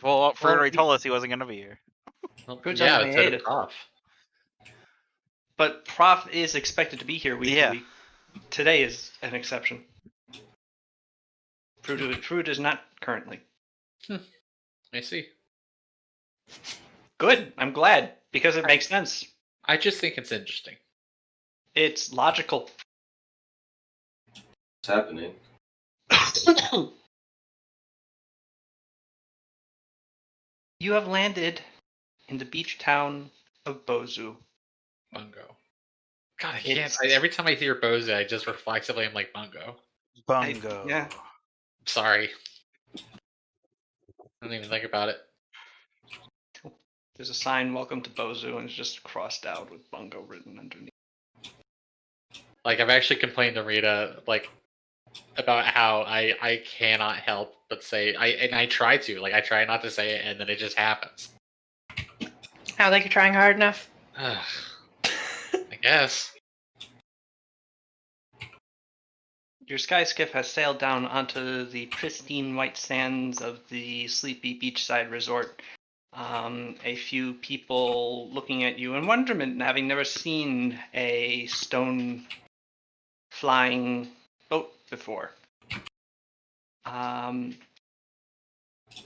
Well, Fred already told us he wasn't going to be here. Well, Who's yeah, on instead of hiatus? Prof. But Prof is expected to be here week to week. Today is an exception. Fruit is not currently. I see. Good. I'm glad because it makes sense. I just think it's interesting. It's logical. What's happening? You have landed in the beach town of Bozu. Bungo. God, I can't. Every time I hear Boza, I just reflexively am like Bungo. Bungo. Yeah. Sorry. I didn't even think about it. There's a sign, "Welcome to Bozu," and it's just crossed out with Bungo written underneath. Like, I've actually complained to Rita, like, about how I cannot help but say, I try to, like, I try not to say it, and then it just happens. I don't think you're trying hard enough. I guess. Your sky skiff has sailed down onto the pristine white sands of the sleepy beachside resort. A few people looking at you in wonderment, having never seen a stone flying boat before. And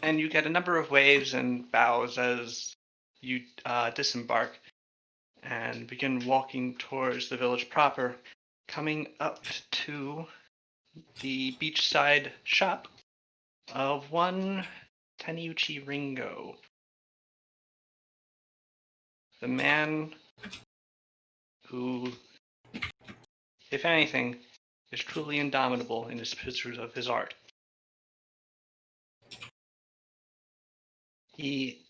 you get a number of waves and bows as you disembark and begin walking towards the village proper, coming up to the beachside shop of one Taniuchi Ringo, the man who, if anything, is truly indomitable in his pursuit of his art. He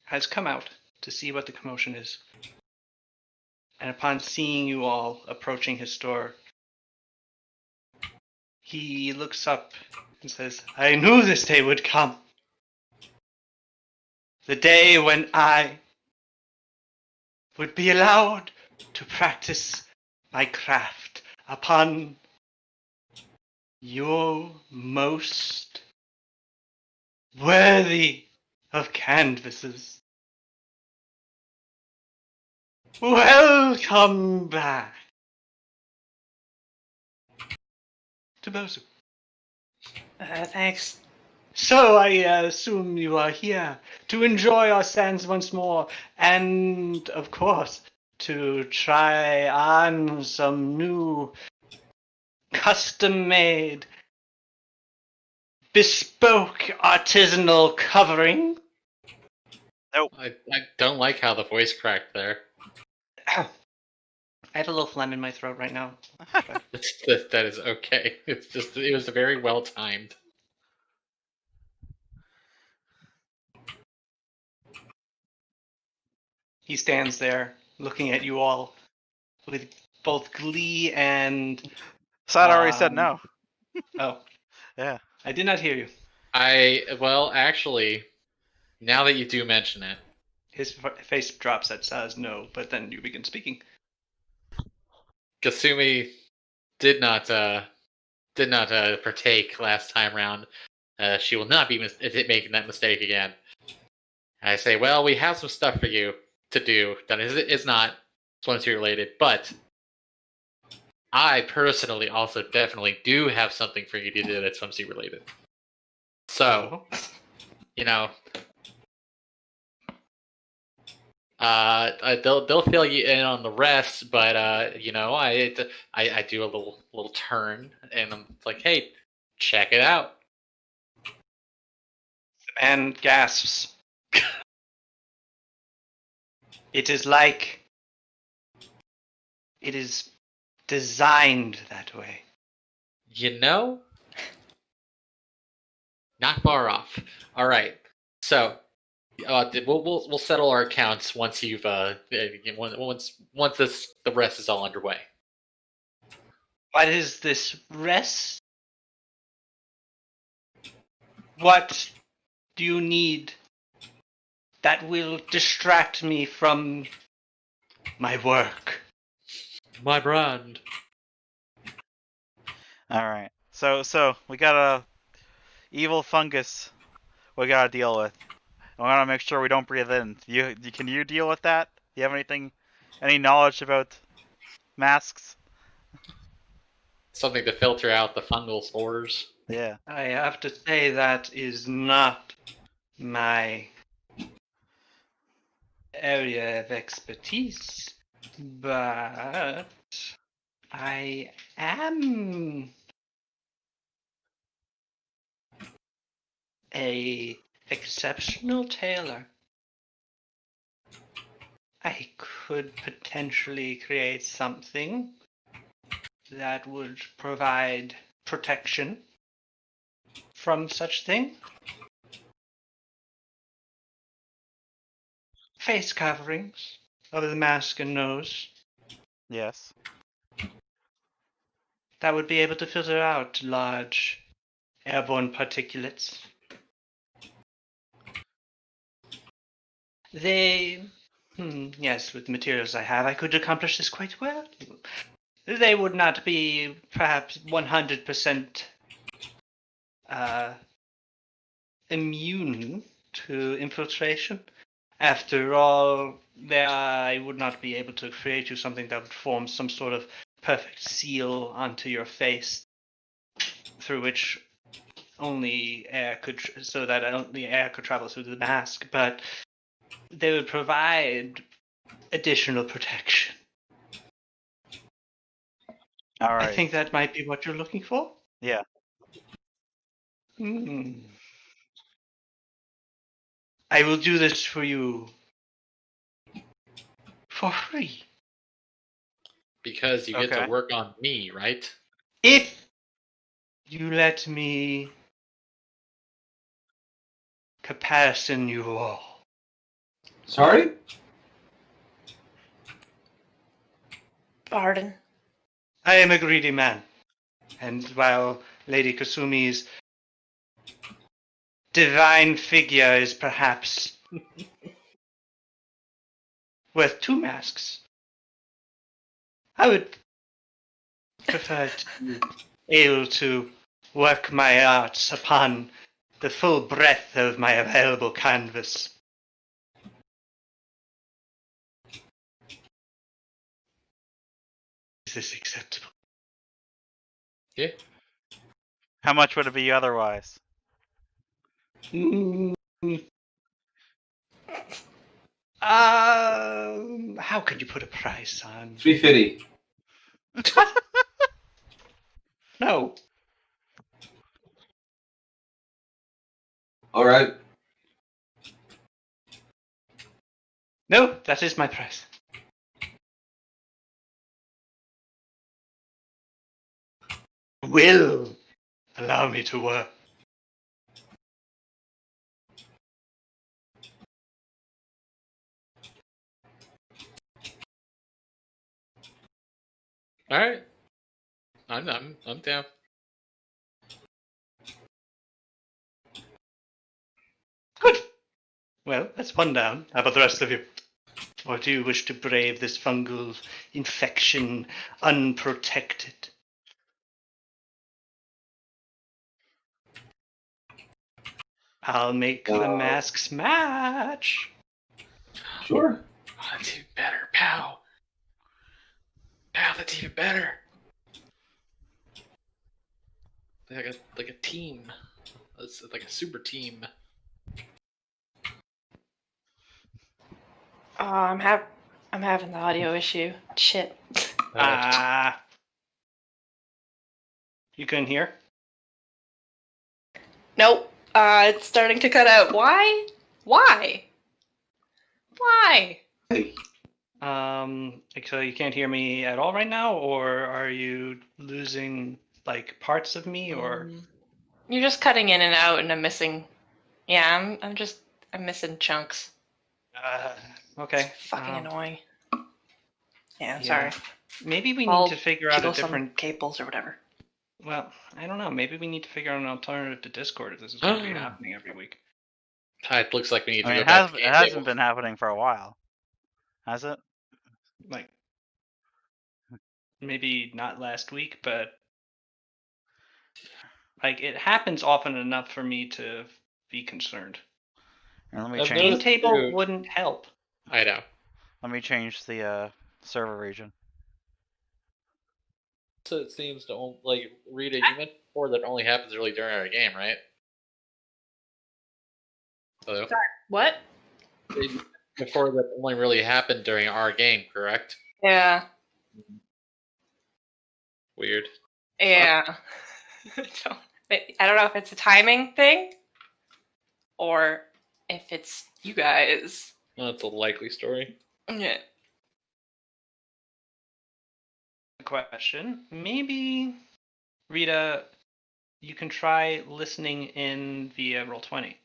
has come out to see what the commotion is, and upon seeing you all approaching his store, he looks up and says, "I knew this day would come. The day when I would be allowed to practice my craft upon your most worthy of canvases. Welcome back to Bozu. Thanks. So I assume you are here to enjoy our sands once more, and of course, to try on some new custom-made, bespoke artisanal covering. Nope. I don't like how the voice cracked there. I have a little phlegm in my throat right now. That is okay. It's just, it was very well timed. He stands there looking at you all with both glee and... Sad already said no. Oh. Yeah. I did not hear you. Well, actually, now that you do mention it. His face drops that says no, but then you begin speaking. Kasumi did not partake last time round. She will not be making that mistake again. I say, well, we have some stuff for you to do that is not Swansea related, but I personally also definitely do have something for you to do that's Swansea related. So, you know, they'll fill you in on the rest, but you know, I do a little turn, and I'm like, hey, check it out. The man gasps. It is like it is designed that way. You know, not far off. All right, so we'll settle our accounts once you've once the rest is all underway. What is this rest? What do you need that will distract me from my work? My brand. All right. So we got a evil fungus we gotta deal with. I want to make sure we don't breathe in. Can you deal with that? Do you have any knowledge about masks? Something to filter out the fungal spores. Yeah. I have to say that is not my area of expertise, but I am a exceptional tailor. I could potentially create something that would provide protection from such thing. Face coverings over the mask and nose Yes. that would be able to filter out large airborne particulates. Yes, with the materials I have, I could accomplish this quite well. They would not be perhaps 100% immune to infiltration. After all, I would not be able to create you something that would form some sort of perfect seal onto your face through which only air could, so that only air could travel through the mask, but they would provide additional protection. All right. I think that might be what you're looking for. Yeah. I will do this for you for free. Because you get Okay. to work on me, right? If you let me capacitate you all. Sorry? Pardon. I am a greedy man. And while Lady Kasumi's divine figure is perhaps worth 2 masks, I would prefer to be able to work my arts upon the full breadth of my available canvas. Is this acceptable? Yeah. How much would it be otherwise? How could you put a price on? 350. No. All right. No, that is my price. Will allow me to work. All right. I'm down. Good. Well, that's one down. How about the rest of you? Or do you wish to brave this fungal infection unprotected? I'll make the masks match. Sure. Oh, that's even better, pow. Pow, that's even better. Like a team. It's like a super team. Oh, I'm having the audio issue. Shit. You couldn't hear? Nope. It's starting to cut out. Why? Why? Why? Hey. So you can't hear me at all right now, or are you losing like parts of me, or? You're just cutting in and out, and I'm missing. Yeah, I'm missing chunks. Okay. It's fucking annoying. Yeah, I'm yeah. sorry. Maybe we I'll need to figure out a jiggle some different. cables or whatever. Well, I don't know. Maybe we need to figure out an alternative to Discord if this is going to be happening every week. It looks like we need to go It back to it game hasn't table. been happening for a while, has it? Like, maybe not last week, but like it happens often enough for me to be concerned. And let me I've change. Game noticed table too- wouldn't help. I know. Let me change the server region. So it seems to like Rita. You mentioned before that only happens really during our game, right? Hello. What? Before that only really happened during our game, correct? Yeah. Weird. Yeah. I don't know if it's a timing thing or if it's you guys. Well, that's a likely story. Yeah. Question. Maybe, Rita, you can try listening in via Roll20.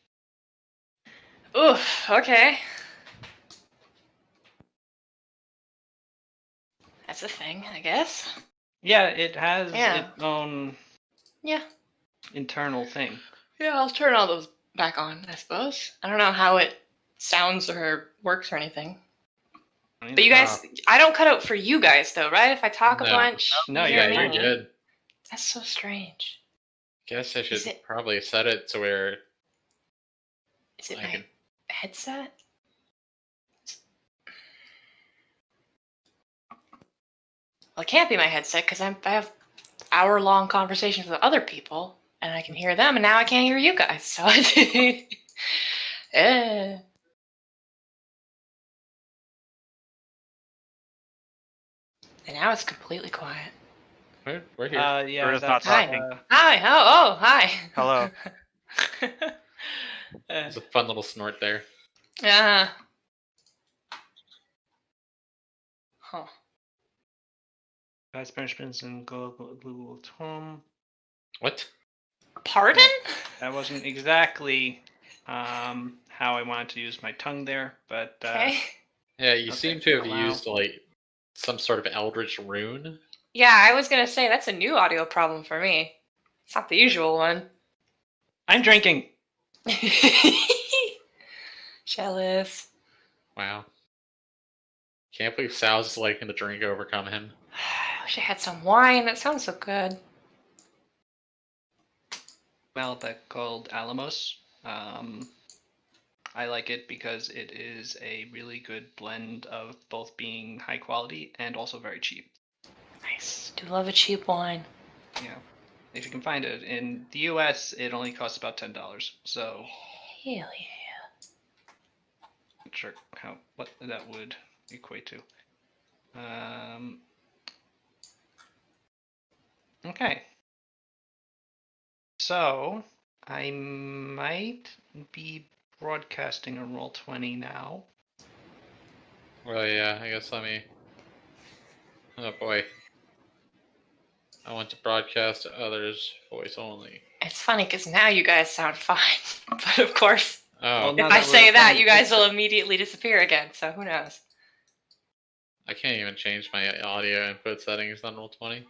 Oof, okay. That's a thing, I guess. Yeah, it has Yeah. its own Yeah. internal thing. Yeah, I'll turn all those back on, I suppose. I don't know how it sounds or works or anything. But you guys, I don't cut out for you guys, though, right? If I talk a No. bunch, No, you yeah, hear You're me. good. That's so strange. Guess I should Is it- probably set it to where Is it I my can. headset? Well, it can't be my headset because I have hour-long conversations with other people, and I can hear them, and now I can't hear you guys. So, eh. And now it's completely quiet. We're here. Yeah, We're just not that's, talking. Hi. Oh, hi. Hello. There's a fun little snort there. Yeah. Huh. Vice punishments and Google Tom. What? Pardon? That wasn't exactly how I wanted to use my tongue there, but Okay. Yeah, you Okay, seem to have allow. used like some sort of eldritch rune. Yeah, I was gonna say that's a new audio problem for me. It's not the usual one. I'm drinking. Jealous. Wow. Can't believe Sal's liking the drink overcome him. I wish I had some wine. That sounds so good. Malbec called Alamos. I like it because it is a really good blend of both being high quality and also very cheap. Nice. Do love a cheap wine. Yeah, if you can find it. In the U.S., it only costs about $10. So, Hell yeah. not sure what that would equate to. Okay. So, I might be broadcasting a Roll20 now. Well, yeah, I guess let me. Oh boy. I want to broadcast to others, voice only. It's funny because now you guys sound fine. But of course, Oh, Well, now if I that say we're that, on you guys the- will immediately disappear again. So who knows? I can't even change my audio input settings on Roll20.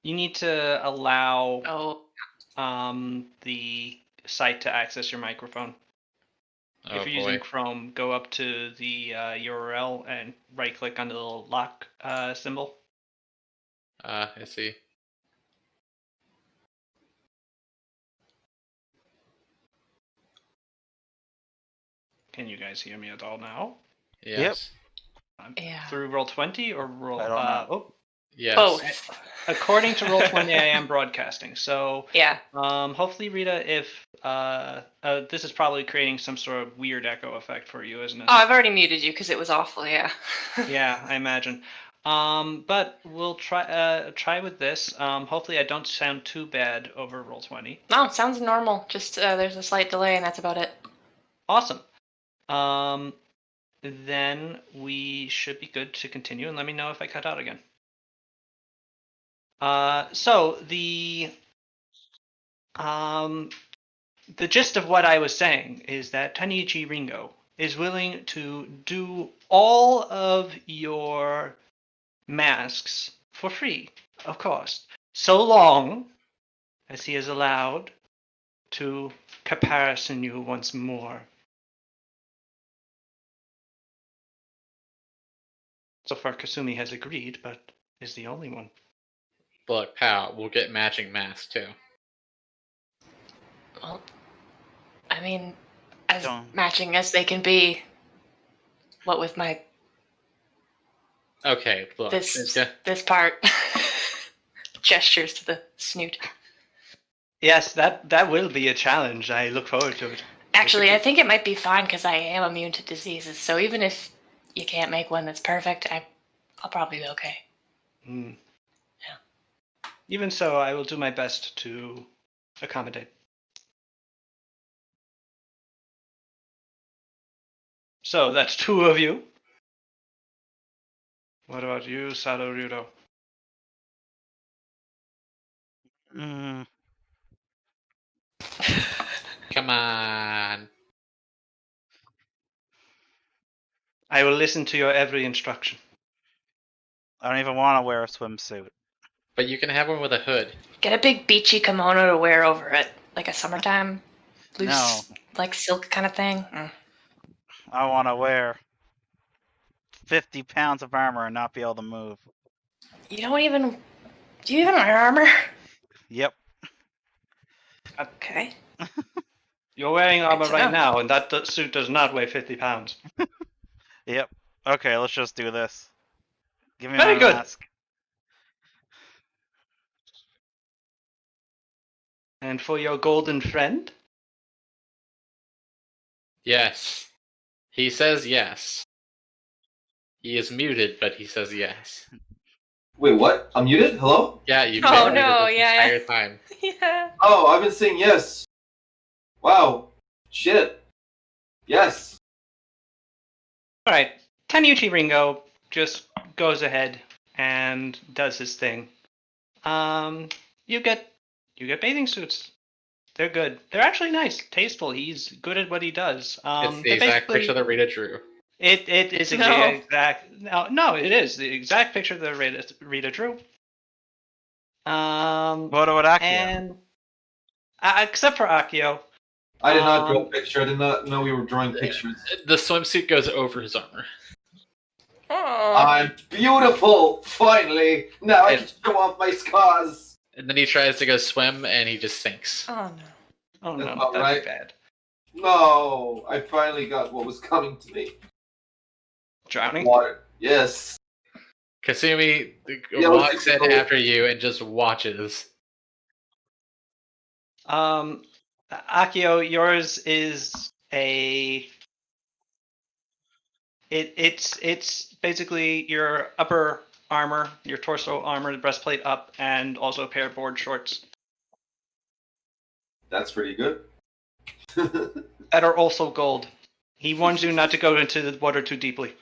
You need to allow Oh, the site to access your microphone. Oh If you're boy. using Chrome, go up to the URL and right-click on the little lock symbol. I see. Can you guys hear me at all now? Yes. yeah. Through Roll20 or Roll? I don't know. Oh, Yes. Both. according to Roll20, I am broadcasting. So Yeah. hopefully, Rita, if this is probably creating some sort of weird echo effect for you, isn't it? Oh, I've already muted you because it was awful. Yeah. Yeah, I imagine. But we'll try with this. Hopefully, I don't sound too bad over Roll20. No, it sounds normal. Just there's a slight delay, and that's about it. Awesome. Then we should be good to continue, and let me know if I cut out again. So the gist of what I was saying is that Tanichi Ringo is willing to do all of your masks for free, of course, so long as he is allowed to caparison you once more. So far, Kasumi has agreed, but is the only one. Look, pal, we'll get matching masks too. Well, I mean, as Don't- matching as they can be. What with my Okay, look. this part. Gestures to the snoot. Yes, that will be a challenge. I look forward to it. Actually, I think it might be fine because I am immune to diseases. So even if you can't make one that's perfect, I'll probably be okay. Mm. Yeah. Even so, I will do my best to accommodate. So that's 2 of you. What about you, Sadarudo? Mm, Come on. I will listen to your every instruction. I don't even want to wear a swimsuit. But you can have one with a hood. Get a big beachy kimono to wear over it, like a summertime loose, No. like silk kind of thing. Mm. I want to wear 50 pounds of armor and not be able to move. You don't even. Do you even wear armor? Yep. Okay. You're wearing armor to right know. now, and that suit does not weigh 50 pounds. Yep. Okay, let's just do this. Give me Very my good. mask. And for your golden friend? Yes. He says yes. He is muted, but he says yes. Wait, what? I'm muted? Hello? Yeah, you've Oh, been muted no, this yeah. entire time. Yeah. Oh, I've been saying yes. Wow. Shit. Yes. Alright, Tanuchi Ringo just goes ahead and does his thing. You get bathing suits. They're good. They're actually nice, tasteful. He's good at what he does. It's the they're exact basically- picture that Rita drew. It is No. exact. No, it is the exact picture that Rita drew. What about Akio? And except for Akio, I did not draw a picture. I did not know we were drawing pictures. The swimsuit goes over his armor. Oh. I'm beautiful! Finally! Now I can show off my scars! And then he tries to go swim and he just sinks. Oh no. oh That's no, not that's right. bad. No! I finally got what was coming to me. Drowning. Water. Yes. Kasumi Yeah, I was walks in thinking- after you and just watches. Akio, yours is a. It's basically your upper armor, your torso armor, the breastplate up, and also a pair of board shorts That's pretty good. that are also gold. He warns you not to go into the water too deeply.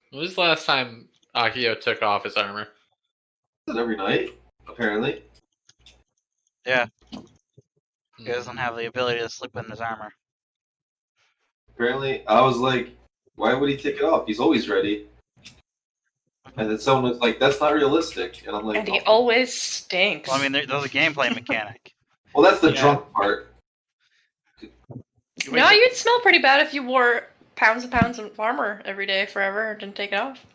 When was the last time Akio took off his armor? Every night, apparently. Yeah, Hmm. he doesn't have the ability to slip in his armor. Apparently, I was like, why would he take it off? He's always ready. And then someone was like, that's not realistic. And I'm like, And he oh. always stinks. Well, I mean, there's a gameplay mechanic. Well, that's the Yeah. drunk part. No, you'd smell pretty bad if you wore pounds and pounds of armor every day forever and didn't take it off.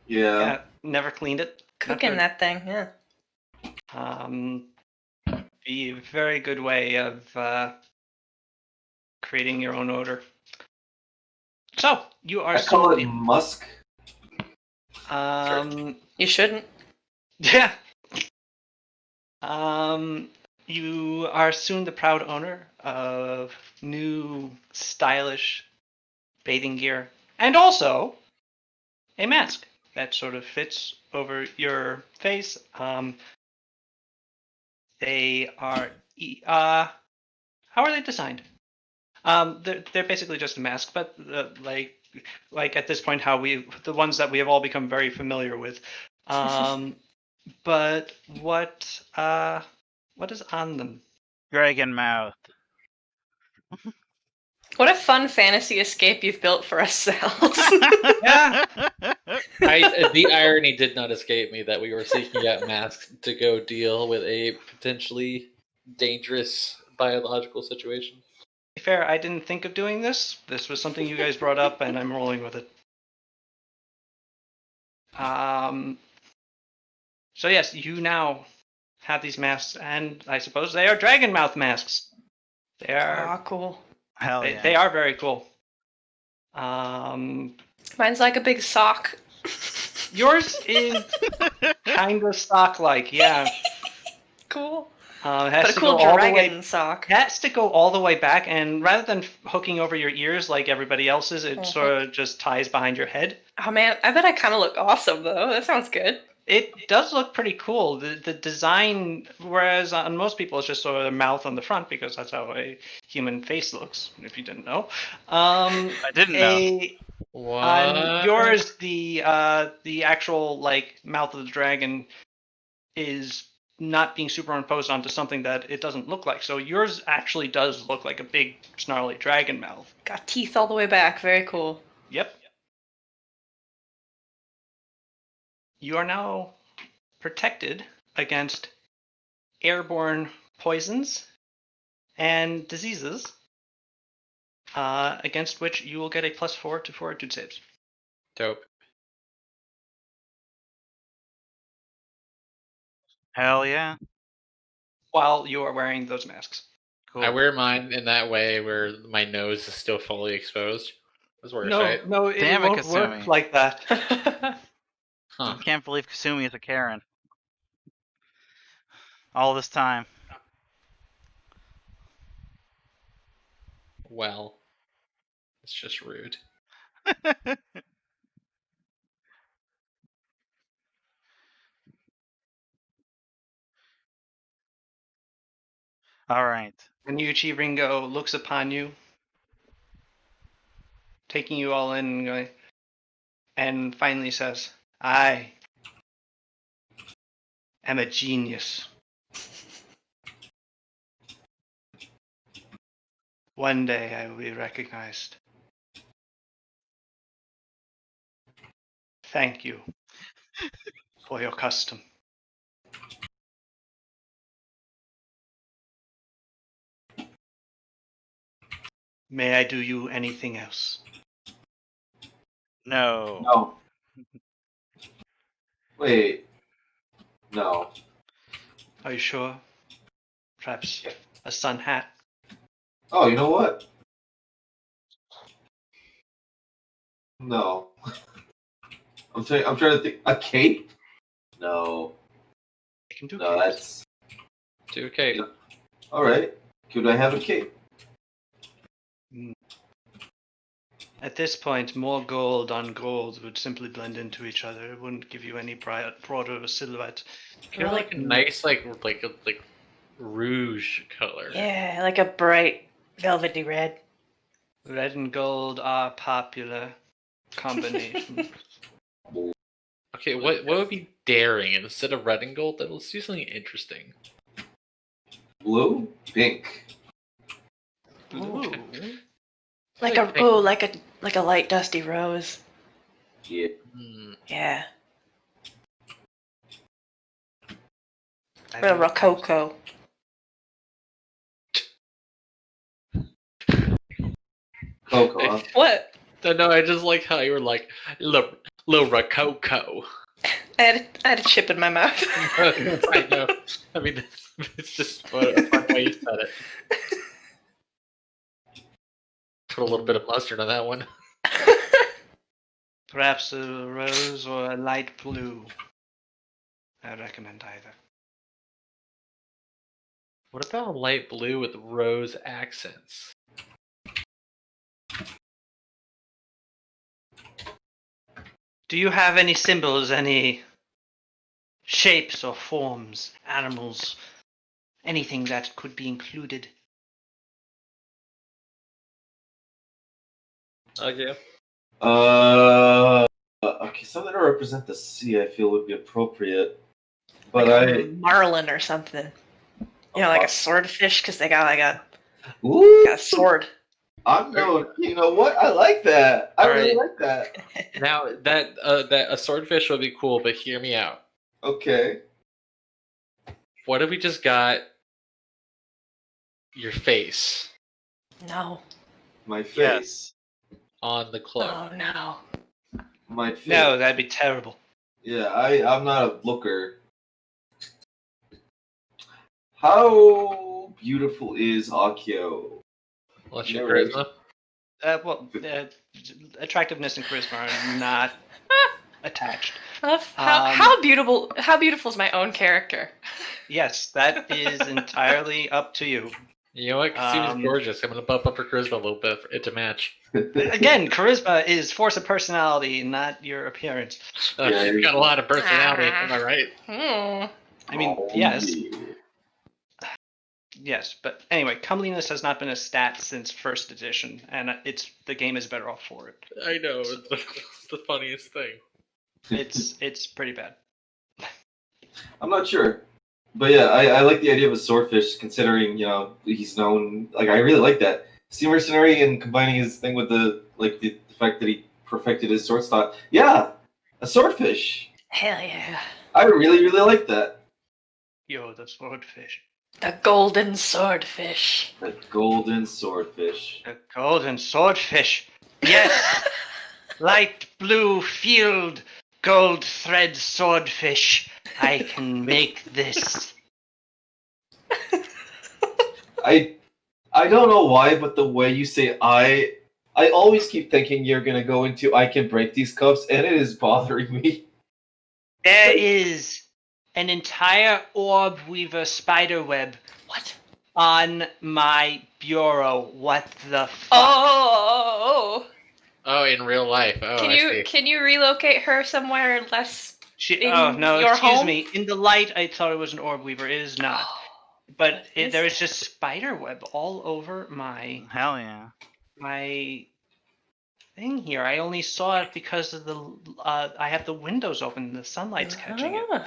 Yeah. Never cleaned it. Not Cooking good. that thing, yeah. Be a very good way of creating your own odor. So you are I call it soon. musk. You shouldn't. Yeah. You are soon the proud owner of new stylish bathing gear and also a mask that sort of fits over your face. They are how are they designed? They're basically just a mask, but like at this point, the ones that we have all become very familiar with. But what is on them? Dragon mouth. What a fun fantasy escape you've built for ourselves. Yeah. The irony did not escape me that we were seeking out masks to go deal with a potentially dangerous biological situation. To be fair, I didn't think of doing this. This was something you guys brought up, and I'm rolling with it. So yes, you now have these masks, and I suppose they are dragon mouth masks. They are. Aw, cool. Hell yeah. They are very cool. Mine's like a big sock. Yours is kind of sock-like, yeah. Cool. It has But a to cool go all the dragon way. sock. It has to go all the way back, and rather than hooking over your ears like everybody else's, it sort of just ties behind your head. Oh man, I bet I kind of look awesome though. That sounds good. It does look pretty cool. The design, whereas on most people it's just sort of their mouth on the front because that's how a human face looks. If you didn't know, I didn't know. What? on yours the actual like mouth of the dragon is not being superimposed onto something that it doesn't look like. So yours actually does look like a big snarly dragon mouth. Got teeth all the way back. Very cool. Yep. You are now protected against airborne poisons and diseases, against which you will get a +4 to fortitude saves. Dope. Hell yeah. While you are wearing those masks. Cool. I wear mine in that way where my nose is still fully exposed. This works, right? No, it Damn it, won't work Kasumi. like that. Huh. I can't believe Kasumi is a Karen. All this time. Well, it's just rude. All right. And Yuichi Ringo looks upon you, taking you all in, and going, and finally says, "I am a genius. One day I will be recognized. Thank you for your custom." May I do you anything else? No. No. Wait. No. Are you sure? Perhaps a sun hat? Oh, you know what? No. I'm trying to think. A cape? No. I can do No, capes. that's 2K. Yeah. all right. Could I have a cape? At this point, more gold on gold would simply blend into each other. It wouldn't give you any broader silhouette. Kind of like a nice, like rouge color. Yeah, like a bright velvety red. Red and gold are popular combinations. Okay, what would be daring instead of red and gold? That let's do something interesting. Blue? Pink. Ooh. Like Like a like a light dusty rose. Yeah. Hmm. Yeah. I Or a don't- rococo. Coco, huh? What? No, I just like how you were like little rococo. I had a chip in my mouth. I know. I mean, it's just a fun way you said it. Put a little bit of mustard on that one. Perhaps a rose or a light blue. I recommend either. What about a light blue with rose accents? Do you have any symbols, any shapes or forms, animals, anything that could be included? Okay. Okay, something to represent the sea I feel would be appropriate. But Like a marlin or something. You know, like a fuck. swordfish, because they got like a Ooh, sword. I'm going. You know what? I like that. I really Alright. like that. Now that a swordfish would be cool, but hear me out. Okay. What if we just got your face No. My face. Yes. on the cloak? Oh no. My face. No, that'd be terrible. Yeah, I'm not a looker. How beautiful is Akio? What's your Never- charisma? Attractiveness and charisma are not attached. How beautiful? How beautiful is my own character? Yes, that is entirely up to you. You know what? She was gorgeous. I'm gonna bump up her charisma a little bit for it to match. Again, charisma is force of personality, not your appearance. Yeah, She's got a lot of personality. Am I right? I mean, Oh, yes. yeah. Yes, but anyway, comeliness has not been a stat since first edition, and the game is better off for it. I know. It's the funniest thing. It's pretty bad. I'm not sure. But yeah, I like the idea of a swordfish, considering, he's known. Like, I really like that. Sea Mercenary and combining his thing with the fact that he perfected his sword style. Yeah, a swordfish. Hell yeah! I really, really like that. Yo, the swordfish. The golden swordfish. The golden swordfish. The golden swordfish. Yes! Light blue field gold thread swordfish. I can make this. I don't know why, but the way you say I always keep thinking you're gonna go into I can break these cups, and it is bothering me. There is an entire orb weaver spider web. What? On my bureau. What the fuck? Oh! Oh, in real life. Oh, Can you relocate her somewhere less? Excuse home? me. In the light, I thought it was an orb weaver. It is not. But there is just spider web all over my Hell yeah. my thing here. I only saw it because of the I have the windows open and the sunlight's catching it.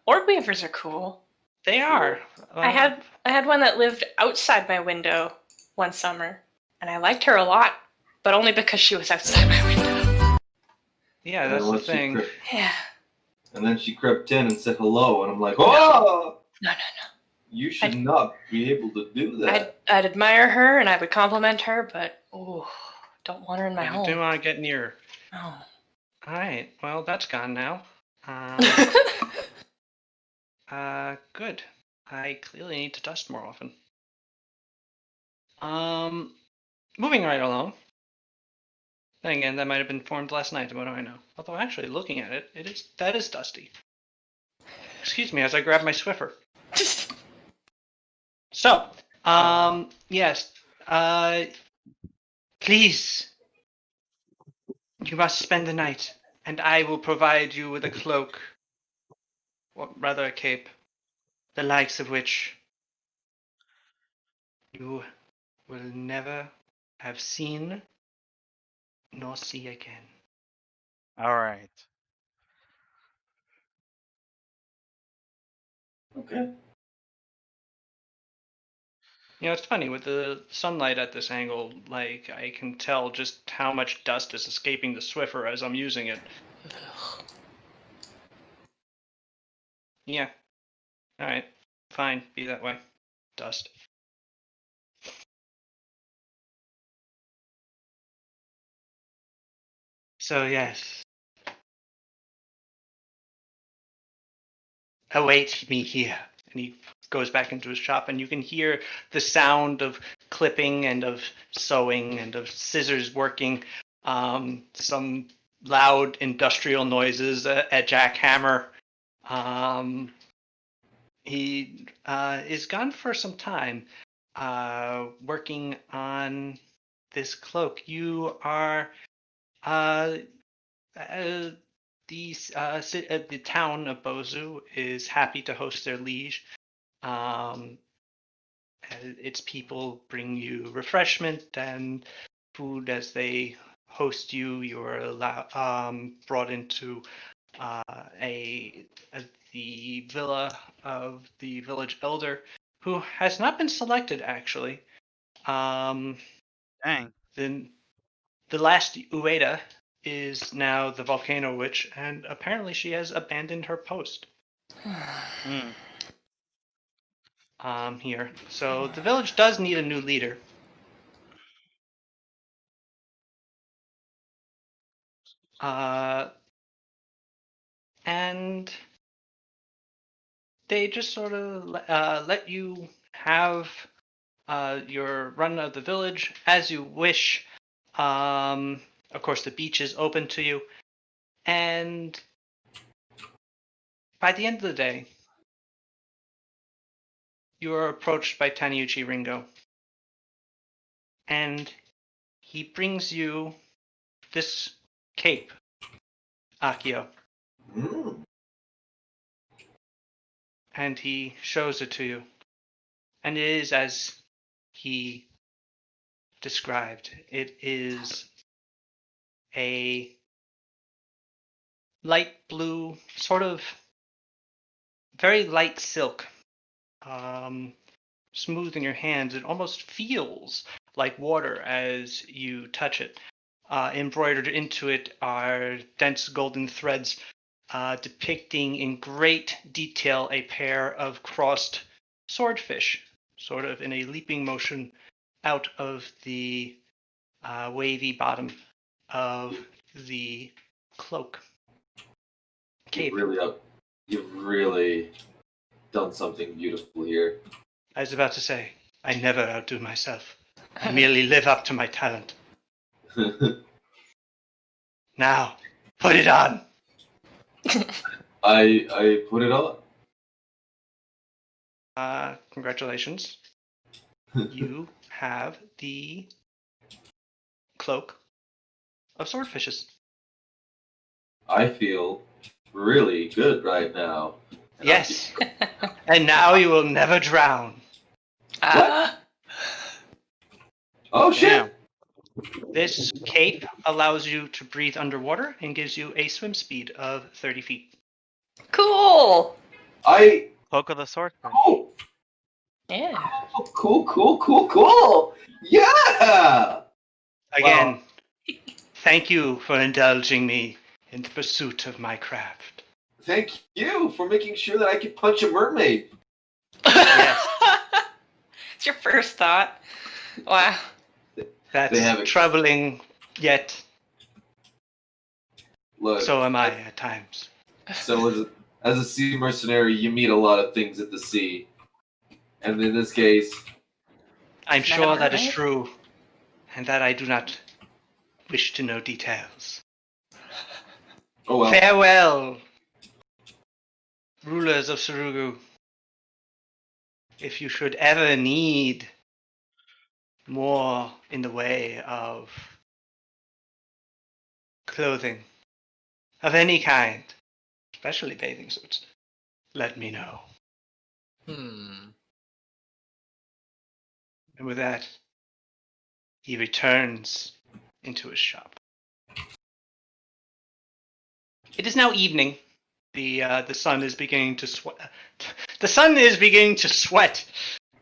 Orb weavers are cool. They are. I had one that lived outside my window one summer, and I liked her a lot, but only because she was outside my window. Yeah, that's the thing. Yeah. And then she crept in and said hello, and I'm like, oh! No. You should not be able to do that. I'd admire her and I would compliment her, but don't want her in my home. I didn't want to get near. Oh. Alright, well, that's gone now. Good. I clearly need to dust more often. Moving right along. Then again, that might have been formed last night, what do I know? Although actually, looking at it, that is dusty. Excuse me as I grab my Swiffer. So, yes, please, you must spend the night, and I will provide you with a cloak, or rather a cape, the likes of which you will never have seen nor see again. Alright. Okay. It's funny, with the sunlight at this angle, I can tell just how much dust is escaping the Swiffer as I'm using it. Yeah. Alright. Fine. Be that way. Dust. So, yes. Await me here. And he goes back into his shop, and you can hear the sound of clipping and of sewing and of scissors working. Some loud industrial noises, a jackhammer. He is gone for some time, working on this cloak. You are the town of Bozu is happy to host their liege. Its people bring you refreshment and food as they host you. You are brought into the villa of the village elder, who has not been selected actually. Dang. Then the last Ueda is now the volcano witch, and apparently she has abandoned her post. Here. So the village does need a new leader. And they just sort of let you have your run of the village as you wish. Of course, the beach is open to you, and by the end of the day, you are approached by Taniuchi Ringo, and he brings you this cape, Akio, Mm. and he shows it to you. And it is as he described. It is a light blue, sort of very light silk, smooth in your hands. It almost feels like water as you touch it. Embroidered into it are dense golden threads depicting in great detail a pair of crossed swordfish, sort of in a leaping motion out of the wavy bottom of the cloak. Cape. You've really done something beautiful here. I was about to say, I never outdo myself. I merely live up to my talent. Now, put it on. I put it on. Congratulations. You have the cloak of swordfishes. I feel really good right now. And Yes. And now you will never drown. Oh shit! Damn. This cape allows you to breathe underwater and gives you a swim speed of 30 feet. Cool. Cloak of the sword. Oh, Yeah. cool. Yeah. Again, thank you for indulging me in the pursuit of my craft. Thank you for making sure that I could punch a mermaid. Yes. It's your first thought. Wow. That's They have it. troubling, yet Look, so am I at times. So as a sea mercenary, you meet a lot of things at the sea, and in this case, I'm Is that sure a that is mermaid? true, and that I do not wish to know details. oh well. Farewell, rulers of Surugu. If you should ever need more in the way of clothing of any kind, especially bathing suits, let me know. And with that, he returns into his shop. It is now evening. The sun is beginning to sweat. The sun is beginning to sweat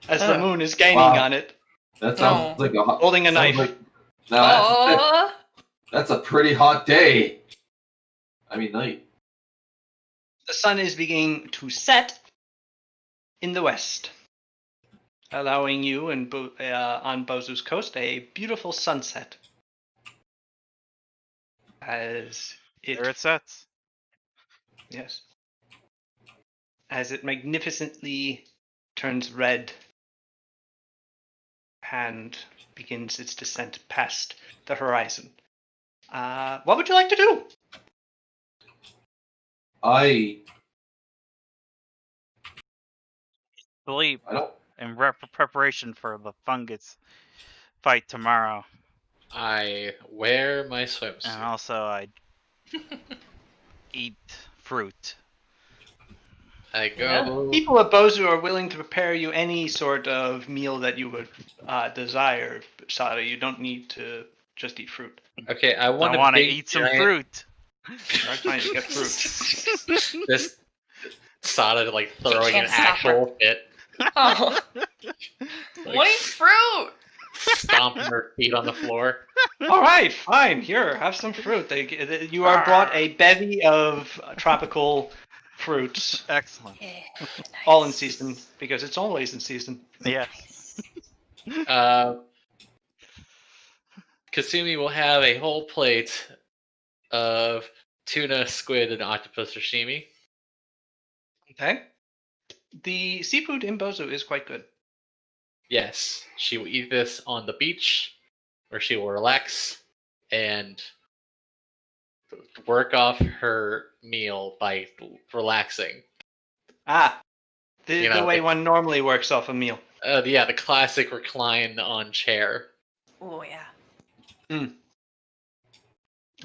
as the moon is gaining Wow. on it, That sounds No. like a hot. holding a sounds knife. Like, no, Oh. that's a pretty hot day. I mean, night. The sun is beginning to set in the west, allowing you on Bozu's coast a beautiful sunset. As There it sets. yes, as it magnificently turns red and begins its descent past the horizon. What would you like to do? I Sleep don't. in preparation for the fungus fight tomorrow. I wear my And swimsuit. also, I eat fruit. I go. People at Bozu are willing to prepare you any sort of meal that you would desire, Sada. You don't need to just eat fruit. Okay, I want I want to big, eat some giant- fruit. Try trying to get fruit. This Sada like throwing an can't stop actual fit, Oh. What is fruit? stomping her feet on the floor. All right, fine. Here, have some fruit. You are brought a bevy of tropical fruits, Excellent. Yeah, all in season because it's always in season. Yes. Kasumi will have a whole plate of tuna, squid, and octopus sashimi. Okay. The seafood in Bozo is quite good. Yes, she will eat this on the beach, where she will relax and work off her meal by relaxing. Ah, You the know, way one normally works off a meal. the classic recline on chair. Oh yeah.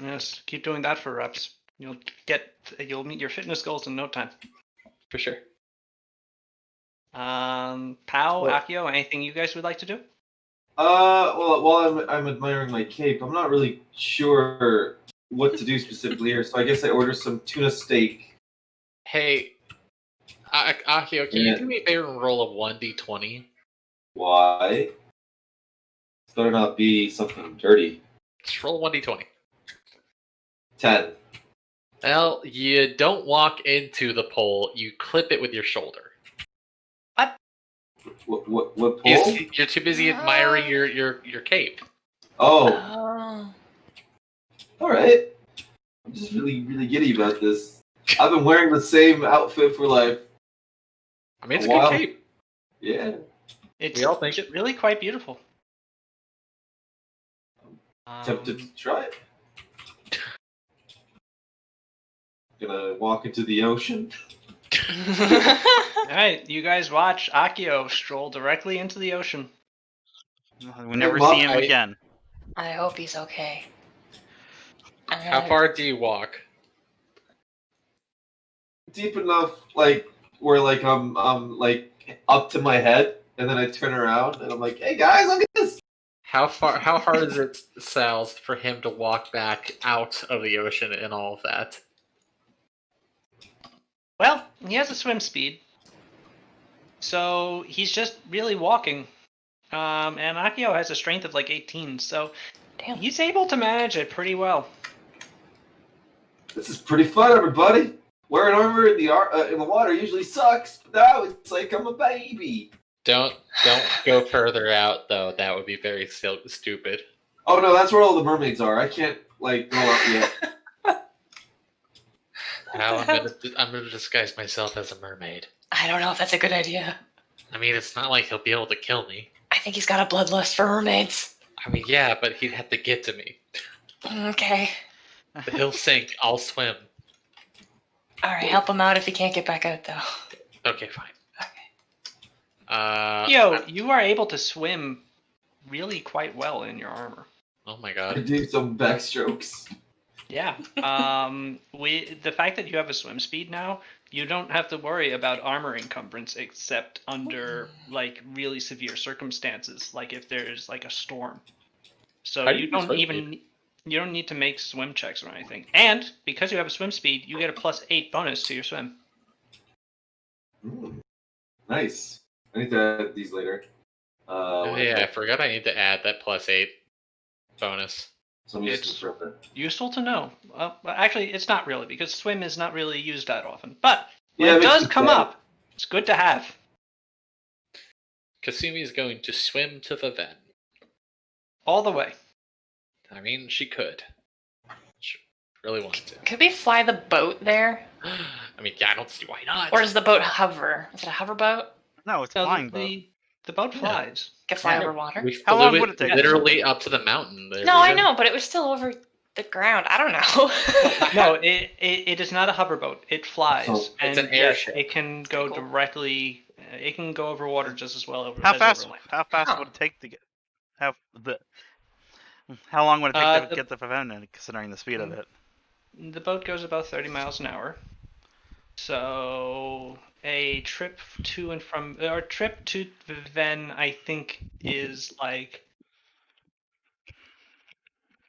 Yes, keep doing that for reps. You'll meet your fitness goals in no time. For sure. Pao, Well- Akio, anything you guys would like to do? Well, while I'm admiring my cape, I'm not really sure what to do specifically here. So I guess I order some tuna steak. Hey, Akio, can you do me a favor and roll a 1d20? Why? This better not be something dirty. Just roll a 1d20. 10. Well, you don't walk into the pole, you clip it with your shoulder. What pole? You're too busy admiring your cape. Oh, Oh. all right. I'm just really giddy about this. I've been wearing the same outfit for like, I mean, it's a Wow. good cape. yeah. It's We all think- really quite beautiful. Tempted to try it. Gonna walk into the ocean. All right, you guys watch Akio stroll directly into the ocean. We never Well, see him I- again. I hope he's okay. How far do you walk? Deep enough, like where like I'm like up to my head, and then I turn around and I'm like, "Hey guys, look at this!" How hard is it, Sal's, for him to walk back out of the ocean and all of that? Well, he has a swim speed, so he's just really walking. And Akio has a strength of like 18, so Damn. he's able to manage it pretty well. This is pretty fun, everybody. Wearing armor in the water usually sucks, but now it's like I'm a baby. Don't go further out though. That would be very stupid. Oh no, that's where all the mermaids are. I can't like go up yet. How I'm gonna disguise myself as a mermaid. I don't know if that's a good idea. I mean, it's not like he'll be able to kill me. I think he's got a bloodlust for mermaids. I mean, yeah, but he'd have to get to me. Okay. But he'll sink. I'll swim. Alright, help him out if he can't get back out, though. Okay, fine. Akio, you are able to swim really quite well in your armor. Oh my I god. do some backstrokes. Yeah. The fact that you have a swim speed now, you don't have to worry about armor encumbrance except under like really severe circumstances, like if there's like a storm. So How do you you don't swim even you don't need to make swim checks or anything. And because you have a swim speed, you get a +8 bonus to your swim. Nice. I need to add these later. Oh, yeah, I forgot I need to add that +8 bonus. So I'm just It's- gonna throw that. Useful to know. Well, actually, it's not really because swim is not really used that often. But when Yeah, it it makes does me come sad. up, it's good to have. Kasumi is going to swim to the Ven. All the way. I mean, she could. She really wanted to. Could we fly the boat there? I mean, yeah, I don't see why not. Or does the boat hover? Is it a hover boat? No, it's a So flying boat. the boat Yeah. flies. Could fly Yeah. over water? We How flew long it would it take? literally up to the mountain. There, No, I Rita. know, but it was still over the ground. I don't know. No, it is not a hoverboat. It flies. So- and It's an yes, airship. it can go Cool. directly. It can go over water just as well over. How as fast? over land. How fast Huh. would it take to get? How long would it take Uh, to the- get the Pathfinder, considering the speed of it? The boat goes about 30 miles an hour. So a trip to and from, or trip to Ven, I think, is like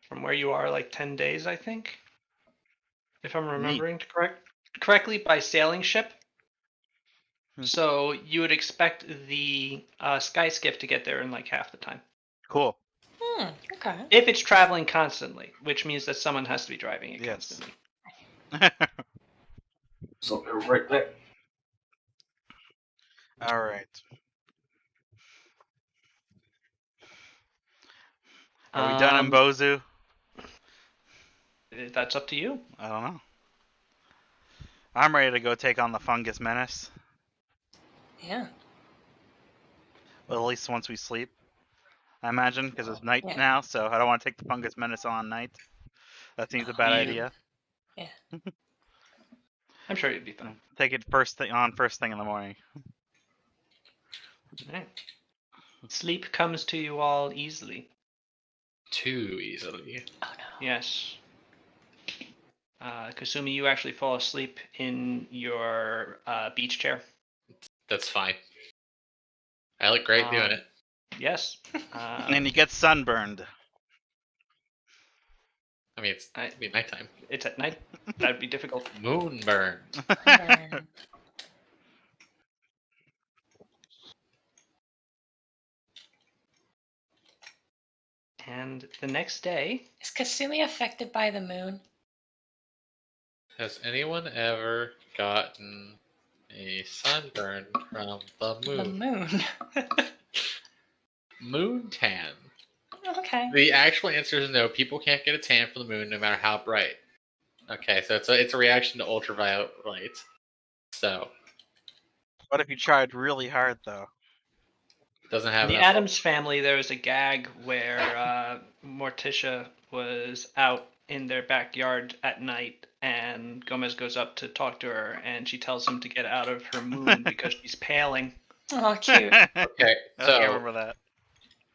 from where you are, like 10 days, I think, if I'm remembering correctly, by sailing ship. Hmm. So you would expect the sky skiff to get there in like half the time. Cool. Okay. If it's traveling constantly, which means that someone has to be driving it Yes. constantly. So they're right there. All right. Are we done in Bozu? That's up to you. I don't know. I'm ready to go take on the fungus menace. Yeah. Well, at least once we sleep, I imagine, because it's night Yeah. now, so I don't want to take the fungus menace on night. That seems a bad Yeah. idea. I'm sure you'd be fine. Take it first thing in the morning. Alright. Sleep comes to you all easily. Too easily. Oh no. Yes. Kasumi, you actually fall asleep in your beach chair. That's fine. I look great doing it. Yes. And you get sunburned. I mean, it'd be nighttime. It's at night. That'd be difficult. Moonburn. Burn. And the next day, Is Kasumi affected by the moon? Has anyone ever gotten a sunburn from the The moon? moon. Moon tan. Okay. The actual answer is no. People can't get a tan from the moon no matter how bright. Okay, so it's a reaction to ultraviolet light. So What if you tried really hard, though? doesn't in have the enough. Adams family, there was a gag where Morticia was out in their backyard at night, and Gomez goes up to talk to her, and she tells him to get out of her moon because she's paling. Oh, cute. Okay, I so remember that.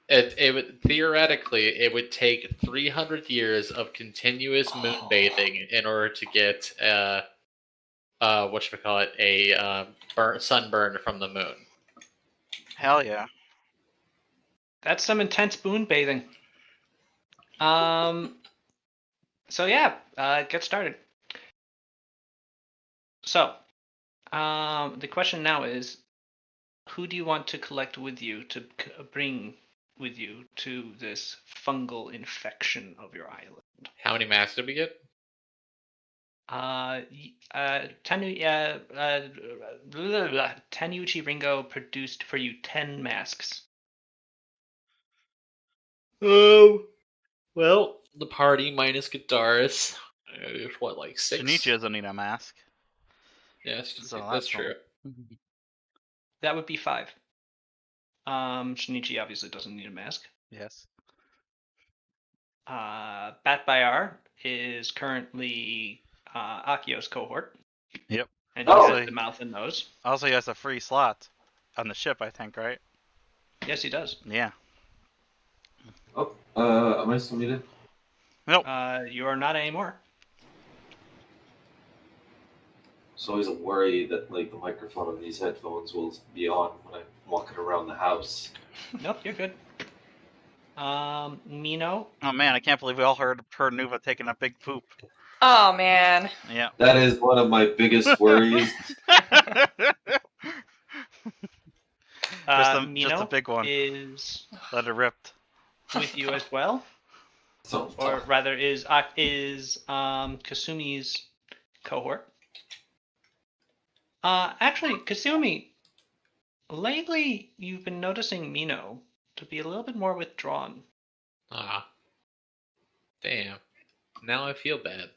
it would theoretically it would take 300 years of continuous moon bathing in order to get whatchamacallit, a sunburn from the moon. Hell yeah. That's some intense moon bathing. So yeah, get started. So, the question now is, who do you want to collect with you to bring with you to this fungal infection of your island? How many masks did we get? Tenuchi Ringo produced for you 10 masks. Oh, well, the party minus guitarist. There's what, like 6? Shinichi doesn't need a mask. Yes, So that's true. That would be 5. Shinichi obviously doesn't need a mask. Yes. Bat Bayar is currently Akio's cohort. Yep. And he Oh. has the mouth and nose. Also, he has a free slot on the ship, I think, right? Yes, he does. Yeah. Oh, am I still muted? Nope. You are not anymore. It's always a worry that like the microphone of these headphones will be on when I'm walking around the house. Nope, you're good. Mino. Oh man, I can't believe we all heard Nuva taking a big poop. Oh man. Yeah. That is one of my biggest worries. Just Mino a big one. is Let it rip. with you as well, So or rather, is Kasumi's cohort. Actually, Kasumi, lately you've been noticing Mino to be a little bit more withdrawn. Ah. Damn. Now I feel bad.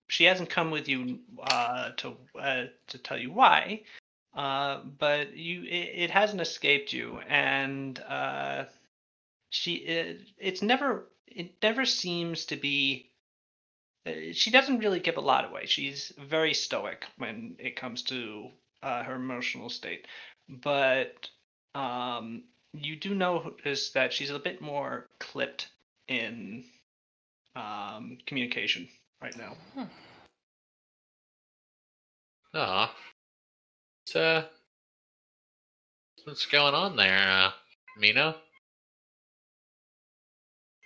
She hasn't come with you to tell you why, but it hasn't escaped you, and it never seems to be. She doesn't really give a lot away. She's very stoic when it comes to her emotional state, but you do notice that she's a bit more clipped in communication right now. Ah. So, what's going on there, Mino?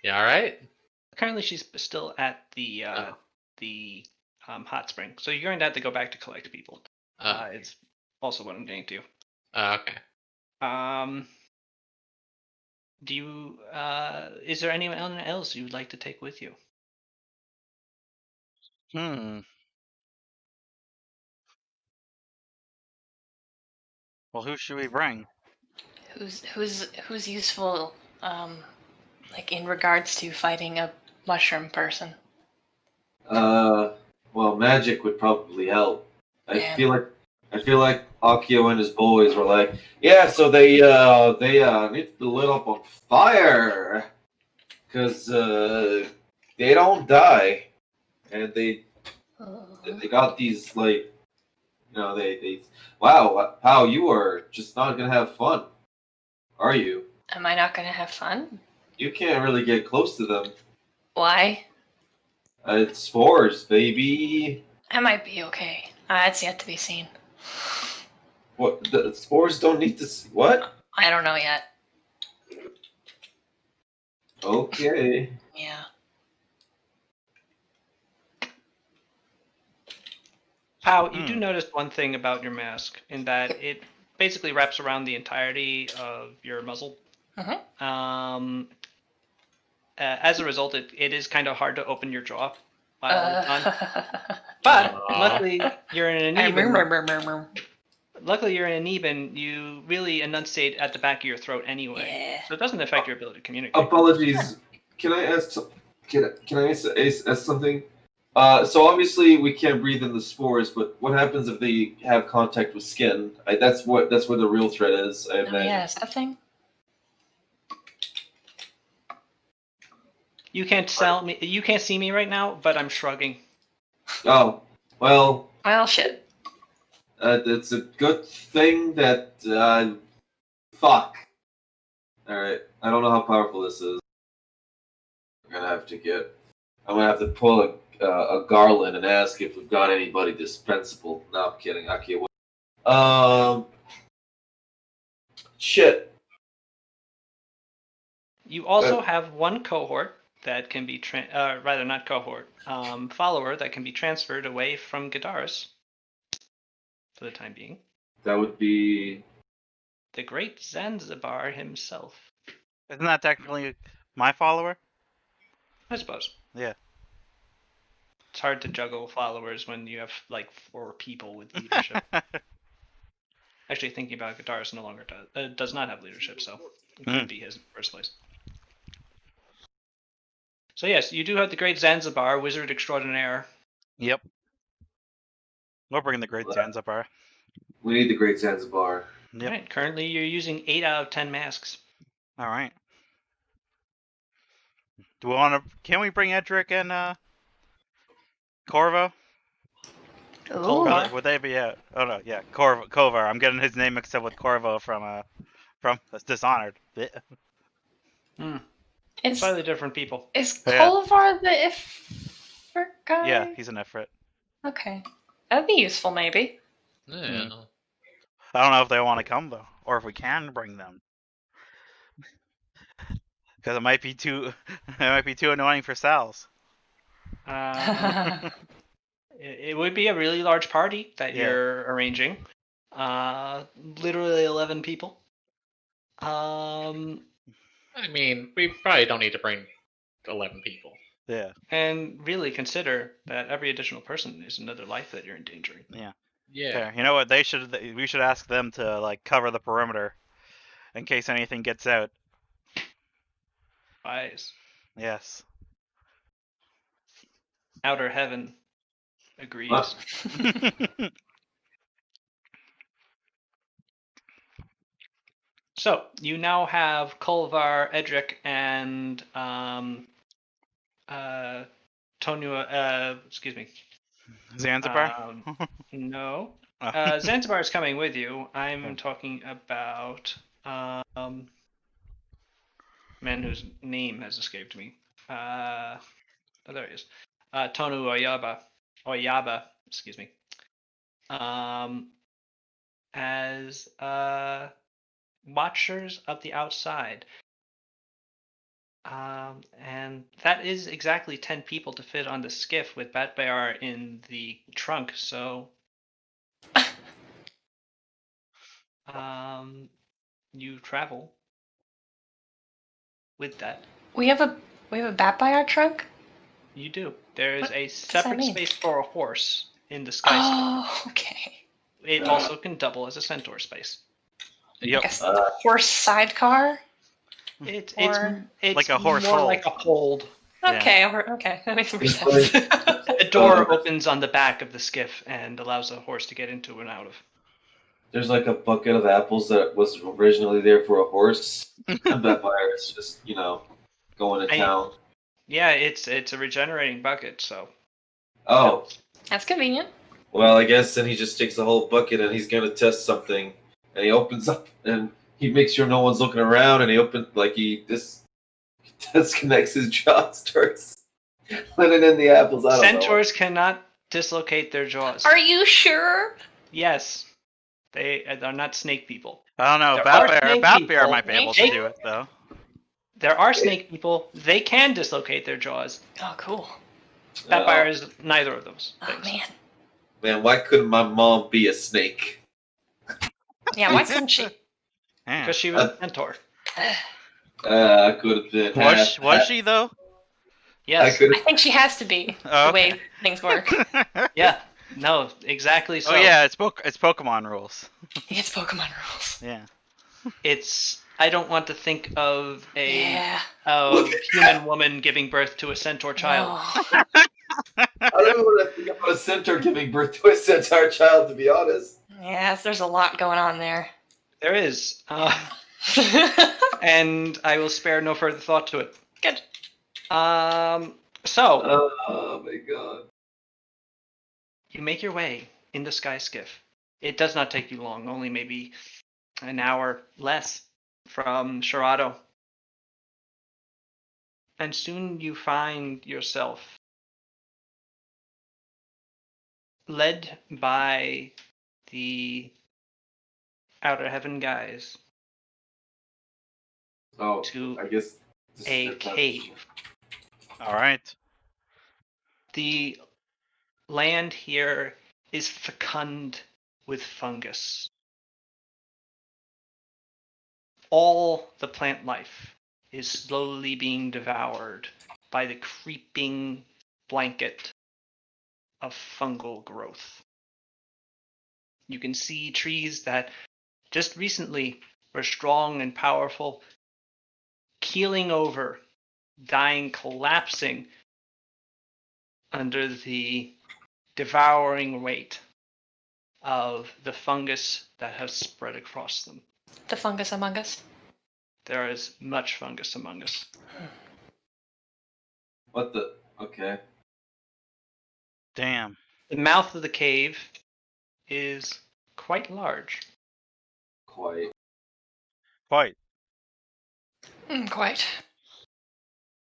You alright? Currently, she's still at the hot spring, so you're going to have to go back to collect people. It's also what I'm getting to. Okay. Do you? Is there anyone else you would like to take with you? Well, who should we bring? Who's useful, like in regards to fighting a mushroom person? Well, magic would probably help. I Man. feel like Akio and his boys were like, yeah, so they need to be lit up on fire, cause they don't die, and they got these like, they wow, how you are just not gonna have fun, are you? Am I not gonna have fun? You can't really get close to them. Why? It's spores, baby. I might be okay. That's yet to be seen. What? The spores don't need to. What? I don't know yet. Okay. Yeah. Pow, you do notice one thing about your mask, in that it basically wraps around the entirety of your muzzle. As a result, it is kind of hard to open your jaw while it's on. But luckily, you're in an even. Luckily, you're in an even. You really enunciate at the back of your throat anyway, Yeah. so it doesn't affect your ability to communicate. Apologies. Can I ask? Can I ask something? So obviously we can't breathe in the spores, but what happens if they have contact with skin? That's where the real threat is. I imagine. Yeah, is that thing? You can't tell me. You can't see me right now, but I'm shrugging. Oh, well. Well, shit. It's a good thing that. Fuck. All right. I don't know how powerful this is. I'm gonna have to pull a Garland and ask if we've got anybody dispensable. No, I'm kidding. I can't. Shit. You also have one cohort that can be rather not cohort, follower that can be transferred away from Gadaris for the time being. That would be the great Zanzibar himself. Isn't that technically my follower? I suppose. Yeah. It's hard to juggle followers when you have like 4 people with leadership. Actually, thinking about it, Gadaris no longer does not have leadership, so it could be his in the first place. So yes, you do have the great Zanzibar, wizard extraordinaire. Yep. We'll bring the great Zanzibar. We need the great Zanzibar. Yep. All right, currently you're using 8 out of 10 masks. All right. Do we want to? Can we bring Edric and Corvo? Corvo? Would they be out? Oh no, yeah, Kovar. I'm getting his name mixed up with Corvo from Dishonored. Slightly different people. Is Kolvar the Ifrit guy? Yeah, he's an Ifrit. Okay. That'd be useful, maybe. Yeah. I don't know if they want to come though, or if we can bring them, because it might be too annoying for Sal's. It would be a really large party that you're arranging. Literally 11 people. I mean, we probably don't need to bring 11 people. Yeah. And really consider that every additional person is another life that you're endangering. Yeah. Yeah. There. You know what? We should ask them to like cover the perimeter in case anything gets out. Wise. Yes. Outer heaven agrees. So you now have Kolvar, Edric, and excuse me. Zanzibar? No. Oh. Zanzibar is coming with you. I'm talking about man whose name has escaped me. Oh, there he is. Tonu Oyaba, excuse me. As watchers of the outside. And that is exactly 10 people to fit on the skiff with Batbear in the trunk, so you travel with that. We have a bat by our trunk? You do. There is a does that separate mean? space for a horse in the sky. Oh, okay. It also can double as a centaur space. Yep. Like a horse sidecar? It's like a horse more hold. like a hold. Okay, okay, that makes more It's sense. A door opens on the back of the skiff and allows a horse to get into and out of. There's like a bucket of apples that was originally there for a horse. And that buyer is just, going to town. Yeah, it's a regenerating bucket, so. Oh, That's convenient. well, I guess then he just takes the whole bucket and he's going to test something. And he opens up and he makes sure no one's looking around and he disconnects his jaw and starts letting in the apples. I don't know. Centaurs cannot dislocate their jaws. Are you sure? Yes. They are not snake people. I don't know. There are Bat snake bear people. might be able to do it though. There are snake people. They can dislocate their jaws. Oh, cool. Vampire is neither of those Oh, things. man. Man, why couldn't my mom be a snake? Yeah, why couldn't she? Yeah. Because she was a centaur. I could have been. Was she though? I Yes. could I think she has to be, Oh, the way things work. Yeah. No, exactly so. Oh yeah, it's Pokemon rules. It's Pokemon rules. Yeah. I don't want to think of Yeah. a human woman giving birth to a centaur child. Oh. I don't even want to think about a centaur giving birth to a centaur child, to be honest. Yes, there's a lot going on there. There is. And I will spare no further thought to it. Good. So, Oh my god. you make your way in the sky skiff. It does not take you long, only maybe an hour less from Shirado. And soon you find yourself led by the Outer Heaven guys Oh, to I guess this is a their time. cave. All right. The land here is fecund with fungus. All the plant life is slowly being devoured by the creeping blanket of fungal growth. You can see trees that just recently were strong and powerful, keeling over, dying, collapsing under the devouring weight of the fungus that has spread across them. The fungus among us. There is much fungus among us. What the? Okay. Damn. The mouth of the cave is quite large. Quite. Quite. Quite.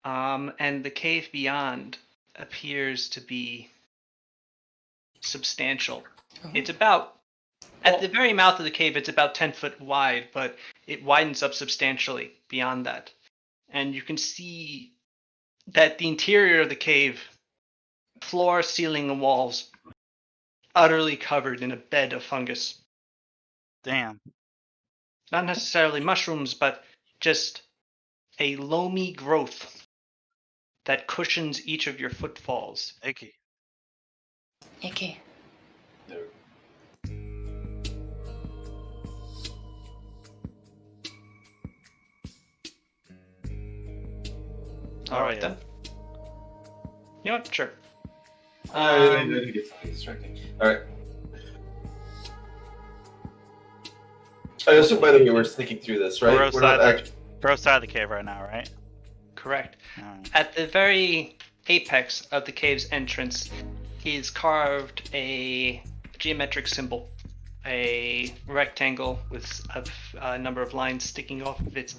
And the cave beyond appears to be substantial. It's about, at the very mouth of the cave, it's about 10 foot wide, but it widens up substantially beyond that. And you can see that the interior of the cave, floor, ceiling, and walls, utterly covered in a bed of fungus. Damn. Not necessarily mushrooms, but just a loamy growth that cushions each of your footfalls. Icky. Icky. All right, yeah. then. You know what? Sure. I need to get something distracting. Alright. I assume, by the way, we're sneaking through this, right? We're We're not outside, actually. we're outside the cave right now, right? Correct. Alright. At the very apex of the cave's entrance, he's carved a geometric symbol, a rectangle with a number of lines sticking off of it,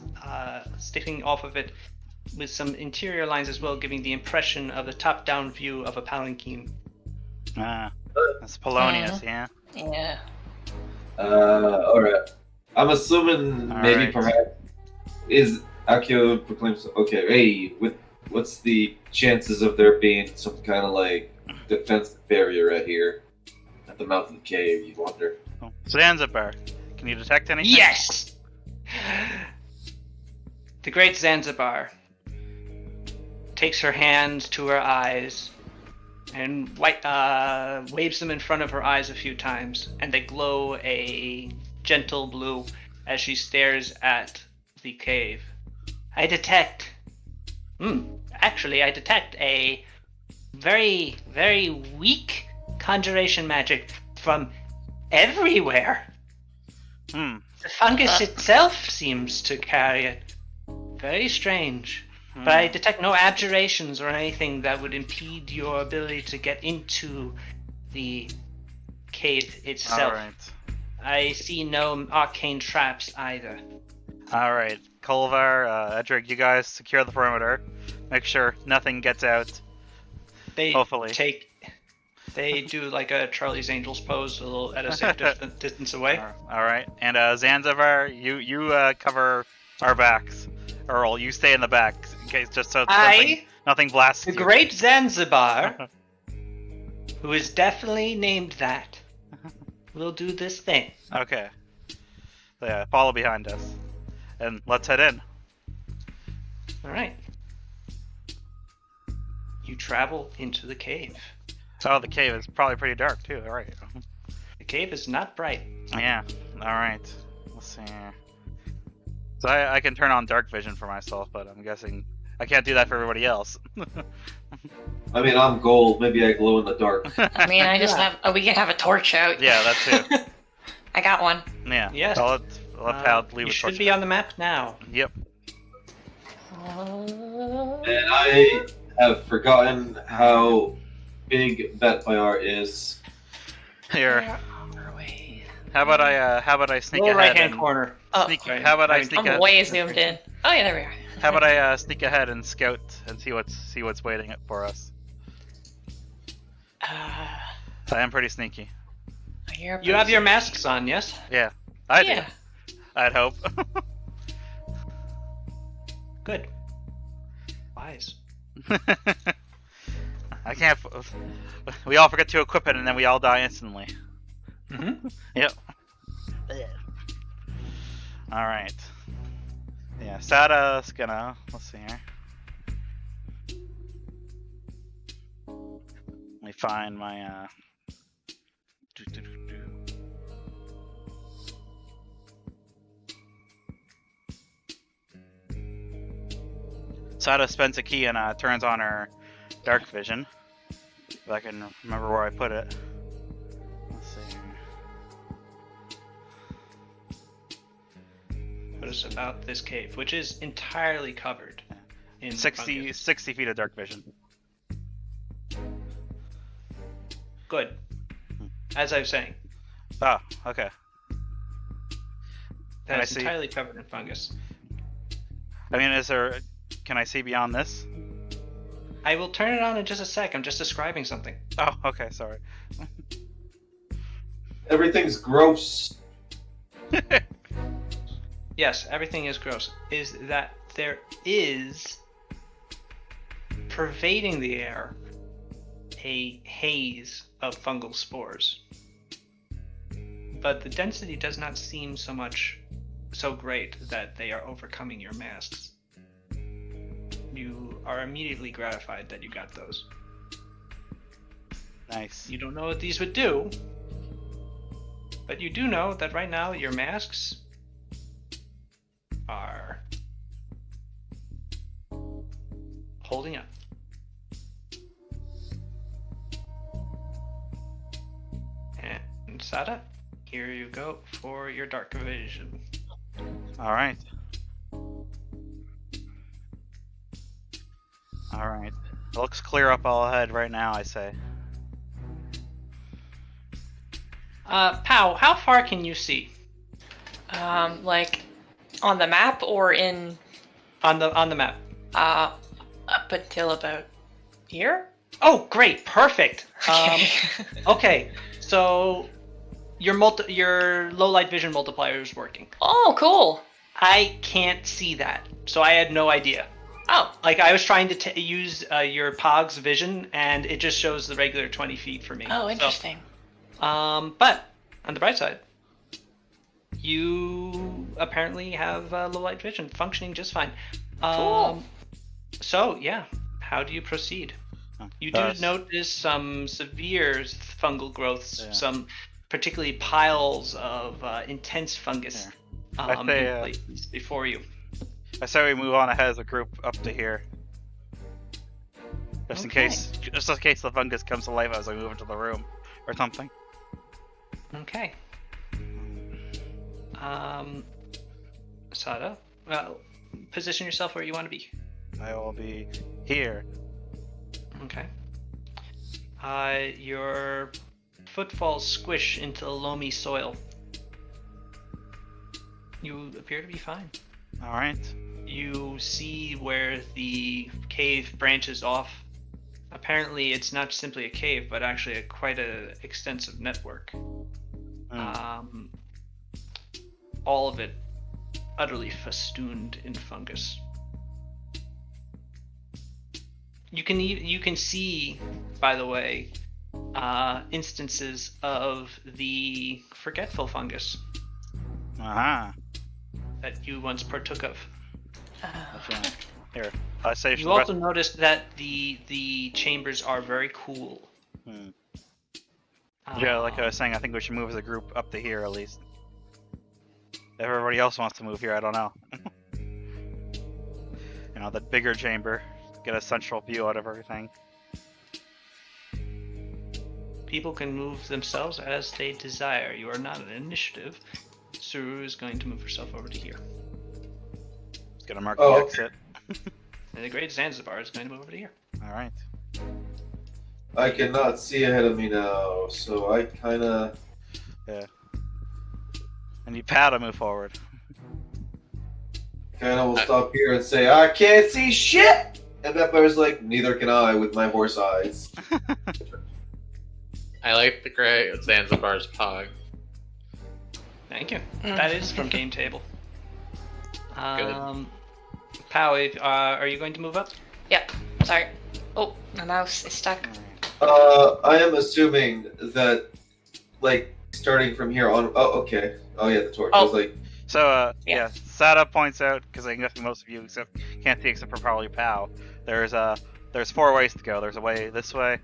with some interior lines as well, giving the impression of a top-down view of a palanquin. Ah, that's Polonius, yeah. Yeah. Alright. I'm assuming maybe Alright. perhaps is Akio proclaims. Okay, hey, what's the chances of there being some kind of like defensive barrier right here at the mouth of the cave? You wonder. Oh. Zanzibar, can you detect anything? Yes! The great Zanzibar takes her hand to her eyes and waves them in front of her eyes a few times, and they glow a gentle blue as she stares at the cave. I detect actually, I detect a very, very weak conjuration magic from everywhere. Hmm. The fungus itself seems to carry it. Very strange. But I detect no abjurations or anything that would impede your ability to get into the cave itself. Alright. I see no arcane traps either. Alright. Kolvar, Edric, you guys secure the perimeter. Make sure nothing gets out. They Hopefully. They do like a Charlie's Angels pose, a little at a safe distance away. Alright. And Zanzibar, you cover our backs. Earl, you stay in the back in case just so nothing blasts The you. Great Zanzibar, who is definitely named that, will do this thing. Okay. So yeah, follow behind us. And let's head in. Alright. You travel into the cave. Oh, the cave is probably pretty dark too. Alright. The cave is not bright. Yeah. Alright. Let's see here. So I can turn on dark vision for myself, but I'm guessing I can't do that for everybody else. I mean, I'm gold. Maybe I glow in the dark. I mean, I just have. Oh, we can have a torch out. Yeah, that too. I got one. Yeah. Yes. So let Pal leave You a should torch. be on the map now. Yep. And I have forgotten how big Betbayar is. Here. On our way. How about I sneak Lower ahead right-hand and corner. Oh, sneak, right. how about I I'm sneak I'm ahead? way zoomed in. Oh yeah, there we are. How about I sneak ahead and scout and see what's waiting for us? I am pretty sneaky. You have your masks on, yes? Yeah, I do. Yeah. I'd hope. Good. Wise. I can't. We all forget to equip it, and then we all die instantly. Mm-hmm. Yep. All right. Yeah, Sada's gonna. Let's see here. Let me find my. Sada spends a key and turns on her dark vision. If I can remember where I put it. Let's see here. What is about this cave, which is entirely covered in 60 feet of dark vision. Good. As I was saying, Oh, okay. Can I that's see? entirely covered in fungus. I mean, is there? Can I see beyond this? I will turn it on in just a sec. I'm just describing something. Oh, okay. Sorry. Everything's gross. Yes, everything is gross. Is that there is pervading the air a haze of fungal spores. But the density does not seem so great that they are overcoming your masks. You are immediately gratified that you got those. Nice. You don't know what these would do, but you do know that right now your masks are holding up. And Sada, here you go for your dark vision. All right. All right. It looks clear up all ahead right now. I say. Pow, how far can you see Like on the map or in on the map? up until about here. Oh, great, perfect. Okay. Okay, so your low light vision multiplier is working. Oh, cool. I can't see that, so I had no idea. Oh, Like I was trying to use your Pog's vision, and it just shows the regular 20 feet for me. oh, interesting. But on the bright side, you apparently have low light vision functioning just fine. Cool. So yeah, how do you proceed? You do notice some severe fungal growths, Yeah. some particularly piles of intense fungus I say, in places before you. I say we move on ahead as a group up to here. Just Okay. in case the fungus comes to life as I move into the room, or something. Okay. Sada, well, position yourself where you want to be. I will be here. Okay. Your footfalls squish into the loamy soil. You appear to be fine. All right. You see where the cave branches off. Apparently, it's not simply a cave, but actually quite a extensive network. All of it utterly festooned in fungus. You can see, by the way, instances of the forgetful fungus Uh-huh. that you once partook of. Gotcha. Here. I saved You also noticed that the chambers are very cool. Yeah, like I was saying, I think we should move as a group up to here at least. If everybody else wants to move here, I don't know. You know, the bigger chamber. Get a central view out of everything. People can move themselves as they desire. You are not an initiative. Suru is going to move herself over to here. It's gonna mark Oh, the okay. exit. And the Great Zanzibar is going to move over to here. Alright. I cannot see ahead of me now, so I kind of. And you pad to move forward. Will stop here and say, I can't see shit! And that bear's like, neither can I with my horse eyes. I like the Great Zanzibar's pog. Thank you. That is from Game Table. Good. Pow, are you going to move up? Yep. Sorry. Oh, my mouse is stuck. I am assuming that, like, starting from here on. Oh, okay. Oh, yeah, the torch. I was like, So, Yeah. Sada points out, because I guess most of you can't see except for probably Pow, there's 4 ways to go. There's a way this way,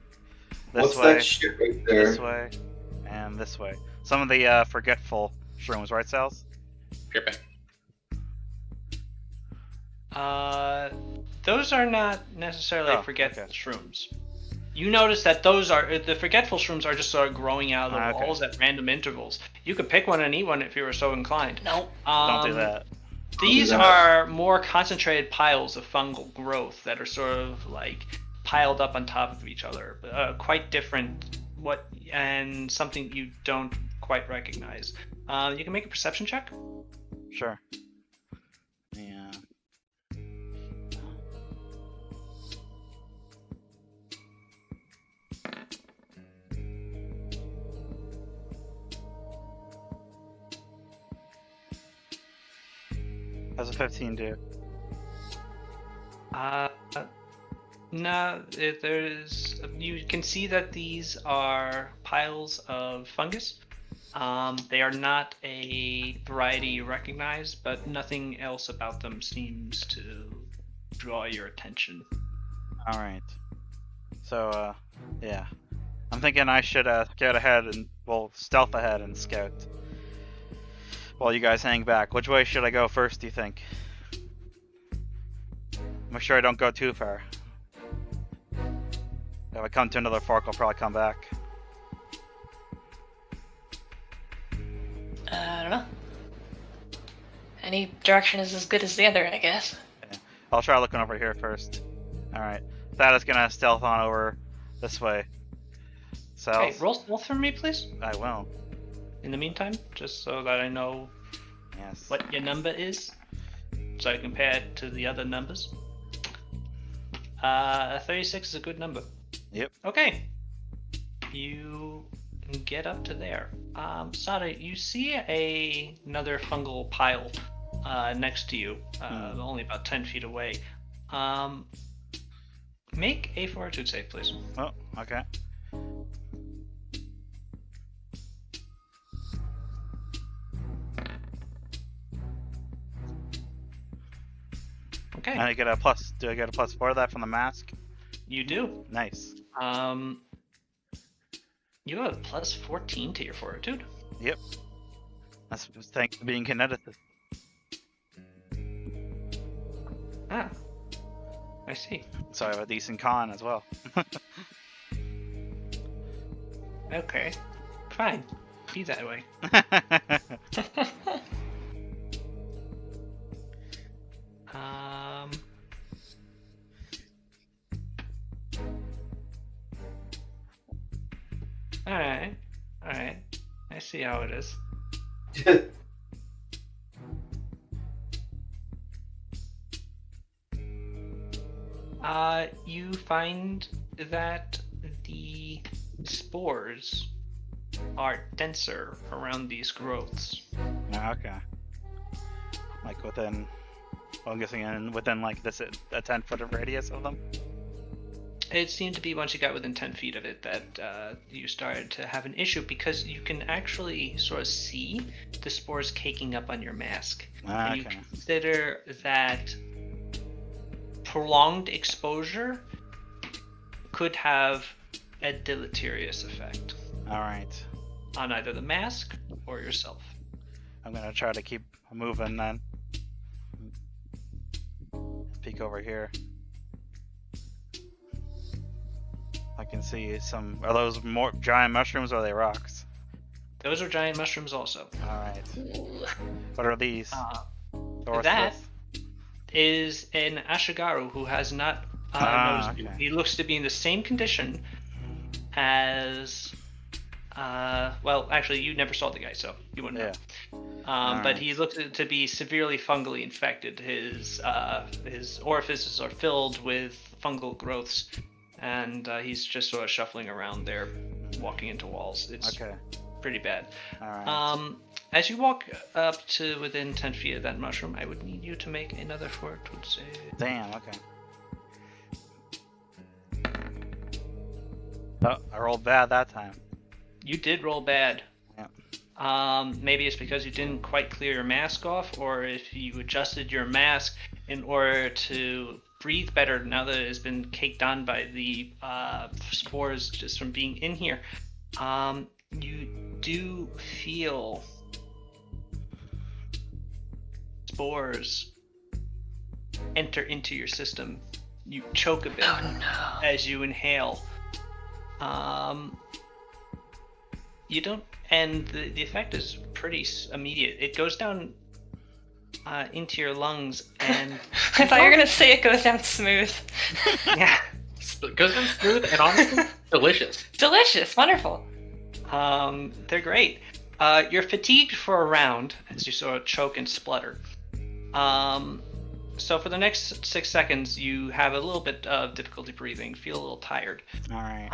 this what's way, that shit right there? this way, and this way. Some of the forgetful shrooms, right, Sals? You're back. Those are not necessarily Oh, forgetful okay. shrooms. You notice that those are the forgetful shrooms are just sort of growing out of the Okay. walls at random intervals. You could pick one and eat one if you were so inclined. Nope. Don't do that. These Don't do that. are more concentrated piles of fungal growth that are sort of like piled up on top of each other. Quite different, and something you don't quite recognize. You can make a perception check. Sure. Yeah. How's a 15 do? No, you can see that these are piles of fungus. They are not a variety you recognize, but nothing else about them seems to draw your attention. Alright. So, yeah. I'm thinking I should scout ahead and, stealth ahead and scout. While you guys hang back. Which way should I go first, do you think? Make sure I don't go too far. If I come to another fork, I'll probably come back. I don't know. Any direction is as good as the other, I guess. I'll try looking over here first. Alright. That is gonna stealth on over this way. So, Okay, roll stealth for me, please. I will. In the meantime, just so that I know Yes. what your number is, so I compare it to the other numbers. 36 is a good number. Yep. Okay. You get up to there. Sada, you see another fungal pile next to you, only about 10 feet away. Make a fortitude save, please. Oh, okay. Okay. And I get a plus. Do I get a plus 4 of that from the mask? You do. Nice. You have a plus 14 to your fortitude. Yep. That's thanks to being kinetic. Ah. I see. So I have a decent con as well. Okay. Fine. Be that way. Alright. Alright. I see how it is. You find that the spores are denser around these growths. Okay. Like within, well, I'm guessing within like this a 10-foot of radius of them. It seemed to be once you got within 10 feet of it that you started to have an issue because you can actually sort of see the spores caking up on your mask. And you Okay. consider that prolonged exposure could have a deleterious effect All right. on either the mask or yourself. I'm gonna try to keep moving then. Peek over here. I can see some. Are those more giant mushrooms or are they rocks? Those are giant mushrooms also. Alright. What are these? Or that this? is an Ashigaru who has not noticed you. Okay. He looks to be in the same condition as. Well, actually, you never saw the guy, so you wouldn't know. But Alright. he looks to be severely fungally infected. His orifices are filled with fungal growths, and he's just sort of shuffling around there, walking into walls. It's Okay. pretty bad. Alright. As you walk up to within 10 feet of that mushroom, I would need you to make another fortitude save. Damn, okay. Oh, I rolled bad that time. You did roll bad. Yeah. Maybe it's because you didn't quite clear your mask off, or if you adjusted your mask in order to breathe better now that it has been caked on by the spores just from being in here. You do feel spores enter into your system. You choke a bit as you inhale. You don't, and the effect is pretty immediate. It goes down into your lungs, and I thought you were gonna say it goes down smooth. yeah, It goes in smooth and honestly delicious. Delicious, wonderful. they're great. You're fatigued for a round as you sort of choke and splutter. So for the next 6 seconds, you have a little bit of difficulty breathing, feel a little tired. Alright.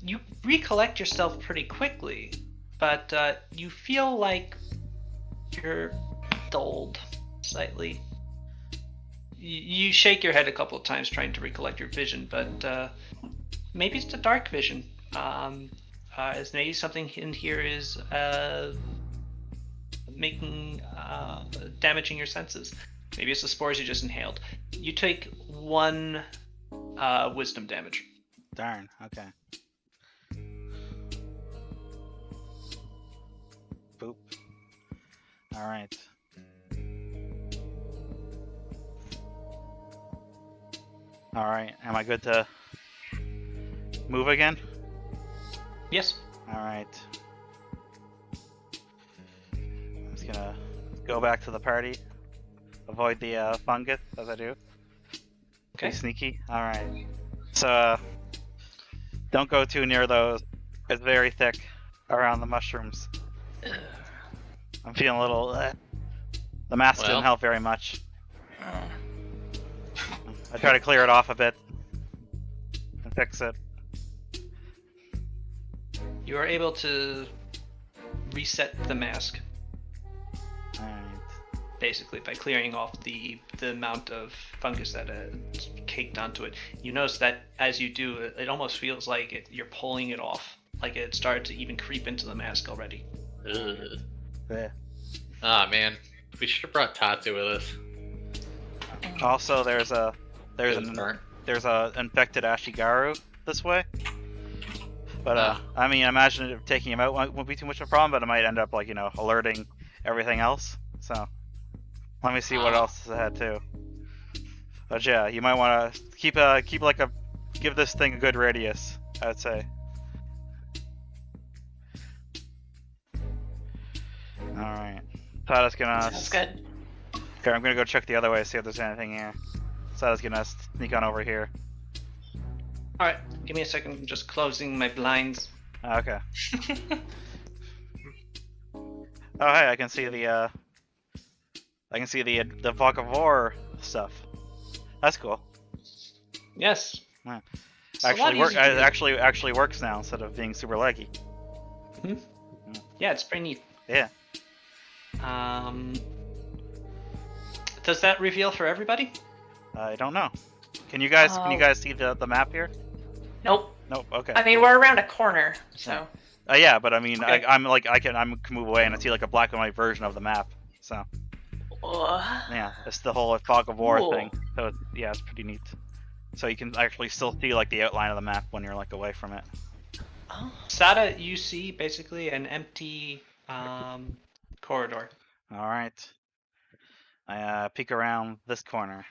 You recollect yourself pretty quickly, but you feel like you're dulled slightly. You shake your head a couple of times trying to recollect your vision, but maybe it's the dark vision. As maybe something in here is damaging your senses. Maybe it's the spores you just inhaled. You take 1 wisdom damage. Darn, okay. Boop. Alright. Alright, am I good to move again? Yes. Alright. I'm just gonna go back to the party. Avoid the fungus as I do. Okay. Be sneaky. Alright. So, don't go too near those. It's very thick around the mushrooms. I'm feeling a little. The mask Well. didn't help very much. I try to clear it off a bit and fix it. You are able to reset the mask, Alright. basically, by clearing off the amount of fungus that caked onto it. You notice that as you do, it almost feels like you're pulling it off, like it started to even creep into the mask already. Ugh. Yeah. Ah, man. We should have brought Tatsu with us. Also, there's It was an burnt. there's a infected Ashigaru this way. But Ah. I mean, I imagine it taking him out won't be too much of a problem, but it might end up like alerting everything else. So let me see what Ah. else is ahead too. But yeah, you might want to keep give this thing a good radius, I'd say. All right. Sada's gonna. Sounds good. Okay, I'm gonna go check the other way, see if there's anything here. Sada's gonna sneak on over here. All right, give me a second. I'm just closing my blinds. Okay. Oh hey, I can see the the fog of war stuff. That's cool. Yes. Yeah. It's a lot easier to do. Actually works now instead of being super laggy. Yeah, it's pretty neat. Yeah. Does that reveal for everybody? I don't know. Can you guys see the map here? Nope. Nope. Okay. I mean, we're around a corner, so. Yeah, but I mean, Okay. I can move away and I see like a black and white version of the map. So Ugh. yeah, it's the whole fog of war Cool. thing. So yeah, it's pretty neat. So you can actually still see like the outline of the map when you're like away from it. Oh. Sada, you see basically an empty corridor. All right. I peek around this corner.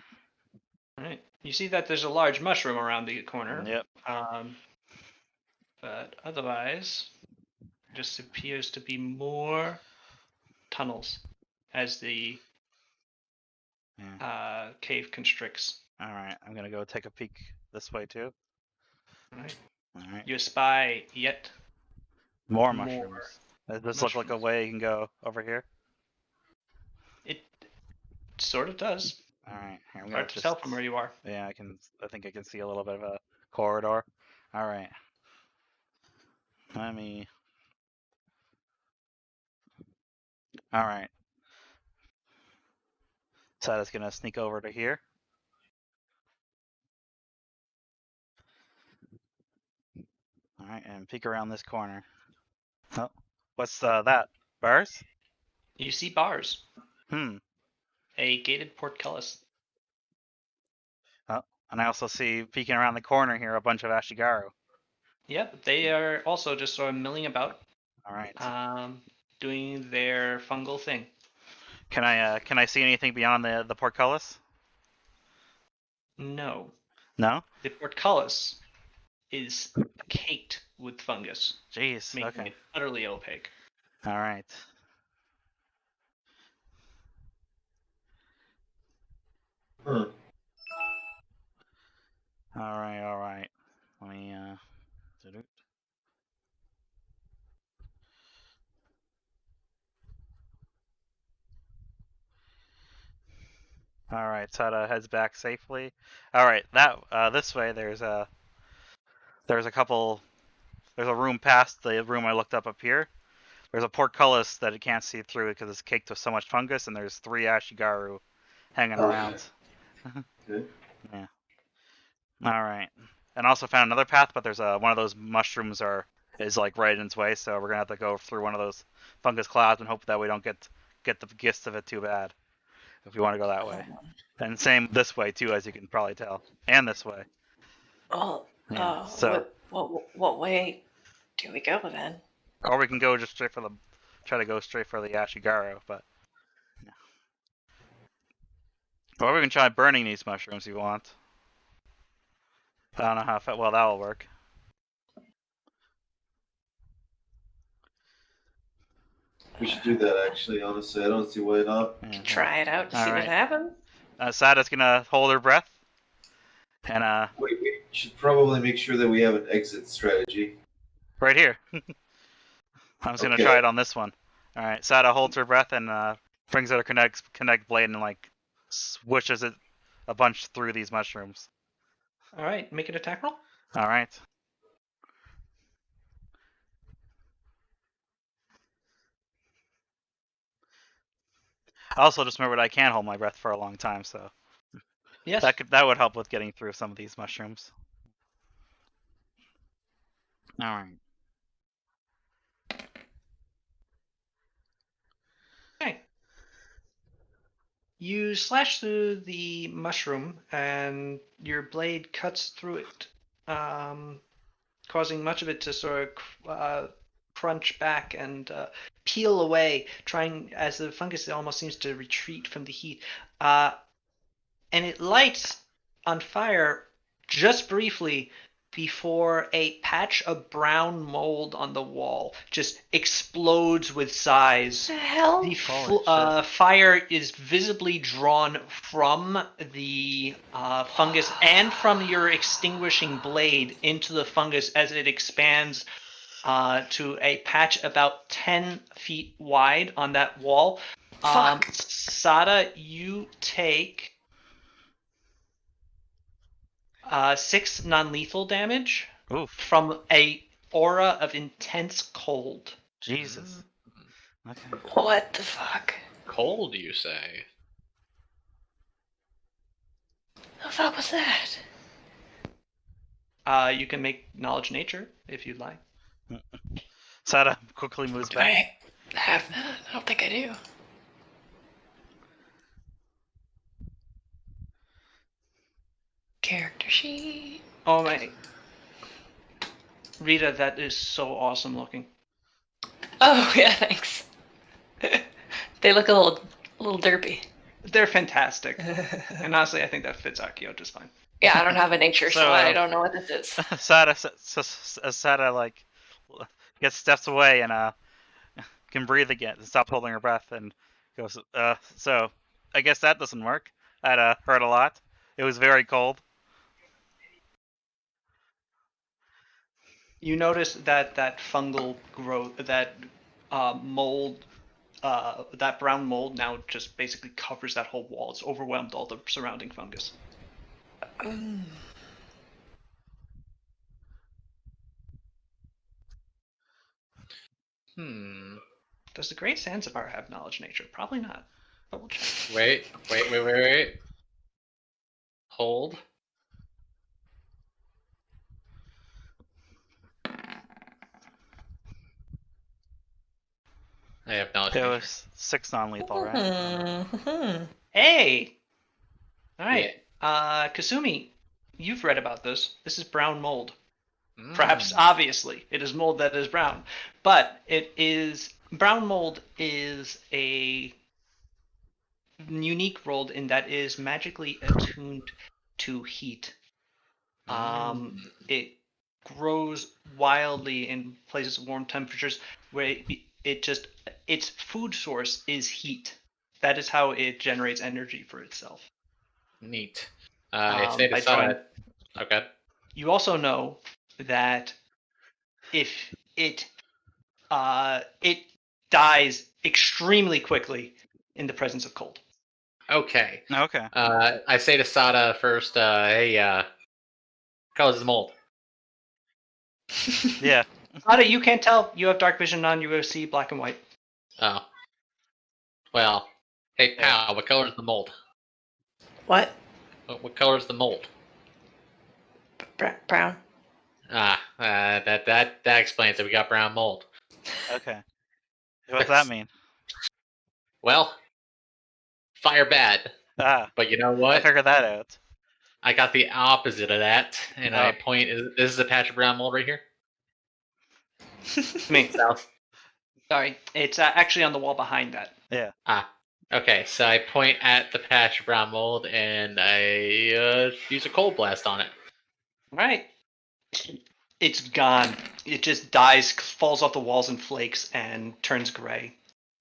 All right. You see that there's a large mushroom around the corner. Yep. But otherwise, just appears to be more tunnels as the cave constricts. All right. I'm gonna go take a peek this way too. All right. All right. You spy yet More more mushrooms. Does this look like a mushrooms. way you can go over here? It sort of does. All right. Here, I'm gonna Hard to tell from where you are. Yeah, I think I can see a little bit of a corridor. All right. Let me. All right. Sada's gonna sneak over to here. All right, and peek around this corner. Oh, what's that? Bars? You see bars. Hmm. A gated portcullis. Oh, and I also see peeking around the corner here a bunch of Ashigaru. Yep, they are also just sort of milling about, All right. doing their fungal thing. Can I see anything beyond the portcullis? No, No. the portcullis is caked with fungus, Jeez. making Okay. it utterly opaque. All right. Huh. All right. All right. Let me doo-doo. All right, Sada heads back safely. All right, this way there's a room past the room I looked up here. There's a portcullis that it can't see through because it's caked with so much fungus, and there's 3 Ashigaru hanging around. Okay. Yeah. All right, and also found another path, but there's one of those mushrooms is like right in its way, so we're gonna have to go through one of those fungus clouds and hope that we don't get the gist of it too bad. If we want to go that way. And same this way too, as you can probably tell. And this way. Oh. Yeah, so What way do we go then? or we can go just try to go straight for the Ashigaru, but yeah. Or we can try burning these mushrooms if you want. I don't know how well that'll work. We should do that, actually, honestly. I don't see why not. Yeah. Try it out to see Alright. what happens. Sada's gonna hold her breath. And Wait, we should probably make sure that we have an exit strategy. right here. I'm just gonna Okay. try it on this one. Alright, Sada holds her breath and brings out her connect blade and like swishes it a bunch through these mushrooms. All right, make an attack roll. Alright. I also just remembered I can hold my breath for a long time, so Yes. that would help with getting through some of these mushrooms. Alright. Okay. You slash through the mushroom, and your blade cuts through it, causing much of it to sort of crunch back and peel away, trying as the fungus almost seems to retreat from the heat. And it lights on fire just briefly before a patch of brown mold on the wall just explodes with size. What the hell? The Holy shit. fire is visibly drawn from the fungus and from your extinguishing blade into the fungus as it expands to a patch about 10 feet wide on that wall. Fuck. Sada, you take 6 non-lethal damage Oof. from a aura of intense cold. Jesus. Okay. What the fuck? Cold, you say? The fuck was that? You can make knowledge nature if you'd like. Sada quickly moves Do back. I have that? I don't think I do. Character sheet. Oh my. Rita, that is so awesome looking. Oh yeah, thanks. They look a little derpy. They're fantastic. And honestly, I think that fits Akio just fine. Yeah, I don't have a nature, so So, I don't know what this is. Sada like gets steps away and can breathe again, stop holding her breath, and goes. So I guess that doesn't work. That hurt a lot. It was very cold. You notice that fungal growth, that mold, that brown mold now just basically covers that whole wall. It's overwhelmed all the surrounding fungus. Does the Great Zanzibar have knowledge nature? Probably not. Double check. Wait. Hold. I have knowledge. There nature. was 6 non-lethal, right? Mm-hmm. Hey! Alright. Kasumi, you've read about this. This is brown mold. Perhaps, obviously, it is mold that is brown. But it is... Brown mold is a unique mold in that it is magically attuned to heat. It grows wildly in places of warm temperatures where its food source is heat. That is how it generates energy for itself. Neat. I say to by Sada. Okay. You also know that if it dies extremely quickly in the presence of cold. Okay. Okay. I say to Sada first, hey, colors is mold. Yeah. Sada, you can't tell. You have dark vision on. You see black and white. Oh. Well, hey, pal, what color is the mold? What? What color is the mold? Brown. That explains it. We got brown mold. Okay. What does that mean? Well, fire bad. But you know I what? figured that out. I got the opposite of that, and I point. This is a patch of brown mold right here. Me. South. Sorry, it's actually on the wall behind that. Yeah. Okay, so I point at the patch of brown mold, and I use a cold blast on it. All right. It's gone. It just dies, falls off the walls in flakes, and turns gray.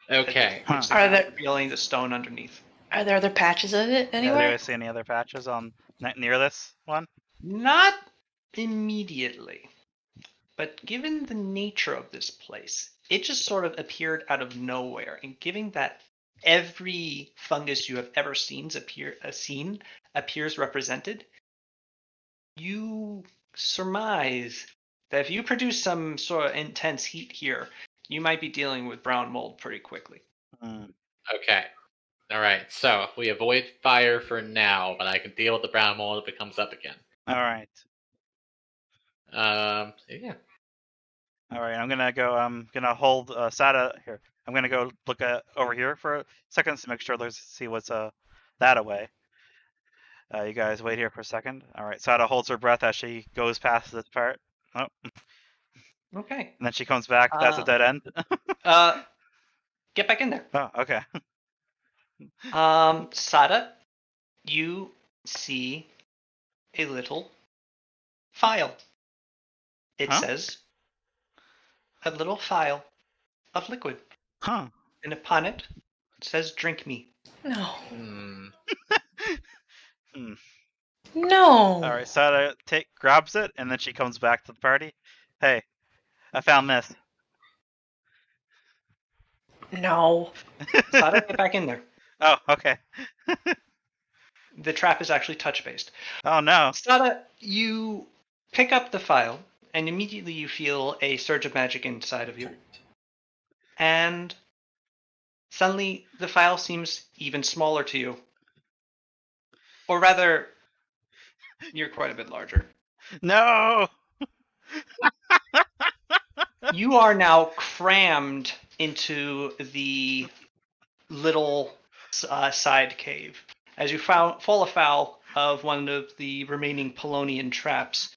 Okay. Huh. Are there revealing the stone underneath? Are there other patches of it Yeah, do anywhere? I see any other patches on near this one? Not immediately. But given the nature of this place, it just sort of appeared out of nowhere. And given that every fungus you have ever seen appears represented, you surmise that if you produce some sort of intense heat here, you might be dealing with brown mold pretty quickly. Okay. All right. So we avoid fire for now, but I can deal with the brown mold if it comes up again. All right. Yeah. All right. I'm gonna hold Sada here. I'm gonna go look over here for a second to make sure see what's that away. You guys wait here for a second. All right. Sada holds her breath as she goes past this part. Oh. Okay. And then she comes back. That's a dead end. Get back in there. Oh, okay. Sada, you see a little phial. It Huh? says a little phial of liquid. Huh. And upon it says drink me. No. Hmm. No. All right, Sada grabs it, and then she comes back to the party. Hey, I found this. No. Sada, get back in there. Oh, okay. The trap is actually touch-based. Oh no. Sada, you pick up the phial, and immediately you feel a surge of magic inside of you. And suddenly, the phial seems even smaller to you. Or rather, you're quite a bit larger. No. You are now crammed into the little side cave as you fall afoul of one of the remaining Polonian traps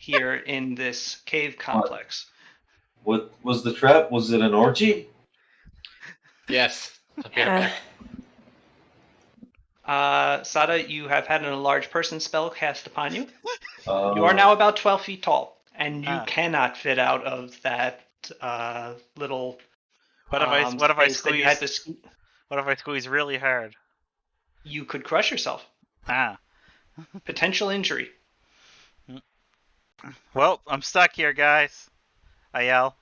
here in this cave complex. What was the trap? Was it an orgy? Yes. A bit of that. Sada, you have had an enlarged person spell cast upon you. Uh, You are now about 12 feet tall, and you Ah. cannot fit out of that little What if I space that you had squeeze? to What if I squeeze really hard? You could crush yourself. Ah. Potential injury. Well, I'm stuck here, guys. I yell.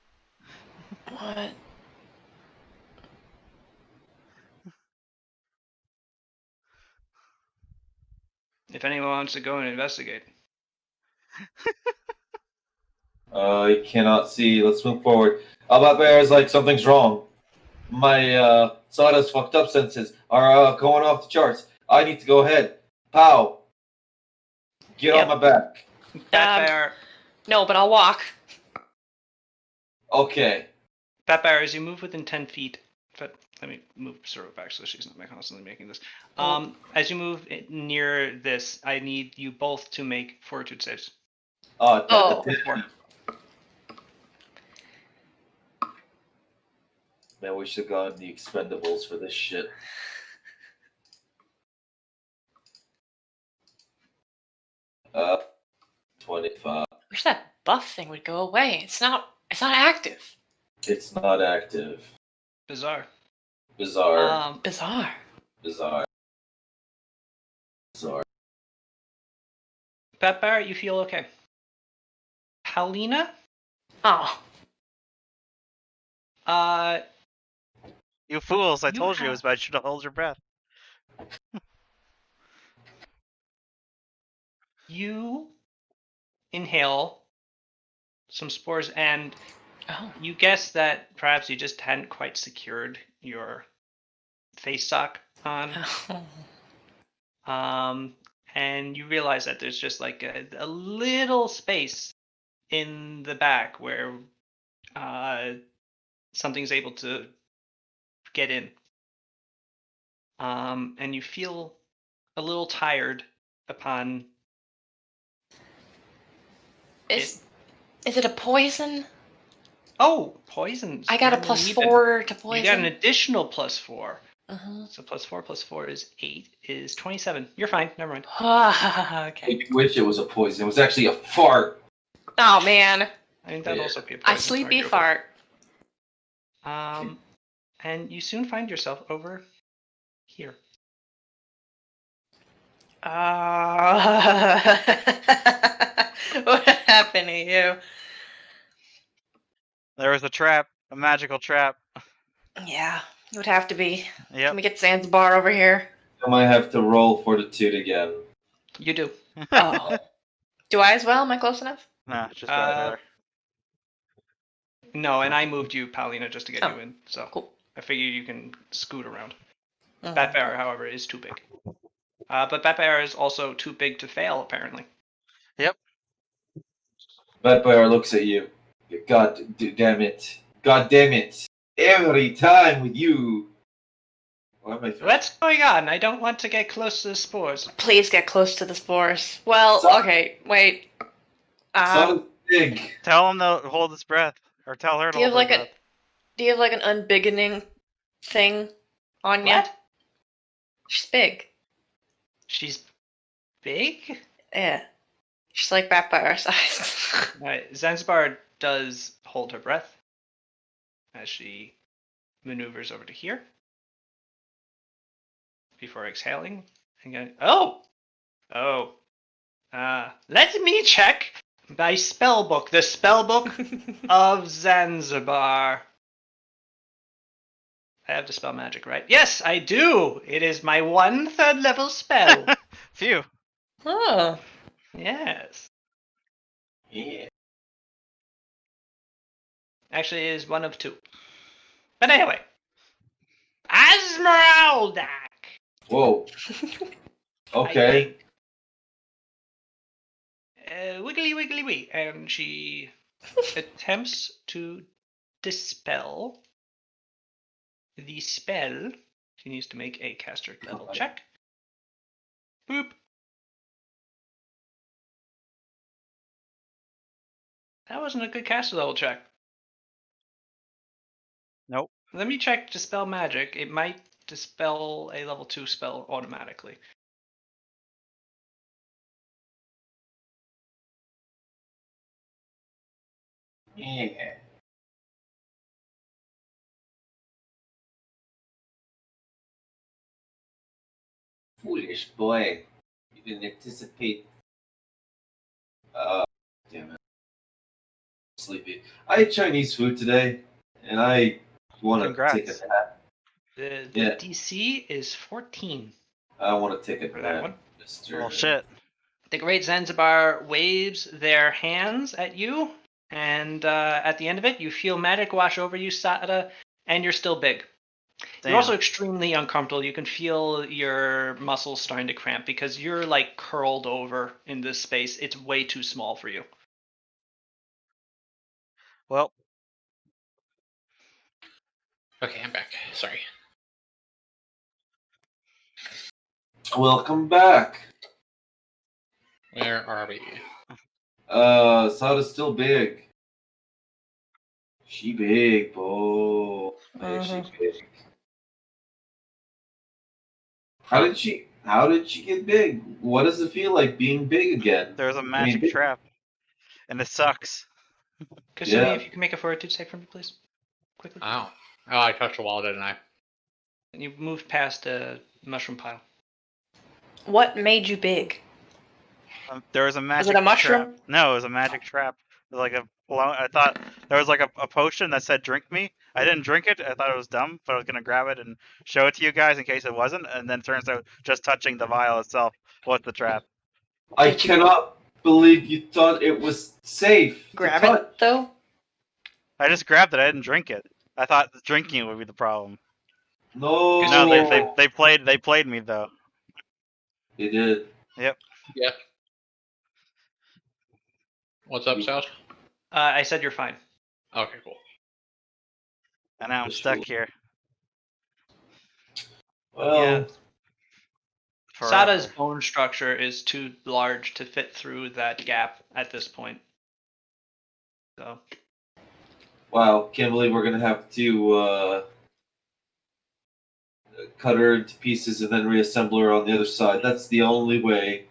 What? If anyone wants to go and investigate. I cannot see. Let's move forward. About Bear is like something's wrong. My sawdust fucked up senses are going off the charts. I need to go ahead. Pow! Get on my back. Bat Bear. No, but I'll walk. Okay. Bat Bear, as you move within 10 feet. Let me move Sora back so she's not constantly making this. As you move near this, I need you both to make fortitude saves. Oh. Man, we should have gone the Expendables for this shit. Uh, 25. Wish that buff thing would go away. It's not active. It's not active. Bizarre. Bizarre. Bizarre. Bizarre. Bizarre. Bat Bear, you feel okay. Paulina? Oh. You fools! I You told you it have- was bad. You should have held your breath. You inhale some spores, and Oh. you guess that perhaps you just hadn't quite secured your face sock on. And you realize that there's just like a little space in the back where something's able to get in. And you feel a little tired upon Is it a poison? Oh, poisons. I got a +4 to You poison. got an additional +4. Uh-huh. So +4 is 8 is 27. You're fine. Never mind. Okay. I wish it was a poison. It was actually a fart. Oh man. I think that'd Yeah. also be a poison. A sleepy arguably. fart. And you soon find yourself over here. What happened to you? There was a trap, a magical trap. Yeah, it would have to be. Can Yep. we get Zanzibar over here? I might have to roll fortitude again. You do. Oh. Do I as well? Am I close enough? Nah, just right there. No, and I moved you, Paulina, just to get Oh, you in. So cool. I figure you can scoot around. Mhm. Bat Bear, however, is too big. But Bat Bear is also too big to fail, apparently. Bat Bear looks at you. God damn it. God damn it. Every time with you. Why am I What's going on? I don't want to get close to the spores. Please get close to the spores. Well, So- okay, wait. So big. Tell him to hold his breath, or tell her to Do you have hold her like breath. do you have like an unbiggening thing on you? What? She's big. She's big? Yeah. She's like back by our side. Alright, Zanzibar does hold her breath as she maneuvers over to here before exhaling. Oh! Let me check my spell book. The spell book of Zanzibar. I have to spell magic, right? Yes, I do! It is my 1 3rd level spell. Phew. Oh. Yes. Yeah. Actually, it is 1 of 2. But anyway. Esmeralda! Whoa. Okay. Wiggly wiggly wee. And she attempts to dispel the spell. She needs to make a caster level check. Boop. That wasn't a good caster level check. Nope. Let me check dispel magic. It might dispel a level 2 spell automatically. Yeah. Foolish boy. You didn't anticipate. Damn it. Sleepy. I ate Chinese food today, and I want to Congrats. take a nap. The Yeah. DC is 14 I want to take a for that nap, one. Mr. Well, shit. The Great Zanzibar waves their hands at you, and at the end of it, you feel magic wash over you, Sada, and you're still big. Damn. You're also extremely uncomfortable. You can feel your muscles starting to cramp because you're like curled over in this space. It's way too small for you. Well, Okay, I'm back. Sorry. Welcome back. Where are we? Sada's still big. She big, boy. She big. How did she get big? What does it feel like being big again? there's a magic big- trap. And it sucks. Kasumi, Yeah. if you can make a fortitude save for me, please. Quickly. Oh, I touched the wall, didn't I? And you moved past a mushroom pile. What made you big? There was a magic it a mushroom? trap. No, it was a magic trap. It was like I thought there was like a potion that said drink me. I didn't drink it. I thought it was dumb, but I was gonna grab it and show it to you guys in case it wasn't. And then it turns out just touching the vial itself was the trap. I Did you- cannot believe you thought it was safe. to Grab touch. it though? I just grabbed it. I didn't drink it. I thought drinking it would be the problem. No. No, they played me though. They did. Yep. What's up, South? I said you're fine. Okay, cool. And now I'm That's stuck cool. here. Well, Yeah. Forever. Sada's bone structure is too large to fit through that gap at this point. So wow, can't believe we're gonna have to cut her into pieces and then reassemble her on the other side. That's the only way.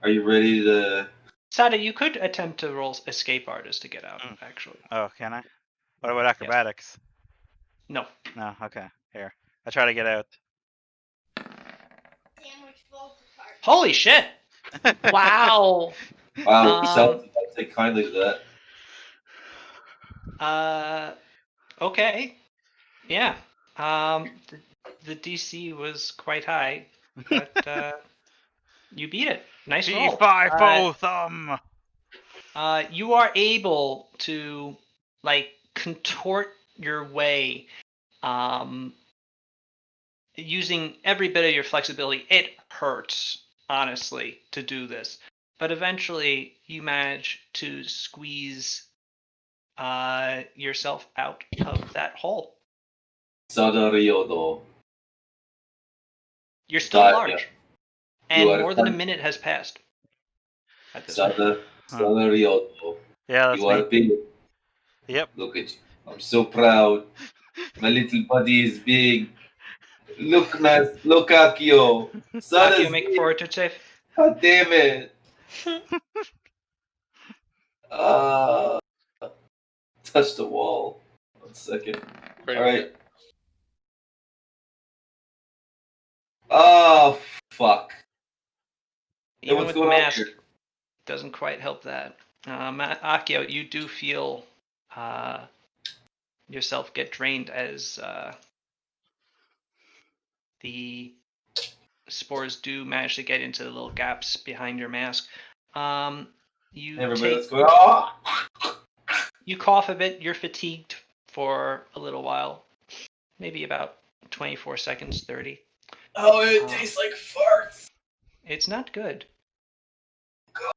Are you ready to? Sada, you could attempt to roll escape artist to get out, actually. Oh, can I? What about acrobatics? No. No. Okay. Here. I try to get out. Holy shit! Wow. Wow, Um, Sal did not take kindly to that. Okay. Yeah. The DC was quite high, but you beat it. Nice roll. P5 thumb. You are able to like contort your way using every bit of your flexibility. It hurts, honestly, to do this, but eventually you manage to squeeze yourself out of that hole. Sadariodo. You're still Got ya. large, and You are more than a fun. minute has passed. At this point. Sadariodo. Yeah, that's You are me. big. Yep. Look at you. I'm so proud. My little body is big. Look, Akio. Sada's Akio, make a big. fortitude save. God damn it! Touch the wall. 1 second. Great. All right. Oh fuck! Hey, Even what's with the going on mask, here? doesn't quite help that. Akio, you do feel yourself get drained as the spores do manage to get into the little gaps behind your mask. You Hey, everybody, take let's go. Oh! you cough a bit. You're fatigued for a little while, maybe about 24 seconds, 30. Oh, it Oh. tastes like farts. It's not good.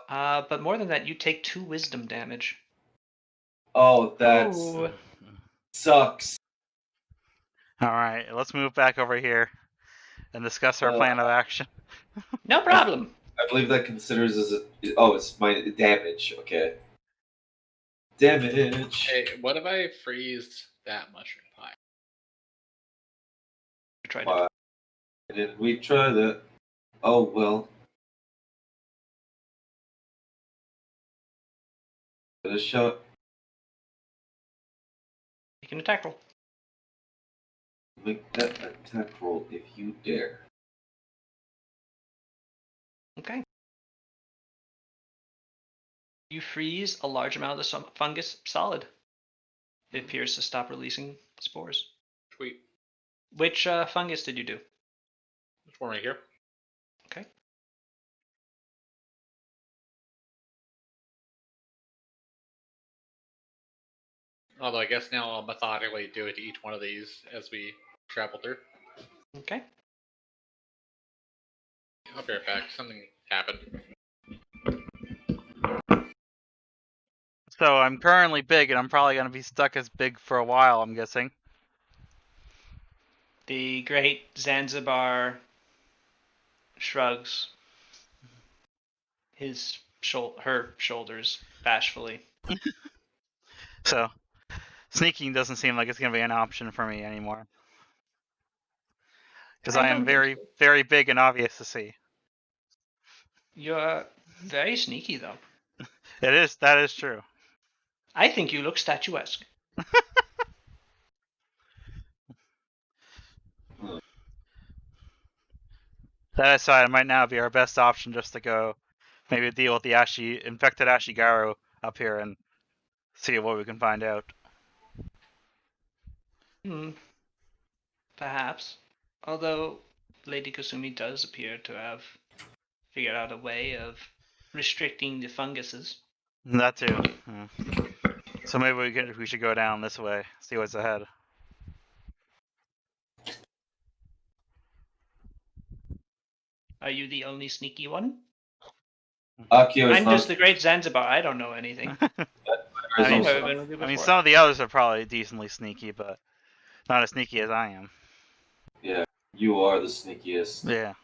But more than that, you take 2 wisdom damage. Oh, that Ooh. sucks. All right, let's move back over here and discuss our plan of action. No problem. I believe that considers as a. Oh, it's my damage. Okay. Damage. Hey, what if I freeze that mushroom pie? Try to. Why did we try that? Oh well. Get a shot. Make an attack roll. Make that attack roll if you dare. Okay. You freeze a large amount of the fungus solid. It appears to stop releasing spores. Sweet. Which fungus did you do? This one right here. Okay. Although I guess now I'll methodically do it to each one of these as we travel through. Okay. I'll be right back. Something happened. So I'm currently big, and I'm probably gonna be stuck as big for a while. I'm guessing. The great Zanzibar shrugs her shoulders bashfully. So sneaking doesn't seem like it's gonna be an option for me anymore, because I am don't think very, so. very big and obvious to see. You're very sneaky, though. It is. That is true. I think you look statuesque. That aside, it might now be our best option just to go, maybe deal with the infected Ashigaru up here and see what we can find out. Perhaps. Although Lady Kasumi does appear to have figured out a way of restricting the funguses. That too. Yeah. So maybe we should go down this way, see what's ahead. Are you the only sneaky one? Akio is I'm not. just the great Zanzibar. I don't know anything. I I've mean, never been with you I before. mean, some of the others are probably decently sneaky, but not as sneaky as I am. Yeah, you are the sneakiest. Yeah.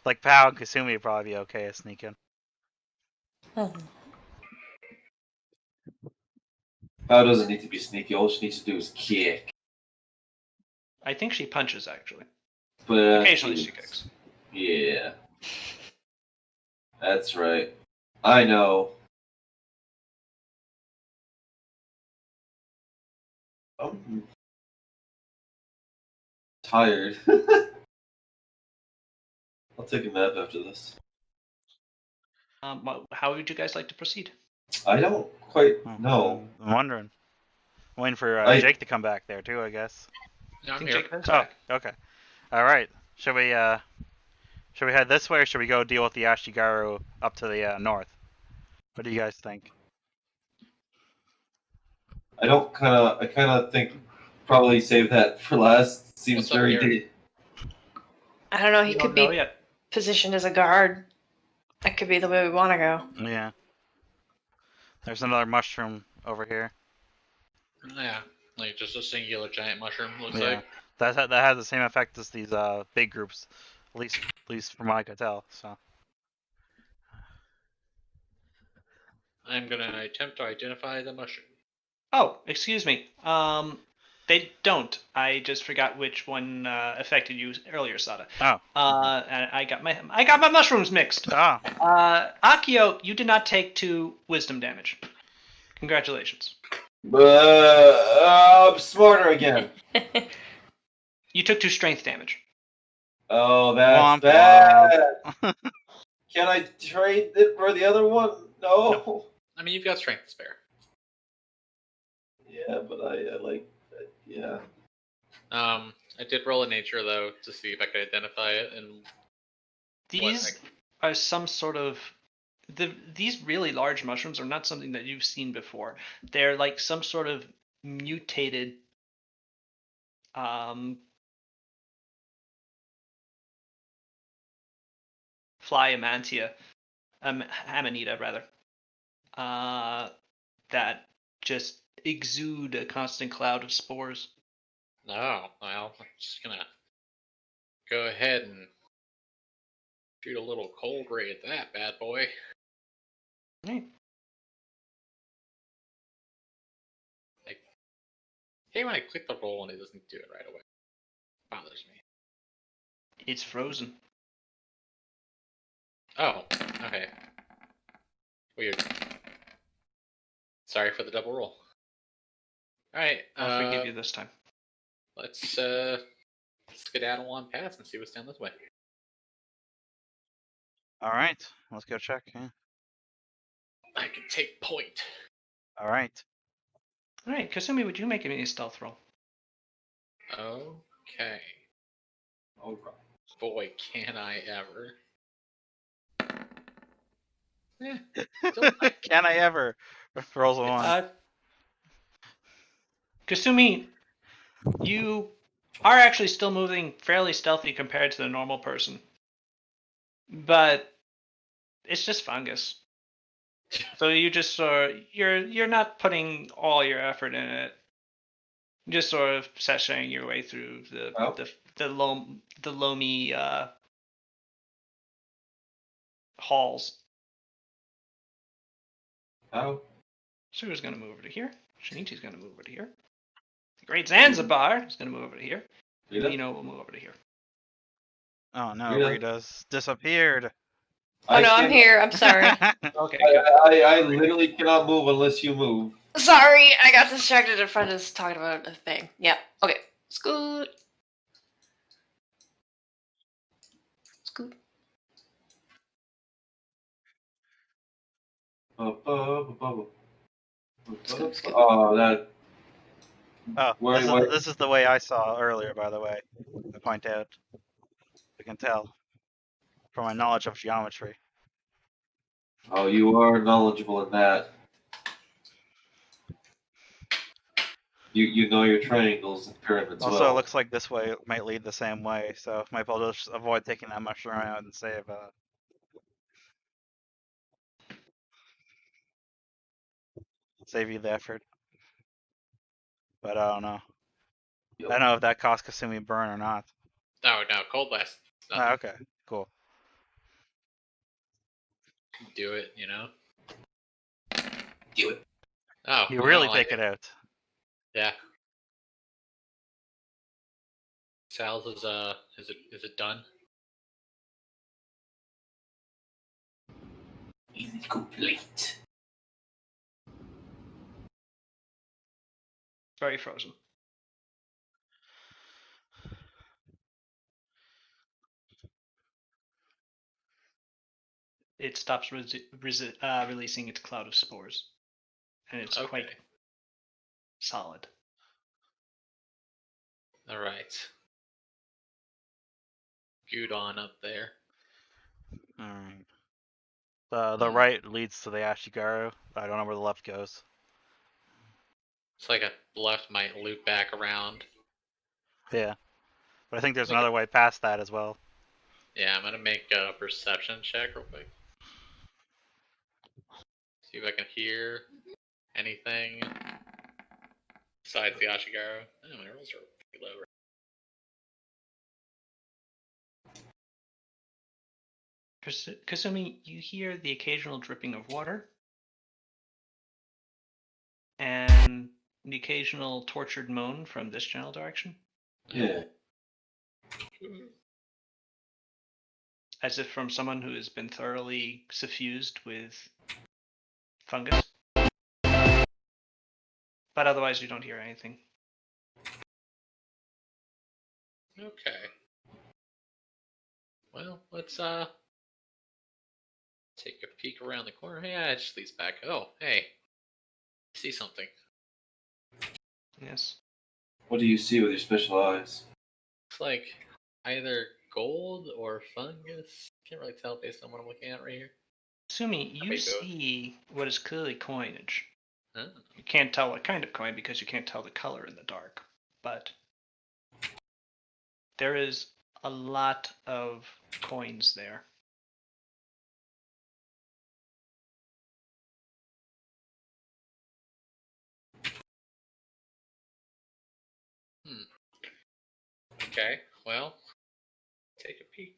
Like Pao and Kasumi would probably be okay at sneaking. Pao doesn't need to be sneaky. All she needs to do is kick. I think she punches, actually. But Occasionally she kicks. Yeah. That's right. I know. I'm tired. I'll take a nap after this. How would you guys like to proceed? I don't quite know. I'm wondering. I'm waiting for Jake to come back there too, I guess. No, I I'm think here. Jake comes Oh, back. okay. All right. Should we head this way, or should we go deal with the Ashigaru up to the north? What do you guys think? I kind of think probably save that for last. Seems What's up very here? deep. I don't know. He You could don't know be yet. positioned as a guard. That could be the way we want to go. Yeah. There's another mushroom over here. Yeah, like just a singular giant mushroom. Looks Yeah. like. That has the same effect as these big groups, at least from what I could tell. So. I'm gonna attempt to identify the mushroom. Oh, excuse me. They don't. I just forgot which one affected you earlier, Sada. Oh. And I got my mushrooms mixed. Ah. Akio, you did not take 2 wisdom damage. Congratulations. I'm smarter again. You took 2 strength damage. Oh, that's Womp bad. Can I trade it for the other one? No. I mean, you've got strength to spare. Yeah, but I like. Yeah. I did roll a nature though to see if I could identify it, and These are some sort of these really large mushrooms are not something that you've seen before. They're like some sort of mutated fly amanita rather, that just exude a constant cloud of spores. no, well, I'm just gonna go ahead and shoot a little cold ray at that bad boy. Right. Hey, when I click the roll and it doesn't do it right away, it bothers me. It's frozen. Oh, okay. Weird. Sorry for the double roll. Alright, I'll forgive you this time. let's skedaddle on past and see what's down this way. All right. Let's go check. Yeah. I can take point. All right. All right, Kasumi, would you make me a stealth roll? Okay. All right. Boy, can I ever. Can I ever? Rolls a 1. Kasumi, you are actually still moving fairly stealthy compared to the normal person, but it's just fungus. So you just you're not putting all your effort in it. Just sort of sashaying your way through the loamy halls. Oh. Suru's gonna move over to here. Shinichi's gonna move over to here. The Great Zanzibar is gonna move over to here. Rita? Reno will move over to here. Oh no, Rita? Rita's disappeared. Oh no, I'm here. I'm sorry. Okay. I literally cannot move unless you move. Sorry, I got distracted in front of us talking about a thing. Yeah. Okay. Scoot. Scoot. Oh, that. Oh, Where? this is the way I saw earlier, by the way. I point out. You can tell from my knowledge of geometry. Oh, you are knowledgeable in that. You know your triangles and pyramids Also, well. it looks like this way might lead the same way, so might as well just avoid taking that much around and save you the effort. But I don't know. I don't know if that costs Kasumi burn or not. No, cold blast. Oh, okay, cool. Do it, you know? Do it. Oh, You really no, take it out. Yeah. Sal's is it done? Is it complete? Very frozen. It stops releasing its cloud of spores, and it's Okay. quite solid. Alright. Good on up there. Alright. The right leads to the Ashigaru. I don't know where the left goes. It's like a left might loop back around. Yeah. But I think there's another way past that as well. Yeah, I'm gonna make a perception check real quick. See if I can hear anything besides the Ashigaru. Oh, my rolls are pretty low. Kasumi, you hear the occasional dripping of water, and the occasional tortured moan from this general direction, Yeah. as if from someone who has been thoroughly suffused with fungus. But otherwise, you don't hear anything. Okay. Well, let's take a peek around the corner. Yeah, it just leads back. Oh, hey. I see something. Yes. What do you see with your special eyes? Looks like either gold or fungus. Can't really tell based on what I'm looking at right here. Sumi, you Maybe both. see what is clearly coinage. Huh? You can't tell what kind of coin because you can't tell the color in the dark. But there is a lot of coins there. Okay, well, take a peek.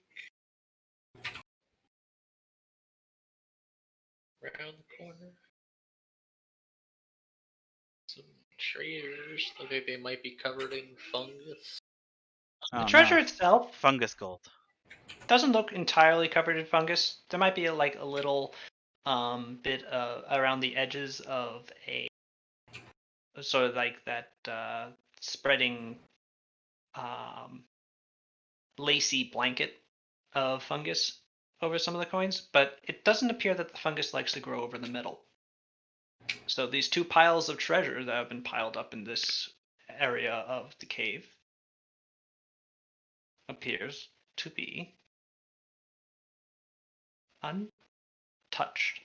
Around the corner. Some traders. Look like they might be covered in fungus. Oh, The treasure no. itself Fungus gold. doesn't look entirely covered in fungus. There might be a little bit around the edges of a sort of like that spreading lacy blanket of fungus over some of the coins, but it doesn't appear that the fungus likes to grow over the middle. So these two piles of treasure that have been piled up in this area of the cave appears to be untouched.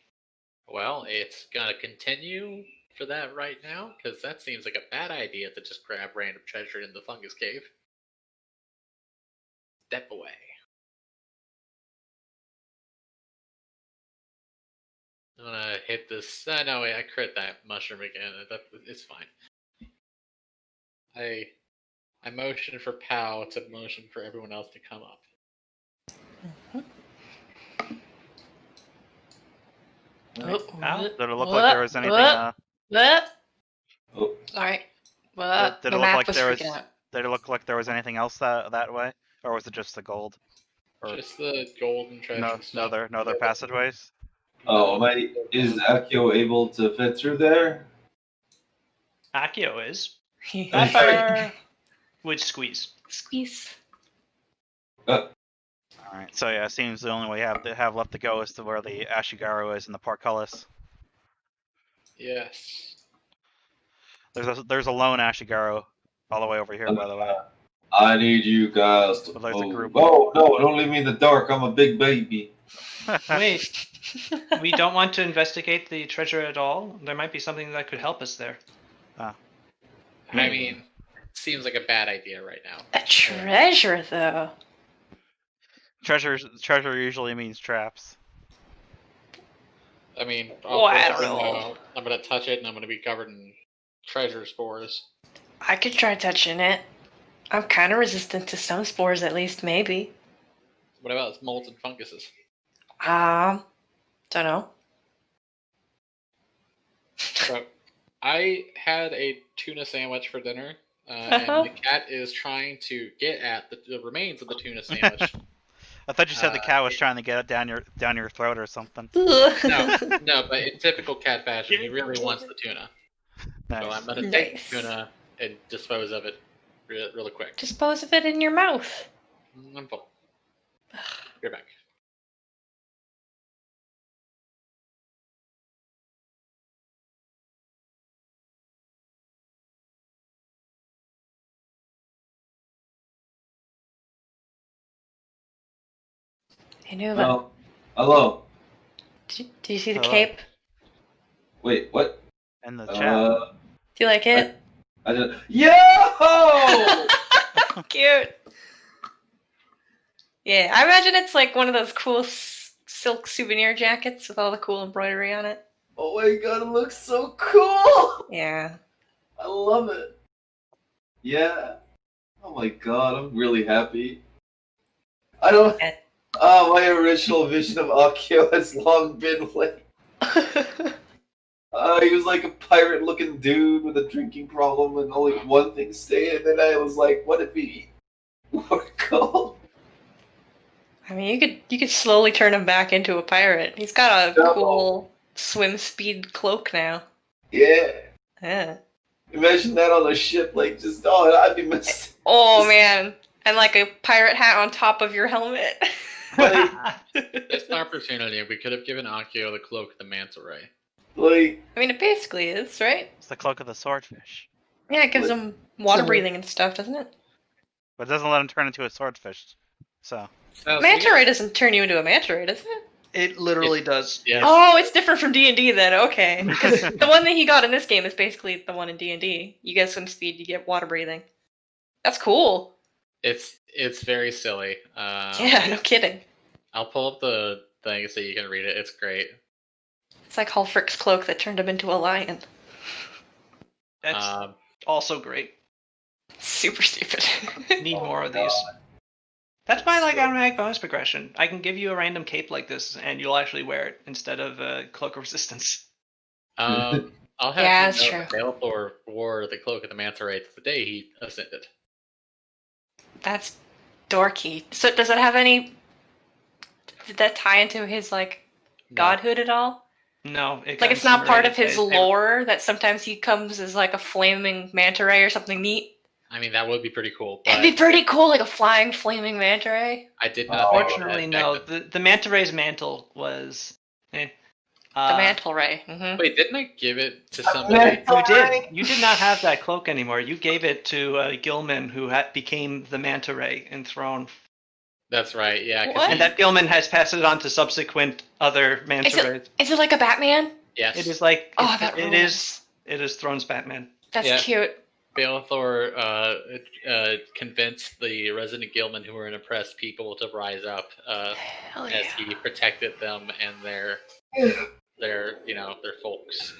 Well, it's gonna continue for that right now, because that seems like a bad idea to just grab random treasure in the fungus cave. Step away. I'm gonna hit this. No, wait, I crit that mushroom again. It's fine. I motion for Pow to motion for everyone else to come up. Ow. Did it look like there was anything? Oh. Sorry. Did The it look map like was there was? freaking out. Did it look like there was anything else that way, or was it just the gold? Or Just the golden treasure no stuff. other passageways? Oh, is Akio able to fit through there? Akio is. Fire. Would squeeze. Squeeze. All right. So yeah, it seems the only way you have left to go is to where the Ashigaru is and the portcullis. Yes. There's a lone Ashigaru all the way over here, by the way. I need you guys to But there's a move. group. Oh, no, don't leave me in the dark. I'm a big baby. Wait, we don't want to investigate the treasure at all? There might be something that could help us there. I mean, seems like a bad idea right now. A treasure, though. Treasure usually means traps. I mean, Oh, I first don't thing, know. I'm gonna touch it and I'm gonna be covered in treasure spores. I could try touching it. I'm kind of resistant to some spores, at least, maybe. What about molds and funguses? Don't know. So, I had a tuna sandwich for dinner, and the cat is trying to get at the remains of the tuna sandwich. I thought you said the cat was trying to get it down your throat or something. No, but in typical cat fashion, he really wants the tuna. Nice. So I'm gonna take Nice. the tuna and dispose of it really quick. Dispose of it in your mouth. I'm full. You're back. Hey, Nuva. Well, hello. Do you see the Hello. cape? Wait, what? In the chat. Do you like it? I didn't. Yo! Cute. Yeah, I imagine it's like one of those cool silk souvenir jackets with all the cool embroidery on it. Oh my god, it looks so cool! Yeah. I love it. Yeah. Oh my god, I'm really happy. I don't. Eh. Oh, my original vision of Akio has long been like. He was like a pirate-looking dude with a drinking problem, and only one thing stayed. And then I was like, "What if he were cold?" I mean, you could slowly turn him back into a pirate. He's got a No. cool swim speed cloak now. Yeah. Yeah. Imagine that on a ship, like just I'd be missed. Oh man, and like a pirate hat on top of your helmet. Like, This opportunity, we could have given Akio the cloak of the manta ray. like, I mean, it basically is, right? It's the cloak of the swordfish, Yeah, it gives him water breathing and stuff, doesn't it? but it doesn't let him turn into a swordfish. So Manta ray doesn't turn you into a manta ray, does it? It literally does. Yeah. Oh, it's different from D&D then. Okay, because the one that he got in this game is basically the one in D&D. You get swim speed, you get water breathing. That's cool. It's very silly. Yeah, no kidding. I'll pull up the thing so you can read it. It's great. It's like Hulfric's cloak that turned him into a lion. That's also great. Super stupid. Need more of these. That's my like automatic bonus progression. I can give you a random cape like this, and you'll actually wear it instead of a cloak of resistance. I'll have Yeah, him that's know true. that Bellathor wore the cloak of the manta ray the day he ascended. That's dorky. So does it have any? Did that tie into his like godhood at all? No, it Like got it's not part of incinerated. his lore that sometimes he comes as like a flaming manta ray or something neat. I mean, that would be pretty cool. It'd But be pretty cool, like a flying flaming manta ray. I did not. think of Unfortunately, that no. back then. The manta ray's mantle was. The mantle ray. Mm-hmm. Wait, didn't I give it to somebody? You did. You did not have that cloak anymore. You gave it to Gilman, who became the manta ray in Throne, That's right. Yeah. 'cause What? and that Gilman has passed it on to subsequent other manta rays. Is it like a Batman? Yes. It is like Oh, it, that it rules. is. It is Throne's Batman. That's Yeah. cute. Bellathor convinced the resident Gilman who were an oppressed people to rise up Hell as yeah. he protected them and their folks.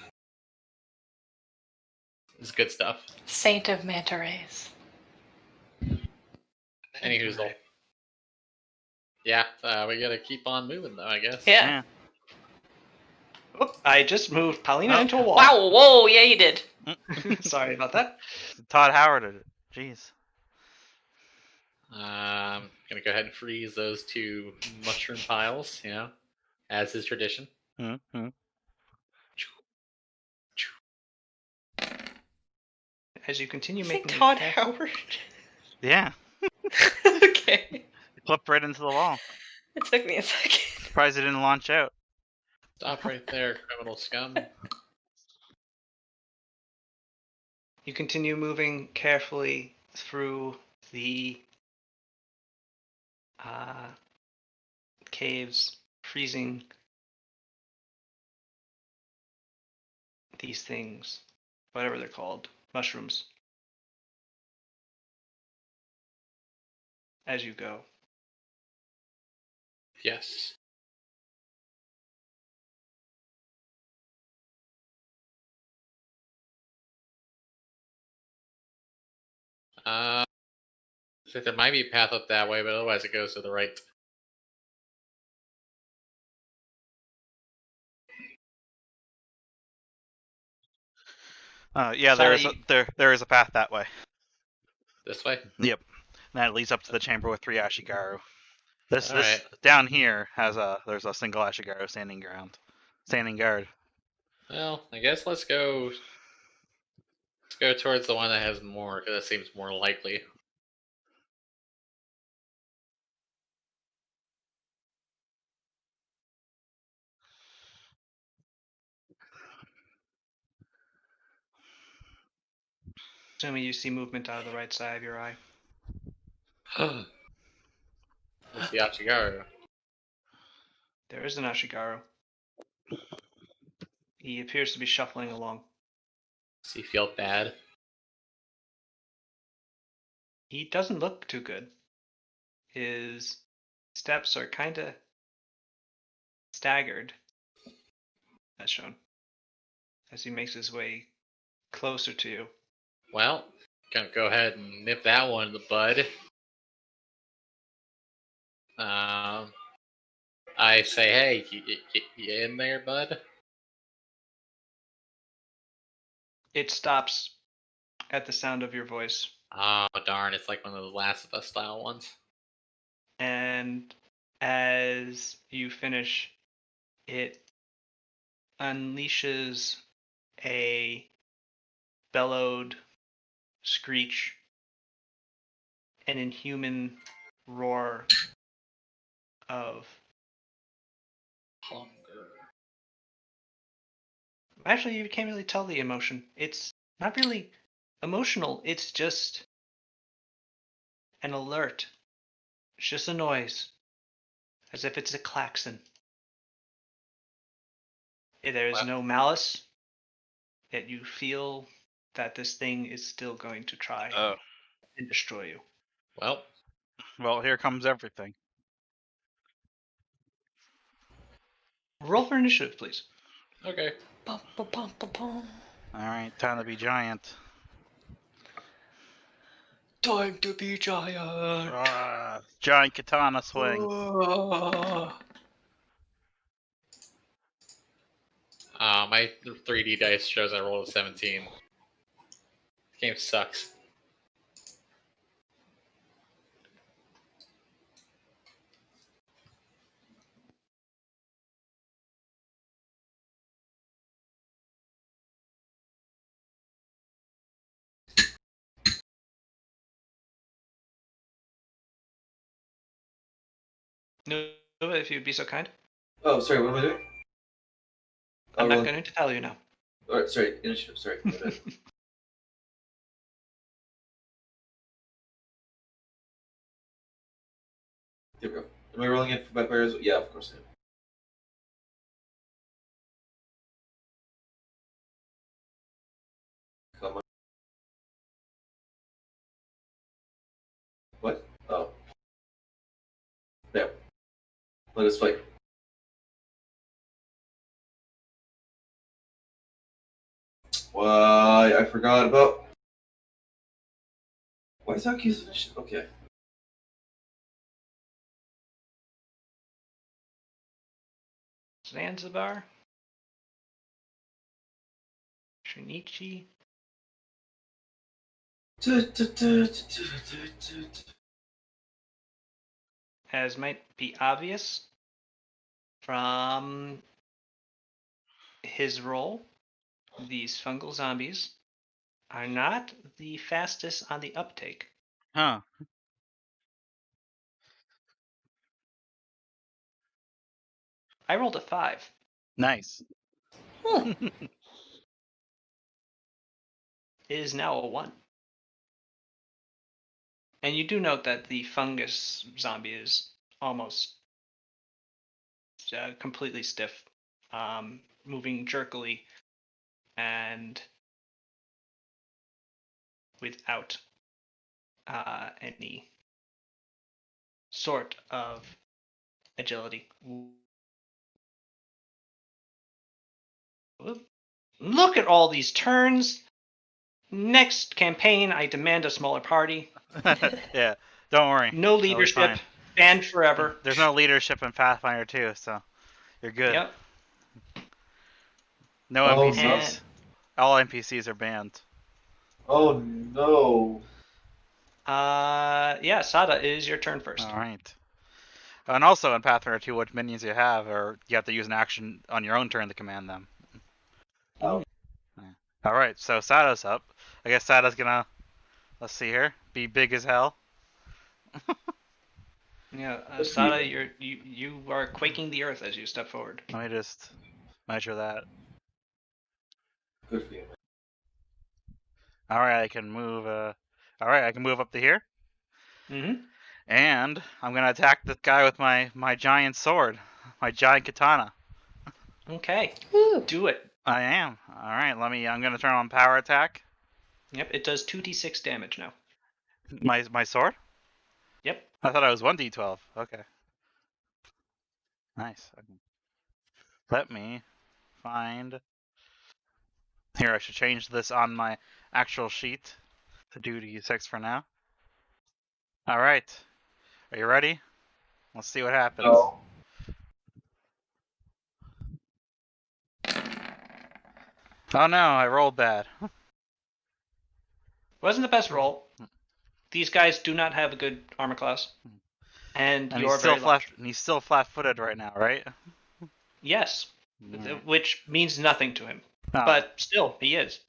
It's good stuff. Saint of manta rays. Any whoozle. Yeah, we gotta keep on moving though, I guess. Yeah. Oop, I just moved Paulina Oh. into a wall. Wow. Whoa. Yeah, you did. Sorry about that. Todd Howard did it. Jeez. Gonna go ahead and freeze those two mushroom piles, as is tradition. Mm-hmm. As you continue Say making Todd your Howard. Yeah, Okay. flipped right into the wall. It took me a second. Surprised it didn't launch out. Stop right there, criminal scum. You continue moving carefully through the caves, freezing these things, whatever they're called, mushrooms, as you go. Yes. I think there might be a path up that way, but otherwise it goes to the right. Yeah, Sally- there is a path that way. This way? Yep. And that leads up to the chamber with 3 Ashigaru. This Alright. down here there's a single Ashigaru standing guard. Well, I guess let's go towards the one that has more, because that seems more likely. Assuming you see movement out of the right side of your eye. It's the Achigaru. There is an Ashigaru. He appears to be shuffling along. Does he feel bad? He doesn't look too good. His steps are kind of staggered, as shown, as he makes his way closer to you. Well, gonna go ahead and nip that one in the bud. I say, hey, you in there, bud? It stops at the sound of your voice. Oh, darn. It's like one of those Last of Us style ones. And as you finish, it unleashes a bellowed screech, an inhuman roar of. Hunger. Actually, you can't really tell the emotion. It's not really emotional, it's just an alert. It's just a noise, as if it's a klaxon. There is Wow. no malice, yet you feel that this thing is still going to try Oh, and destroy you. Well, here comes everything. Roll for initiative, please. okay. Bum, bum, bum, bum, bum. All right, time to be giant. Time to be giant. Giant katana swing. My 3D dice shows I rolled a 17. This game sucks. No, if you'd be so kind. Oh, sorry. What am I doing? I'm not rolling. going to tell you now. All right, sorry. Initiative. Sorry. My bad. There we go. Am I rolling it for vampires? Yeah, of course I am. Come on. What? Oh. There. Let us fight. Why? I forgot about. Why is that case initiative? Okay. Zanzibar. Shinichi. As might be obvious from his role, these fungal zombies are not the fastest on the uptake. Huh. I rolled a 5. Nice. It is now a 1. And you do note that the fungus zombie is almost completely stiff, moving jerkily and without any sort of agility. Look at all these turns. Next campaign, I demand a smaller party. Yeah, don't worry. No That'll be leadership. fine. Banned forever. There's no leadership in Pathfinder 2, so you're good. Yep. No Oh, NPCs. All NPCs are banned. Oh no. Yeah, Sada, it is your turn first. All right. And also in Pathfinder 2, what minions you have, or you have to use an action on your own turn to command them. Oh. Yeah. All right, so Sada's up. I guess Sada's gonna, let's see here, be big as hell. Yeah, Let's Sada, see. you are quaking the earth as you step forward. Let me just measure that. Good for you. All right, I can move. All right, I can move up to here, Mm-hmm. and I'm gonna attack this guy with my giant sword, my giant katana. Okay, Woo. do it. I am. All right, I'm gonna turn on power attack. Yep, it does 2d6 damage now. My sword. Yep. I thought I was 1d12. Okay. Nice. Let me find. Here, I should change this on my actual sheet to do d6 for now. All right. Are you ready? Let's see what happens. No. Oh no, I rolled bad. Wasn't the best roll. These guys do not have a good armor class, and And you're very lucky. he's still flat-footed right now, right? Yes, Alright. which means nothing to him, Oh, but still, he is.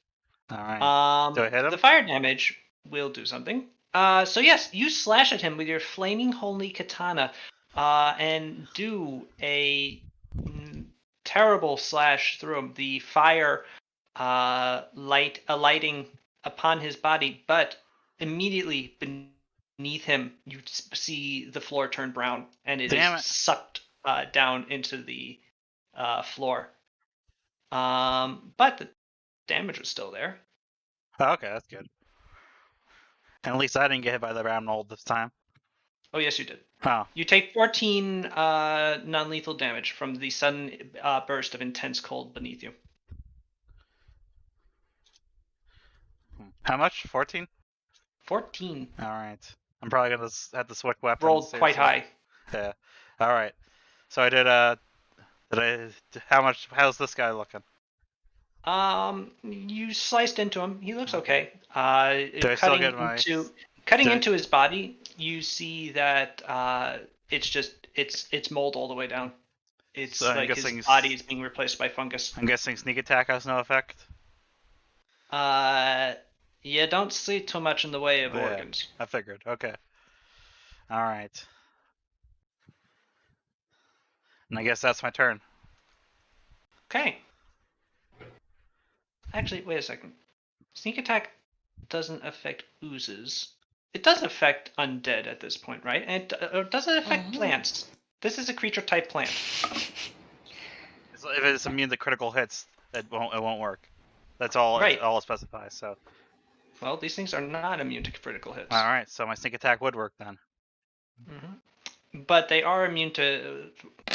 alright. Do I hit him? The fire damage will do something. So yes, you slash at him with your flaming holy katana, and do a terrible slash through him. The fire, alighting upon his body, but immediately beneath him, you see the floor turn brown, and it Damn is it. sucked down into the floor. But the damage was still there. Oh, okay, that's good. And at least I didn't get hit by the round mold this time. Oh, yes, you did. Oh, You take 14 non-lethal damage from the sudden burst of intense cold beneath you. how much? 14? 14. Alright. I'm probably gonna have to switch weapons. Rolled quite high. Yeah. Alright. So I did, how's this guy looking? You sliced into him. He looks okay. Do I still get Cutting do I- into his body, you see that it's mold all the way down. It's So I'm like guessing his body is being replaced by fungus. I'm guessing sneak attack has no effect? You don't see too much in the way of Yeah. organs. I figured. Okay. Alright. And I guess that's my turn. Okay. Actually, wait a second. Sneak attack doesn't affect oozes. It does affect undead at this point, right? And does it affect plants? This is a creature type plant. If it's immune to critical hits, it won't work. That's all. Right. All it specifies. So. Well, these things are not immune to critical hits. All right. So my sneak attack would work then. But they are immune to.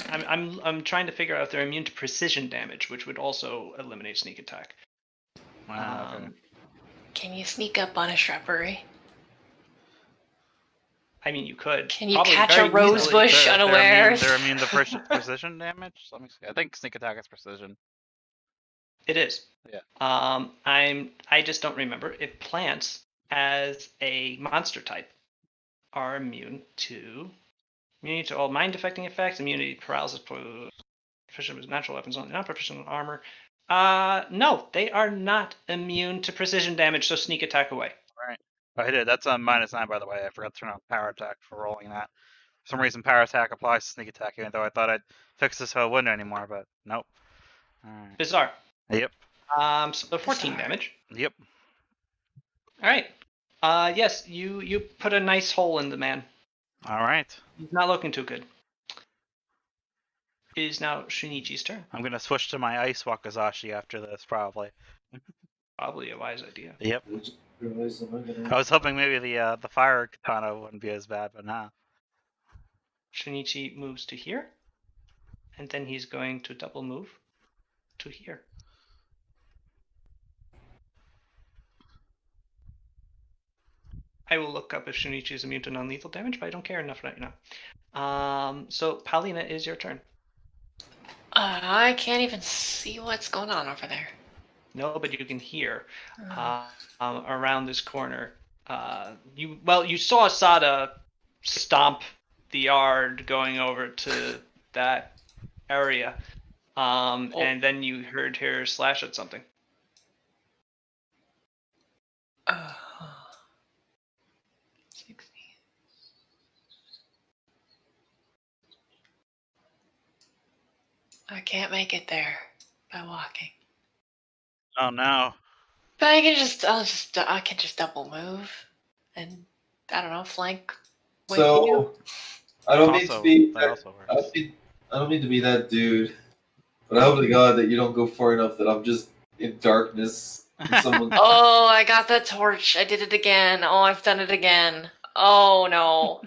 I'm trying to figure out if they're immune to precision damage, which would also eliminate sneak attack. Okay. Can you sneak up on a shrubbery? I mean, you could. Can you Probably catch very a rose easily. bush unawares? They're immune to precision damage. Let me see. I think sneak attack is precision. It is. Yeah. I just don't remember if plants as a monster type are immune to all mind affecting effects, immunity, paralysis, proficient with natural weapons only, not proficient in armor. No, they are not immune to precision damage, so sneak attack away. Right. I did. That's a -9, by the way. I forgot to turn on power attack for rolling that. For some reason, power attack applies to sneak attack, even though I thought I'd fix this so it wouldn't anymore, but nope. Alright. Bizarre. Yep. So 14 damage. Yep. All right. Yes, you put a nice hole in the man. All right. He's not looking too good. It is now Shinichi's turn. I'm gonna switch to my Ice Wakazashi after this, probably. Probably a wise idea. Yep. I was hoping maybe the fire katana wouldn't be as bad, but nah. Shinichi moves to here, and then he's going to double move to here. I will look up if Shinichi is immune to non-lethal damage, but I don't care enough right now. So Paulina, is your turn. I can't even see what's going on over there. No, but you can hear around this corner. You saw Sada stomp the yard going over to that area, and then you heard her slash at something. I can't make it there by walking. Oh no. But I can just double move and I don't know, flank. with you. So I don't mean to be that also works. I don't mean to be that dude, but I hope to God that you don't go far enough that I'm just in darkness. And someone... Oh, I got the torch. I did it again. Oh, I've done it again. Oh no.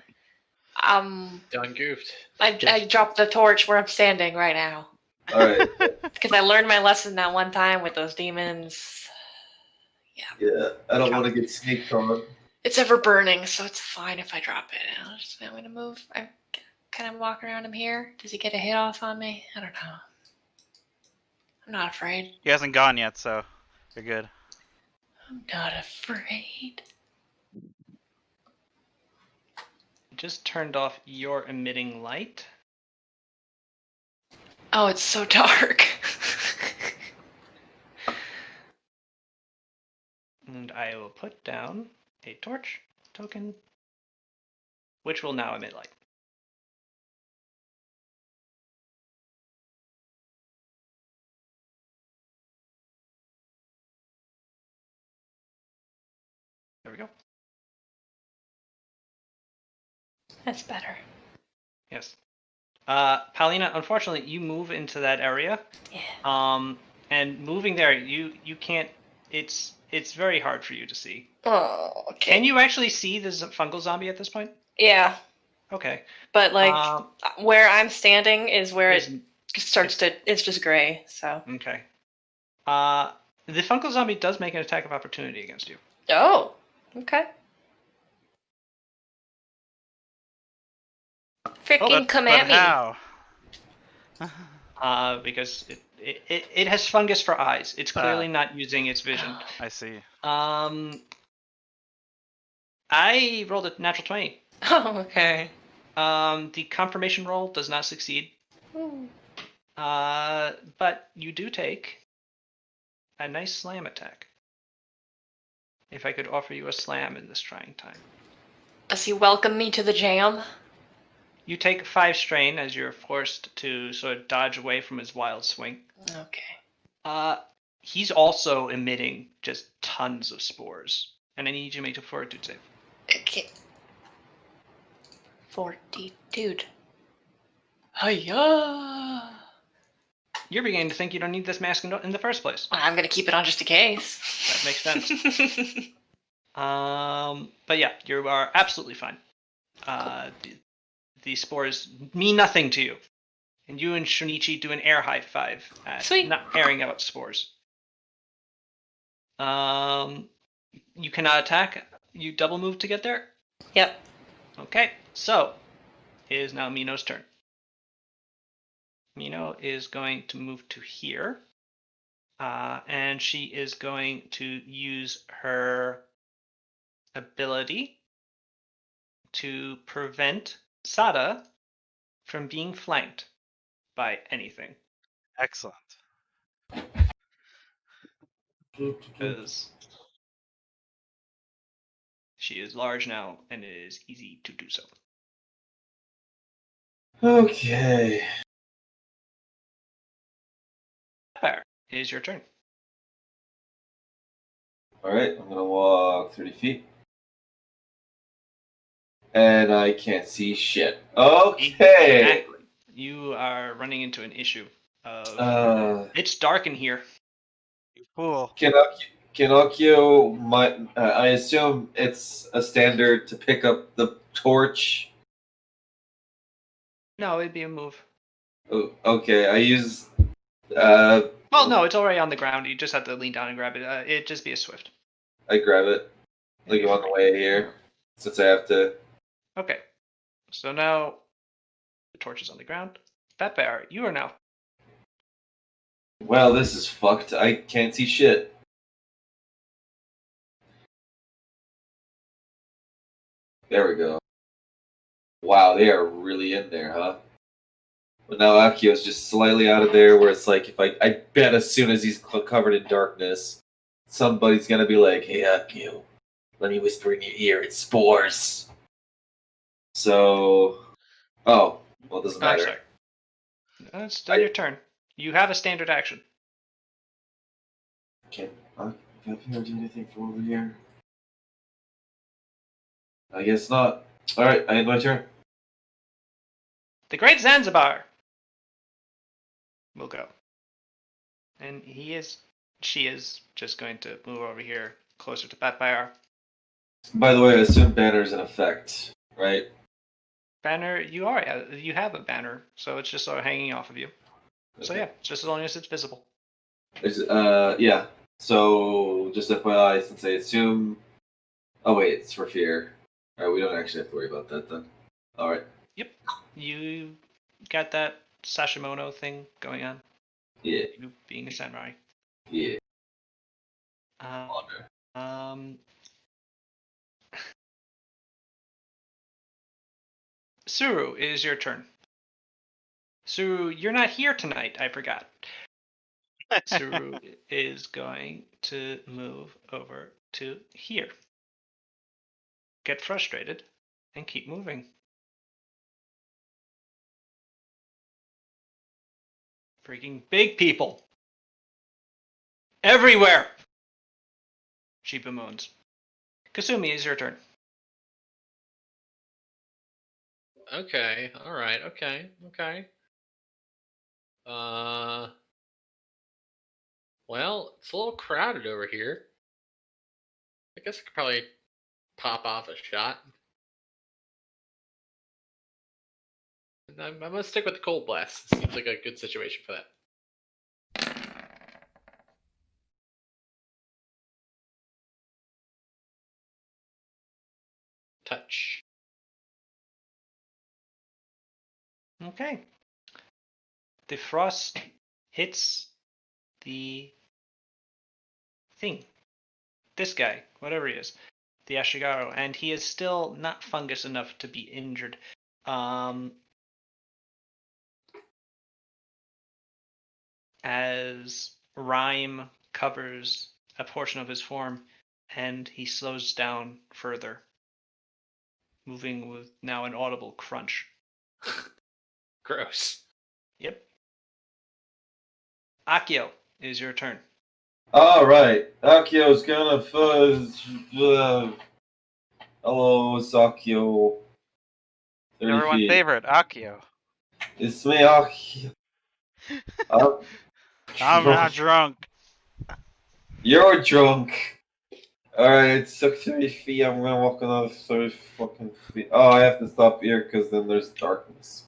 Done goofed. I dropped the torch where I'm standing right now. All right. Because I learned my lesson that one time with those demons. Yeah, I don't want to get sneaked on. It's ever burning, so it's fine if I drop it. I'm going to move. I'm kind of walking around him here. Does he get a hit off on me? I don't know. I'm not afraid. He hasn't gone yet, so you're good. I'm not afraid. Just turned off your emitting light. Oh, it's so dark. And I will put down a torch token, which will now emit light. There we go. That's better. Yes. Paulina, unfortunately, you move into that area. Yeah. And moving there, you can't. It's very hard for you to see. Oh, okay. Can you actually see the fungal zombie at this point? Yeah, Okay. but like where I'm standing is where Is- it starts to. It's just gray. So. Okay. The fungal zombie does make an attack of opportunity against you. Oh. Okay. Freaking come but at me. how? Because it has fungus for eyes. It's clearly not using its vision. I see. I rolled a natural 20. Oh, okay. The confirmation roll does not succeed. Ooh. But you do take a nice slam attack. If I could offer you a slam in this trying time. Does he welcome me to the jam? You take 5 strain as you're forced to sort of dodge away from his wild swing. Okay. He's also emitting just tons of spores. And I need you to make a fortitude save. Okay. Fortitude. Hiya! You're beginning to think you don't need this mask in the first place. I'm gonna keep it on just in case. That makes sense. But yeah, you are absolutely fine. The spores mean nothing to you. And you and Shunichi do an air high five at Sweet. not airing out spores. You cannot attack. You double move to get there? Yep. Okay, so it is now Mino's turn. Mino is going to move to here. And she is going to use her ability to prevent Sada from being flanked by anything. Excellent. Because she is large now and it is easy to do so. Okay. Fire, it is your turn. Alright, I'm gonna walk 30 feet. And I can't see shit. Okay. Exactly. You are running into an issue of it's dark in here. You fool. Kinokyo, I assume it's a standard to pick up the torch. No, it'd be a move. Oh, okay, I use. Well, no, it's already on the ground. You just have to lean down and grab it. It'd just be a swift. I grab it. Like on the way here, since I have to. Okay. So now the torch is on the ground. Fat Bear, you are now. Well, this is fucked. I can't see shit. There we go. Wow, they are really in there, huh? But now Akio's just slightly out of there, where it's like, if I bet as soon as he's covered in darkness, somebody's gonna be like, "Hey, Akio, let me whisper in your ear. It's spores." So, well, it doesn't matter. Sorry. It's done your turn. You have a standard action. Can I do anything from over here? I guess not. All right, I end my turn. The Great Zanzibar will go. And she is just going to move over here closer to Batfire. By the way, I assume banner's in effect, right? Banner, you have a banner, so it's just sort of hanging off of you. Okay. So yeah, just as long as it's visible. Yeah. So just FYI, since I assume. Oh wait, it's for fear. All right, we don't actually have to worry about that then. All right. Yep. You got that Sashimono thing going on. Yeah. You being a samurai. Yeah. Suru, it is your turn. Suru, you're not here tonight. I forgot. Suru is going to move over to here. Get frustrated and keep moving. Freaking big people. Everywhere! She bemoans. Kasumi, is your turn. Okay. All right. Okay. Well, it's a little crowded over here. I guess I could probably pop off a shot. I'm gonna stick with the cold blast. Seems like a good situation for that. Touch. Okay. The frost hits the thing. This guy, whatever he is, the Ashigaru, and he is still not fungus enough to be injured. As Rhyme covers a portion of his form, and he slows down further, moving with now an audible crunch. Gross. Yep. Akio, it is your turn. All right, Akio's gonna fuzz. Hello, it's Akio. 30 Everyone's feet. favorite, Akio. It's me, Akio. I'm not drunk. You're drunk. Alright, so 30 feet. I'm gonna walk another 30 fucking feet. Oh, I have to stop here because then there's darkness.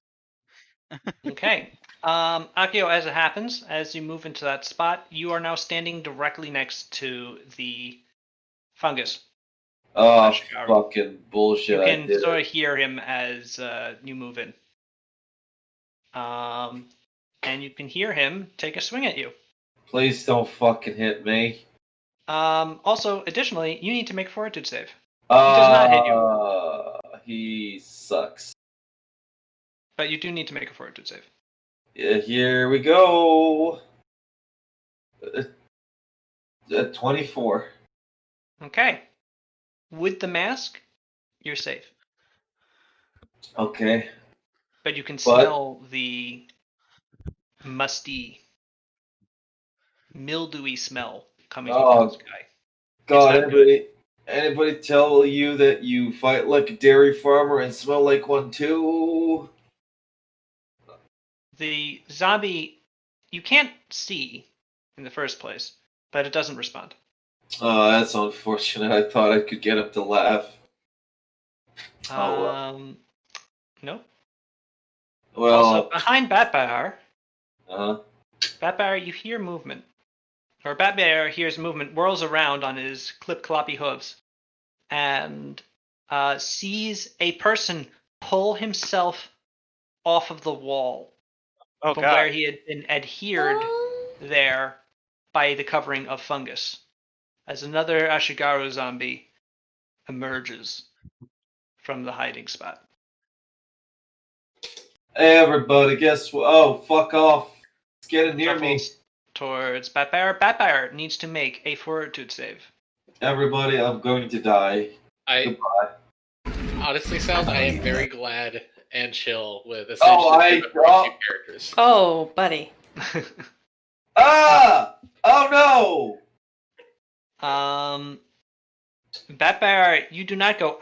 Okay. Akio, as it happens, as you move into that spot, you are now standing directly next to the fungus. Oh, Ashigaru. fucking bullshit. You I can did sort it. of hear him as you move in. And you can hear him take a swing at you. Please don't fucking hit me. Also, additionally, you need to make a fortitude save. He does not hit you, He sucks. but you do need to make a fortitude save. Yeah, here we go. 24. Okay. With the mask, you're safe. Okay. But you can smell the musty, mildewy smell coming from this guy. God, not good. anybody tell you that you fight like a dairy farmer and smell like one too? The zombie, you can't see in the first place, but it doesn't respond. Oh, that's unfortunate. I thought I could get him to laugh. Oh, well. Nope. Well, Also, behind Batbear, uh-huh. you hear movement. Or Batbear hears movement, whirls around on his clip-cloppy hooves, and sees a person pull himself off of the wall Oh from god. where he had been adhered there by the covering of fungus. As another Ashigaru zombie emerges from the hiding spot. Hey, everybody, guess what? Oh, fuck off. It's getting near me. Shuffles towards Batbear. Batbear needs to make a fortitude save. Everybody, I'm going to die. Goodbye. Honestly, Sal, I am very glad and chill with I two characters. Oh, buddy. Ah! Oh no! Batbear, you do not go,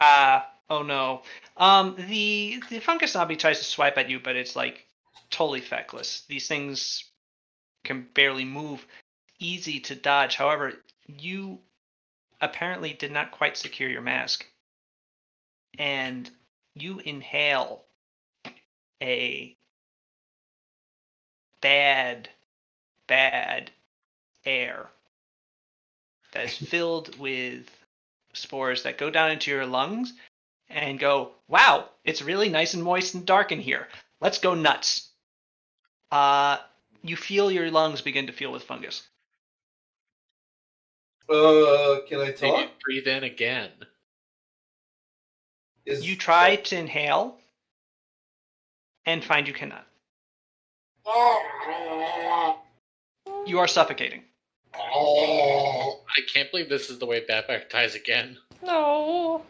oh no. The fungus zombie tries to swipe at you, but it's like totally feckless. These things can barely move. Easy to dodge. However, you apparently did not quite secure your mask. And you inhale a bad air that is filled with spores that go down into your lungs and go, wow, it's really nice and moist and dark in here. Let's go nuts. You feel your lungs begin to fill with fungus. Can I Take talk? it, breathe in again. You try to inhale and find you cannot. You are suffocating. I can't believe this is the way Batback dies again. No.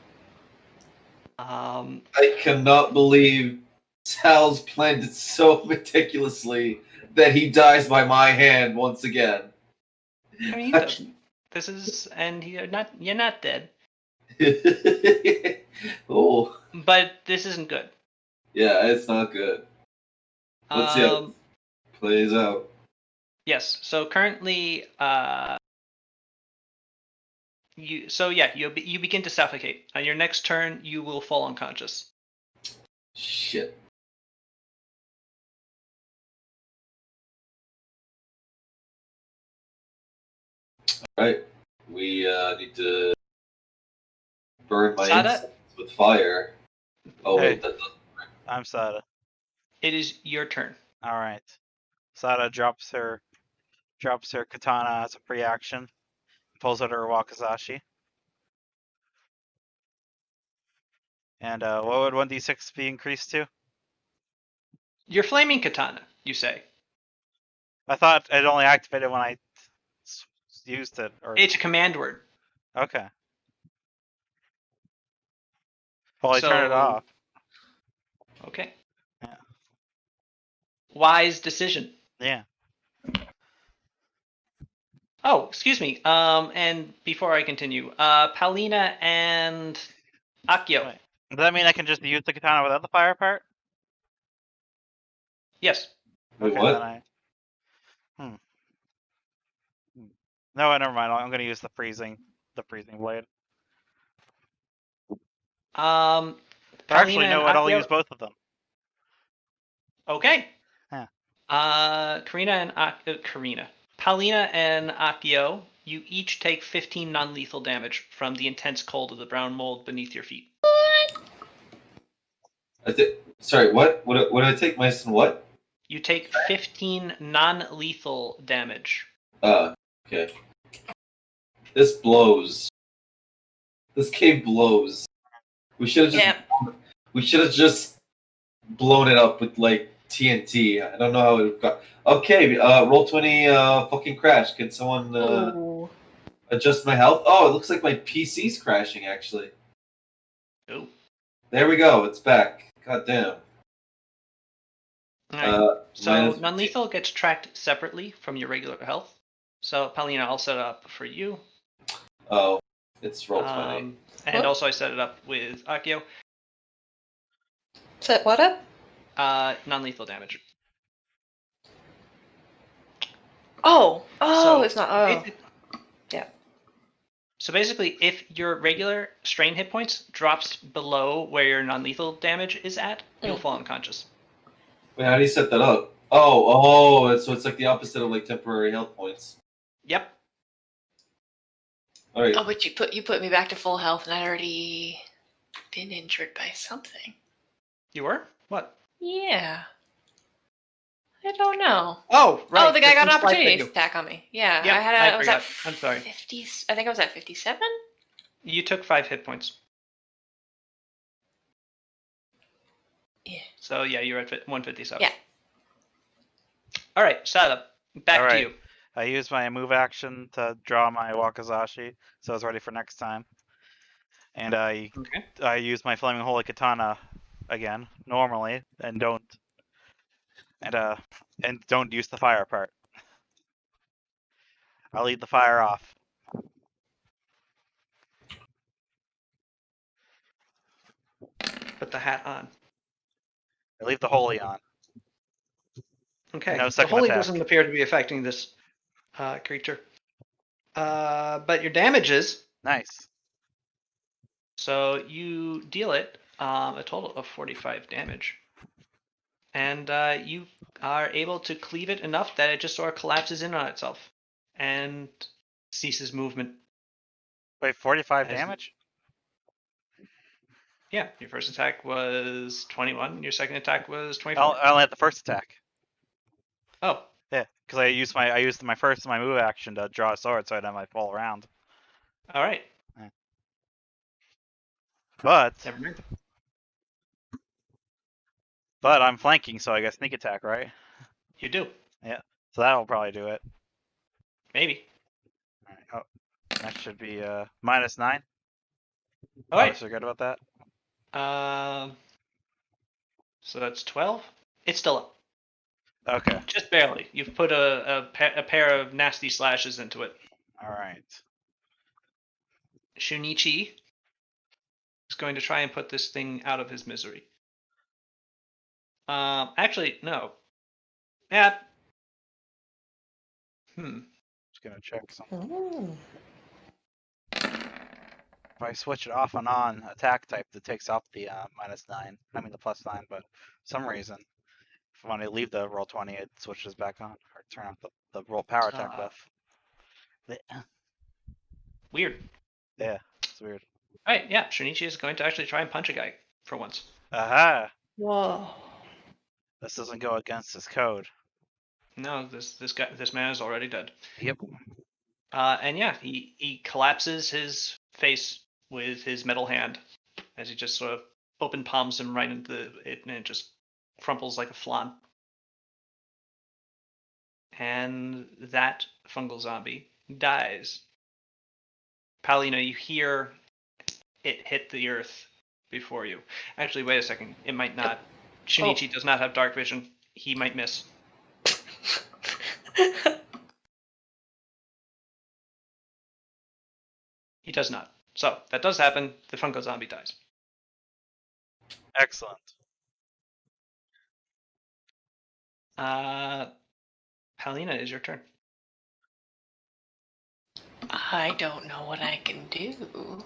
I cannot believe Sal's planned it so meticulously that he dies by my hand once again. I mean, he doesn't. This is, and you're not dead. Oh, But this isn't good. yeah, it's not good. Let's see how it plays out. Yes. So currently, you begin to suffocate. On your next turn, you will fall unconscious. Shit. Alright. We need to burn my Sada? incense with fire. Oh Hey. wait, that doesn't work. I'm Sada. It is your turn. All right. Sada drops her katana as a free action, pulls out her wakizashi. And what would 1d6 be increased to? Your flaming katana, you say. I thought it only activated when I used it. Or It's a command word. okay. Well, I turn it off. Okay. Yeah. Wise decision. Yeah. Oh, excuse me. And before I continue, Paulina and Akio. Right. Does that mean I can just use the katana without the fire part? Yes. Wait, Okay, what? then I. No, never mind. I'm gonna use the freezing blade. Paulina Actually, and no, I'll Akio. use both of them. Okay. Yeah. Paulina and Akio, you each take 15 non-lethal damage from the intense cold of the brown mold beneath your feet. Sorry, what? What did I take? Minus what? You take 15 non-lethal damage. Okay. This blows. This cave blows. We should have just blown it up with like TNT. I don't know how it got. Okay, roll 20. Fucking crash. Can someone Ooh. adjust my health? Oh, it looks like my PC's crashing. Actually, Oh. there we go. It's back. God damn. Alright. So minus- non-lethal gets tracked separately from your regular health. So Paulina, I'll set it up for you. Oh, it's roll 20. And What? also I set it up with Akio. Set what up? Non-lethal damage. Oh. Oh, So, it's not. Oh. basi- Yeah. So basically, if your regular strain hit points drops below where your non-lethal damage is at, you'll fall unconscious. Wait, how do you set that up? Oh, so it's like the opposite of like temporary health points. Yep. All right. Oh, but you put me back to full health, and I'd already been injured by something. You were? What? Yeah. I don't know. Oh, right. Oh, the guy got an That's one opportunity slide attack on me. Yeah, Yep, I was at forgot. I'm sorry. 50. I think I was at 57. You took 5 hit points. Yeah. So yeah, you're at 157. Yeah. All right, Sada, back All to right. you. I use my move action to draw my wakizashi, so it's ready for next time. And I use my flaming holy katana again normally, and don't use the fire part. I'll leave the fire off. Put the hat on. I leave the holy on. Okay. No The second holy attack. doesn't appear to be affecting this creature. But your damage is. Nice. So you deal it a total of 45 damage. And you are able to cleave it enough that it just sort of collapses in on itself and ceases movement. Wait, 45 As- damage? Yeah, your first attack was 21. Your second attack was 24. I only had the first attack. Oh, Yeah, because I used my move action to draw a sword, so I'd have my full round. All right. But Never mind. I'm flanking, so I get sneak attack, right? You do. So that'll probably do it. Maybe. Alright, oh, that should be -9. All right. Forgot about that. So that's 12. It's still up. Okay. Just barely. You've put a pair of nasty slashes into it. All right. Shunichi is going to try and put this thing out of his misery. Actually, no. Yeah. Just gonna check something. Ooh. If I switch it off and on attack type, that takes off the -9. I mean the +9, but for some reason, if when I leave the roll 20, it switches back on or turn off the roll power attack buff. Weird. Yeah, it's weird. All right. Yeah. Shunichi is going to actually try and punch a guy for once. Aha! Whoa. This doesn't go against his code. No, this man is already dead. Yep. And yeah, he collapses his face with his metal hand as he just sort of open palms him right into it, and it just crumples like a flan. And that fungal zombie dies. Paulina, you hear it hit the earth before you. Actually, wait a second. It might not. Shunichi does not have dark vision. He might miss. He does not. So that does happen. The fungal zombie dies. Excellent. Paulina, is your turn. I don't know what I can do.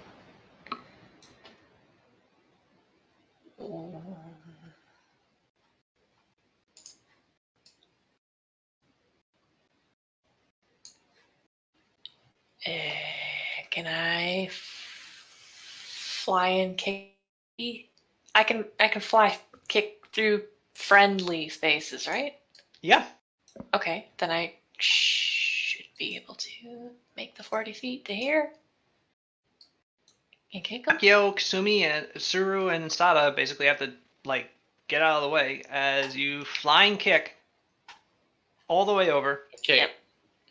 Can I fly and kick? I can fly, kick through friendly spaces, right? Yeah. Okay, then I should be able to make the 40 feet to here. And kick him. Akio, Kasumi, and Suru and Sada basically have to get out of the way as you flying kick all the way over. Okay. Yep.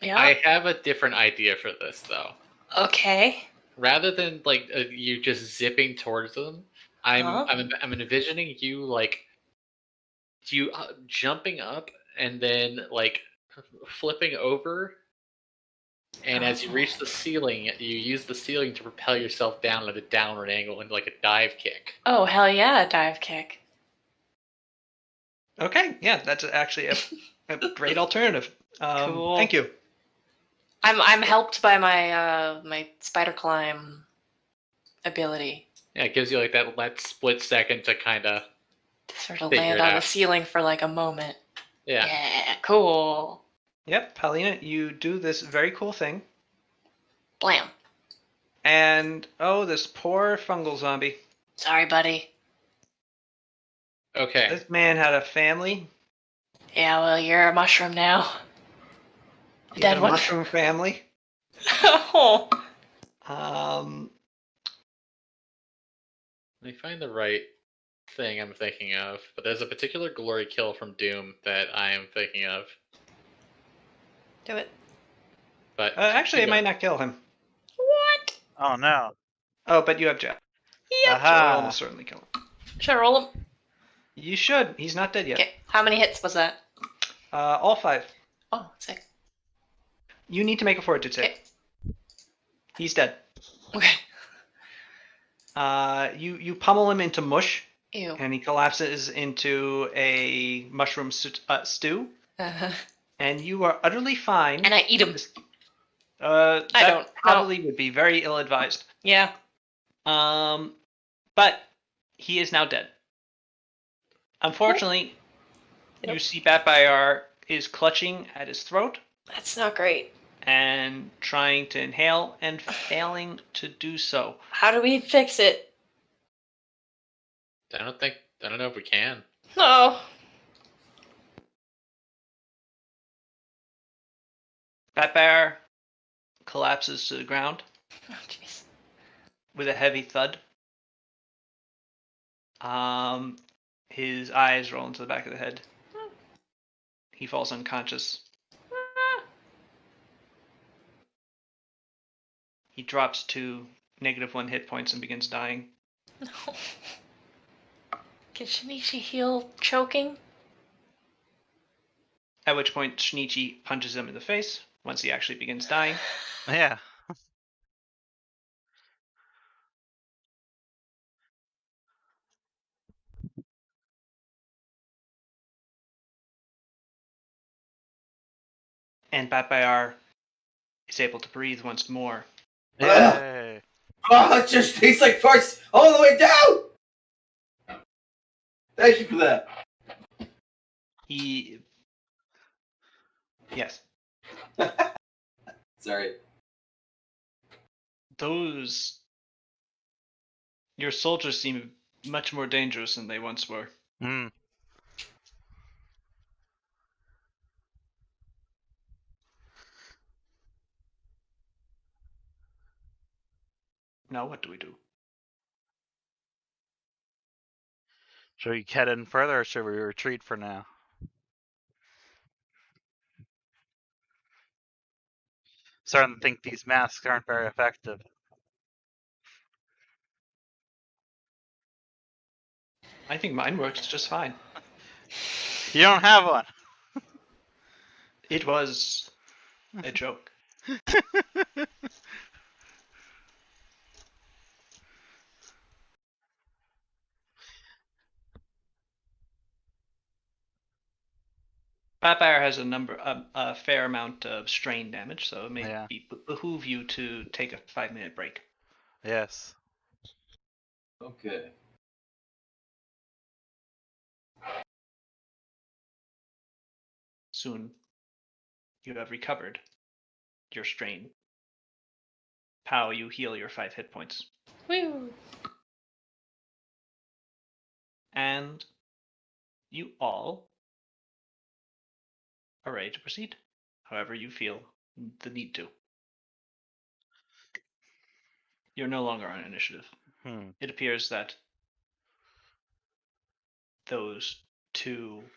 Yeah. I have a different idea for this though. Okay. Rather than you just zipping towards them, I'm envisioning you jumping up and then flipping over, and as you reach the ceiling, you use the ceiling to propel yourself down at a downward angle into a dive kick. Oh hell yeah, a dive kick. Okay, yeah, that's actually a great alternative. Cool. Thank you. I'm helped by my my spider climb ability. Yeah, it gives you that split second to kind of To sort of figure land it on the out. ceiling for a moment. Yeah. Yeah, cool. Yep, Paulina, you do this very cool thing. Blam. And this poor fungal zombie. Sorry, buddy. Okay. This man had a family. Yeah, well, you're a mushroom now. He Dead had a one. mushroom family. Oh. Let me find the right thing I'm thinking of, but there's a particular glory kill from Doom that I am thinking of. Do it. But actually, it might not kill him. What? Oh no. Oh, but you have Jack. Yep. So it'll Aha. almost certainly kill him. Should I roll him? You should. He's not dead yet. Okay. How many hits was that? All 5. Oh, sick. You need to make a fortitude save. Okay. He's dead. Okay. You pummel him into mush, Ew. and he collapses into a mushroom stew, Uh-huh. and you are utterly fine. And I eat him. That I don't. probably would be very ill-advised. Yeah. But he is now dead. Unfortunately, Yep. you see Batbayar is clutching at his throat That's not great. and trying to inhale and failing to do so. How do we fix it? I don't know if we can. No. Batbear collapses to the ground. Oh, jeez. With a heavy thud, his eyes roll into the back of the head. He falls unconscious. He drops to -1 hit points and begins dying. No. Can Shinichi heal choking? At which point, Shinichi punches him in the face once he actually begins dying. Yeah. And Batbayar is able to breathe once more. Yay. Oh, it just tastes like farts all the way down! Thank you for that. Yes. Sorry. Your soldiers seem much more dangerous than they once were. Hmm. Now what do we do? Should we head in further or should we retreat for now? Starting to think these masks aren't very effective. I think mine works just fine. You don't have one. It was a joke. Batfire has a fair amount of strain damage, so it may behoove you to take a 5-minute break. Yes. Okay. Soon, you have recovered your strain. Pow, you heal your 5 hit points. Woo! And you all are ready to proceed, however you feel the need to. You're no longer on initiative. It appears that those 2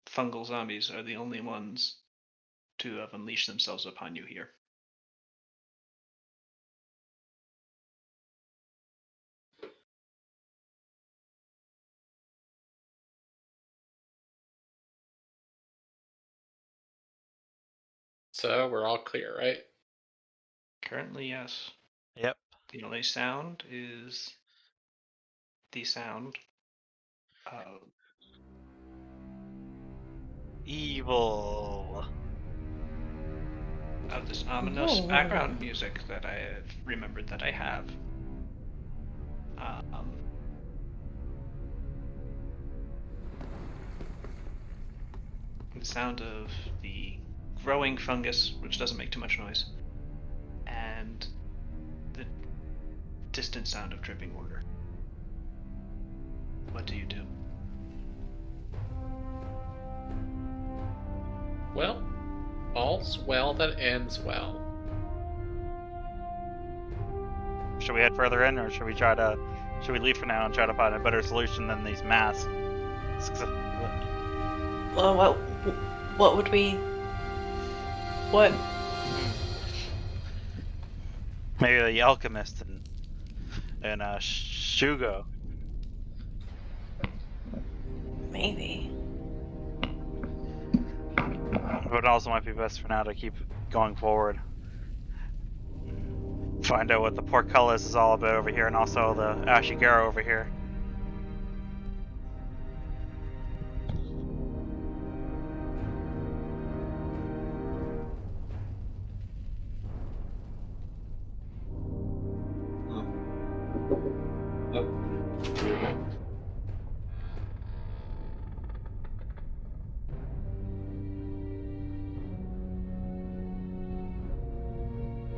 fungal zombies are the only ones to have unleashed themselves upon you here. So we're all clear, right? Currently, yes. Yep. The only sound is the sound of Evil. this ominous background music that I have remembered that I have. The sound of the growing fungus, which doesn't make too much noise, and the distant sound of dripping water. What do you do? Well, all's well that ends well. Should we head further in or should we leave for now and try to find a better solution than these masks? Well, what would we... What? Maybe the alchemist and Shugo. Maybe. But it also might be best for now to keep going forward. Find out what the portcullis is all about over here and also the Ashigara over here.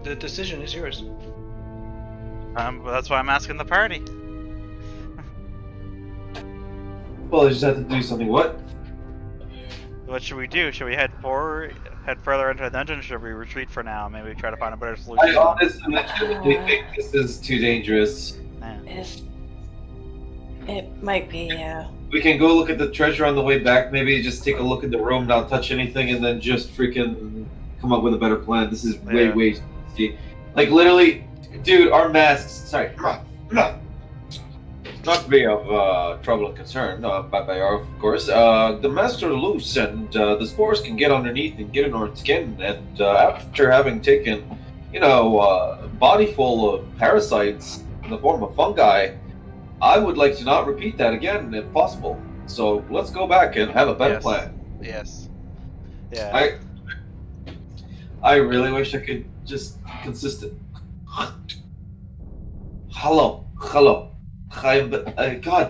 The decision is yours. That's why I'm asking the party. Well, I just have to do something. What? What should we do? Should we head forward head further into the dungeon? Should we retreat for now? Maybe try to find a better solution. I honestly think this is too dangerous. Yeah. It might be, yeah. We can go look at the treasure on the way back. Maybe just take a look at the room, not touch anything, and then just freaking come up with a better plan. This is way, Yeah. way risky. Like, literally, dude, our masks. Sorry. Not to be of trouble and concern, of course. The masks are loose, and the spores can get underneath and get in our skin. And after having taken, a body full of parasites in the form of fungi, I would like to not repeat that again, if possible. So let's go back and have a better Yes. plan. Yes. Yeah. I really wish I could just consistent. Hello. God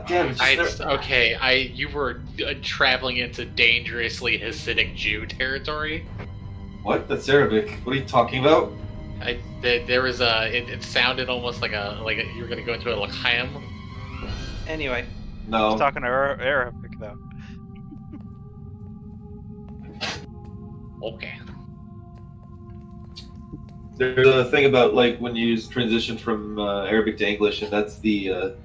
damn it! You were traveling into dangerously Hasidic Jew territory. What? That's Arabic. What are you talking about? There was it sounded almost like you were gonna go into a l'chaim. Anyway, I No. was talking to Arabic though. Okay. There's a thing about like when you transition from Arabic to English, and that's the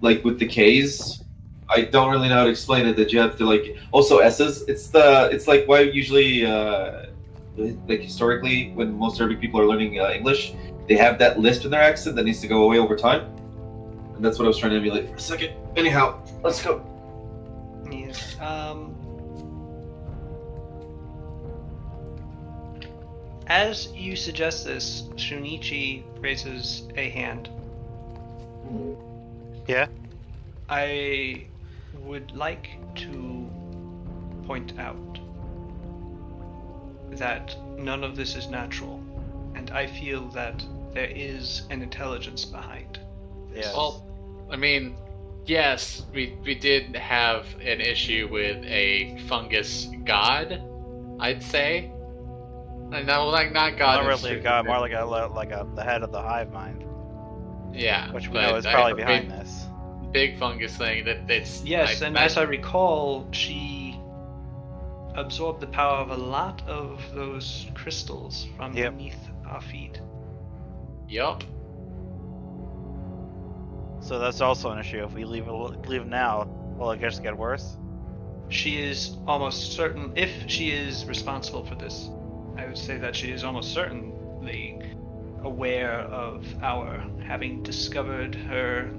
like with the K's. I don't really know how to explain it. That you have to like also S's. It's like why usually like historically when most Arabic people are learning English, they have that lisp in their accent that needs to go away over time. And that's what I was trying to emulate for a second. Anyhow, let's go. yes. As you suggest this, Shunichi raises a hand. Yeah. I would like to point out that none of this is natural, and I feel that there is an intelligence behind this. Yes. Well, I mean, yes, we did have an issue with a fungus god, I'd say. No, like not god. Not really a god, more like the head of the hive mind, Yeah, which we but know is I probably have a behind this. big fungus thing that's Yes, and as I recall, she absorbed the power of a lot of those crystals from Yep. beneath our feet. Yup. So that's also an issue. If we leave now, will it just get worse? She is almost certain, if she is responsible for this, I would say that she is almost certainly aware of our having discovered her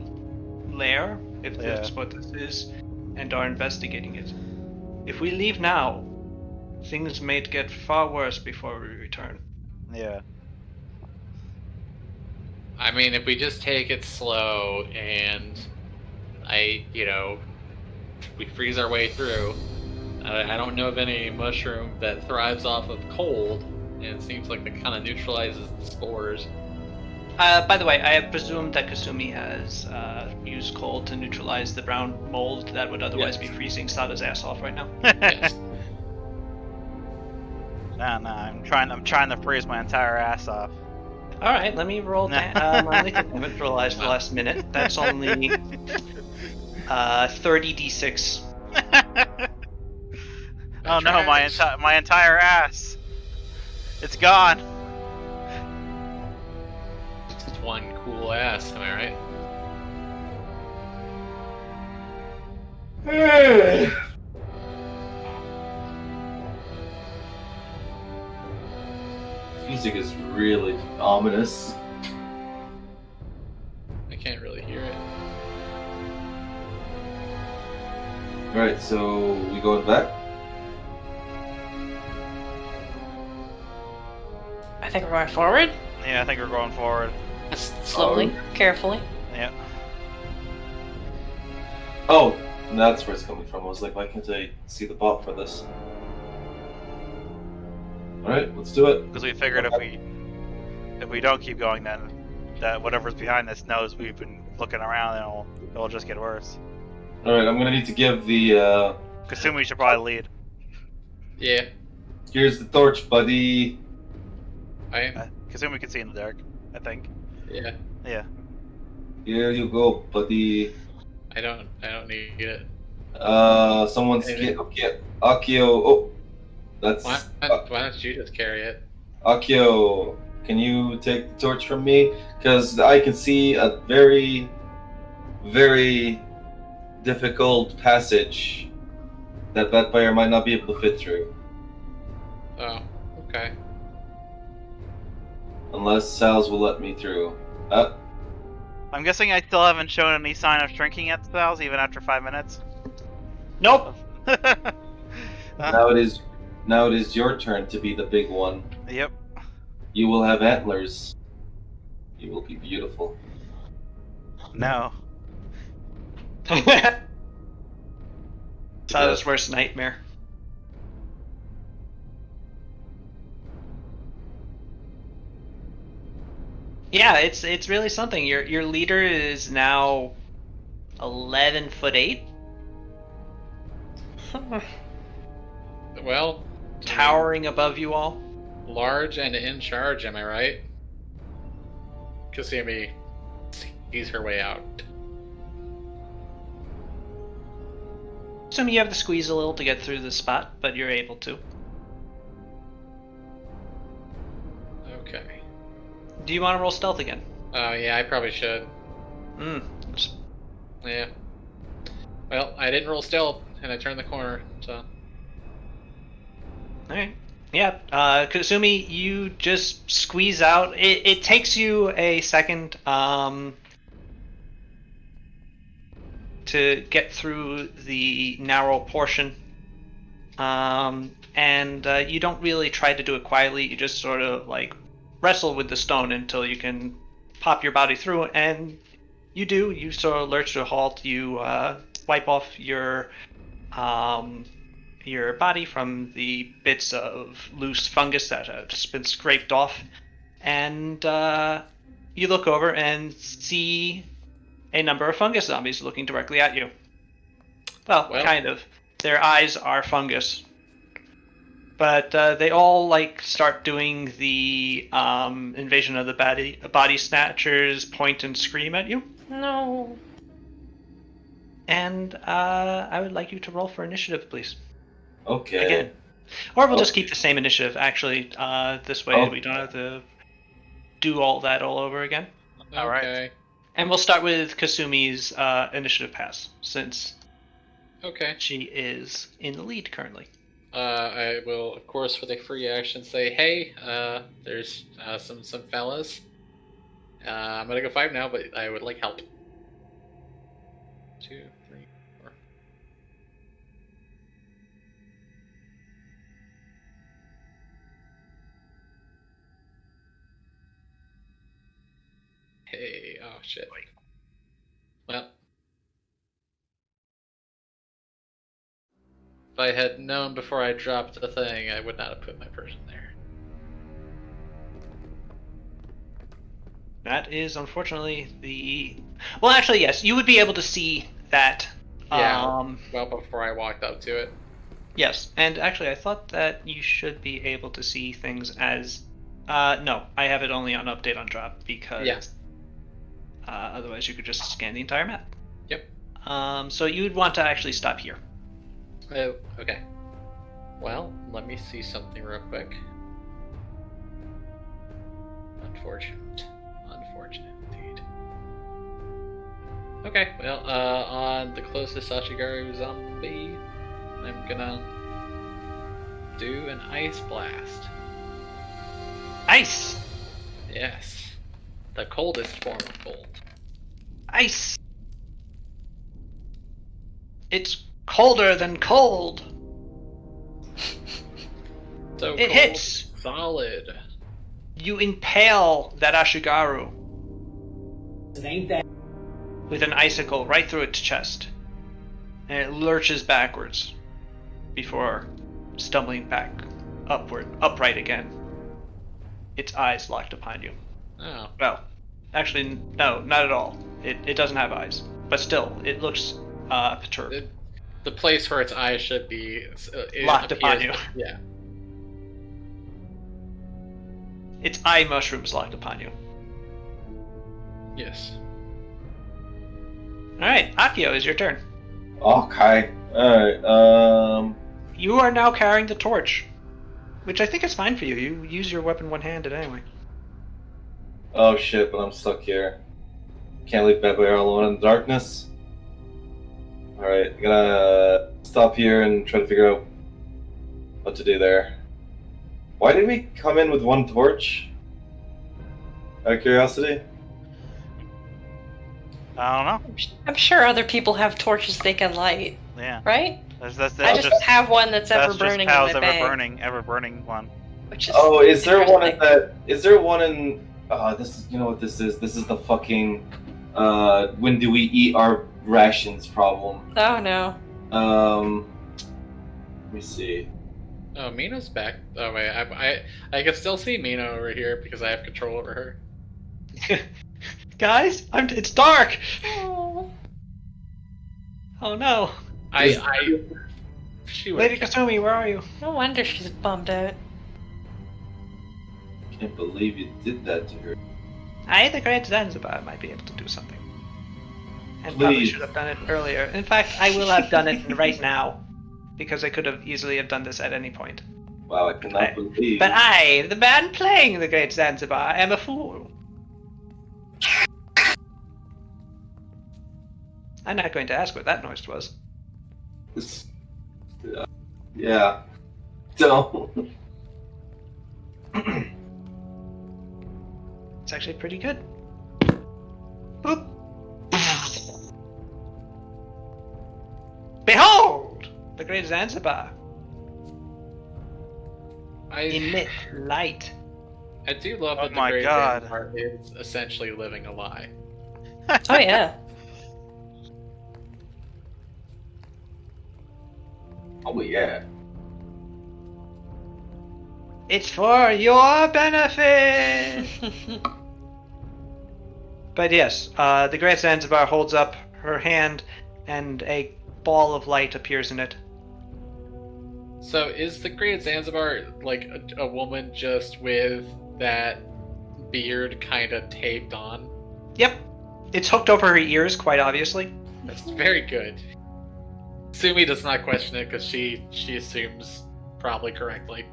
lair, if that's what this is, and are investigating it. If we leave now, things may get far worse before we return. Yeah. I mean, if we just take it slow and we freeze our way through. I don't know of any mushroom that thrives off of cold, and it seems like it kind of neutralizes the spores. By the way, I presume that Kasumi has used cold to neutralize the brown mold that would otherwise be freezing Sada's ass off right now. Yes. Nah, I'm trying to freeze my entire ass off. All right, let me roll my liquid damage for the last minute. That's only 30d6. Oh no, my entire ass. It's gone. It's one cool ass, am I right? Music is really ominous. I can't really hear it. Alright, so we going back? I think we're going forward. Yeah, I think we're going forward. Just slowly, carefully. Yeah. Oh, that's where it's coming from. I was like, why can't I see the bot for this? Alright, let's do it. Because we figured if we don't keep going, then that whatever's behind this knows we've been looking around, and it'll just get worse. Alright, I'm gonna need to give the Kasumi should probably lead. Yeah. here's the torch, buddy. Kasumi can see in the dark, I think. Yeah. Yeah. Here you go, buddy. I don't need it. Someone's Akio. Oh, That's Why don't you just carry it? Akio. Can you take the torch from me? Because I can see a very, very difficult passage that player might not be able to fit through. Oh, okay. Unless Sal's will let me through. I'm guessing I still haven't shown any sign of shrinking yet, Styles, even after 5 minutes. Nope. Now it is your turn to be the big one. Yep. You will have antlers. You will be beautiful. No. Sada's worst nightmare. Yeah, it's really something. Your leader is now 11'8", Well, towering above you all. large and in charge, am I right? Kasumi sees her way out. Assuming you have to squeeze a little to get through the spot, but you're able to. Okay. Do you want to roll stealth again? Yeah, I probably should. Yeah. Well, I didn't roll stealth, and I turned the corner, so... Alright. Yeah, Kasumi, you just squeeze out. It takes you a second to get through the narrow portion. And you don't really try to do it quietly. You just sort of like wrestle with the stone until you can pop your body through, and you do. You sort of lurch to a halt. You wipe off your body from the bits of loose fungus that have just been scraped off, and you look over and see a number of fungus zombies looking directly at you. Well, kind of. Their eyes are fungus. But they all start doing the invasion of the body snatchers, point and scream at you. No. And I would like you to roll for initiative, please. Okay. Again. Or we'll just keep the same initiative, actually. This way we don't have to do all that all over again. All right. Okay. And we'll start with Kasumi's initiative pass, since she is in the lead currently. I will, of course, for the free action, say, hey, there's some fellas. I'm gonna go 5 now, but I would like help. 2, 3, 4. Hey, oh shit. Well. If I had known before I dropped the thing, I would not have put my person there. That is unfortunately the... Well, actually, yes. You would be able to see that. Yeah, well before I walked up to it. Yes, and actually I thought that you should be able to see things as... no, I have it only on update on drop, because otherwise you could just scan the entire map. Yep. So you would want to actually stop here. Oh, okay. Well, let me see something real quick. Unfortunate indeed. Okay, well, on the closest Ashigaru zombie, I'm gonna do an ice blast. Ice! Yes. The coldest form of cold. Ice! It's colder than cold! So It cold, hits! solid. You impale that Ashigaru It ain't that. with an icicle right through its chest, and it lurches backwards before stumbling back upright again. Its eyes locked upon you. Oh. Well, actually, no, not at all. It doesn't have eyes, but still, it looks perturbed. The place where its eyes should be Locked upon you. Yeah. Its eye mushrooms locked upon you. Yes. Alright, Akio, is your turn. Okay. Alright, You are now carrying the torch. Which I think is fine for you. You use your weapon one-handed anyway. Oh shit, but I'm stuck here. Can't leave Bad Boy alone in the darkness. Alright, gonna stop here and try to figure out what to do there. Why did we come in with one torch? Out of curiosity? I don't know. I'm sure other people have torches they can light, Yeah. right? That's I just have one that's ever just burning in Pal's my bag. ever burning one. Which is Oh, is there one in interesting. that? Is there one in? This is. You know what this is? This is the fucking. When do we eat our rations problem? Oh no. Let me see. Oh, Mina's back. Oh wait, I can still see Mina over here because I have control over her. Guys, it's dark. Oh. Oh no. She Lady would. Kasumi, where are you? No wonder she's bummed out. Can't believe you did that to her. The Great Zanzibar might be able to do something. And probably Please. should have done it earlier. In fact, I will have done it right now. Because I could have easily have done this at any point. Wow, I cannot believe. But I, the man playing the Great Zanzibar, am a fool. I'm not going to ask what that noise was. This, yeah. Don't. It's actually pretty good. Boop. Behold! The Great Zanzibar. Emit light. I do love Oh that the my Great God. Zanzibar is essentially living a lie. Oh yeah. Oh yeah. It's for your benefit! But yes, the Great Zanzibar holds up her hand and a ball of light appears in it. So is the Great Zanzibar like a woman just with that beard kind of taped on? Yep. It's hooked over her ears, quite obviously. That's very good. Sumi does not question it because she assumes probably correctly.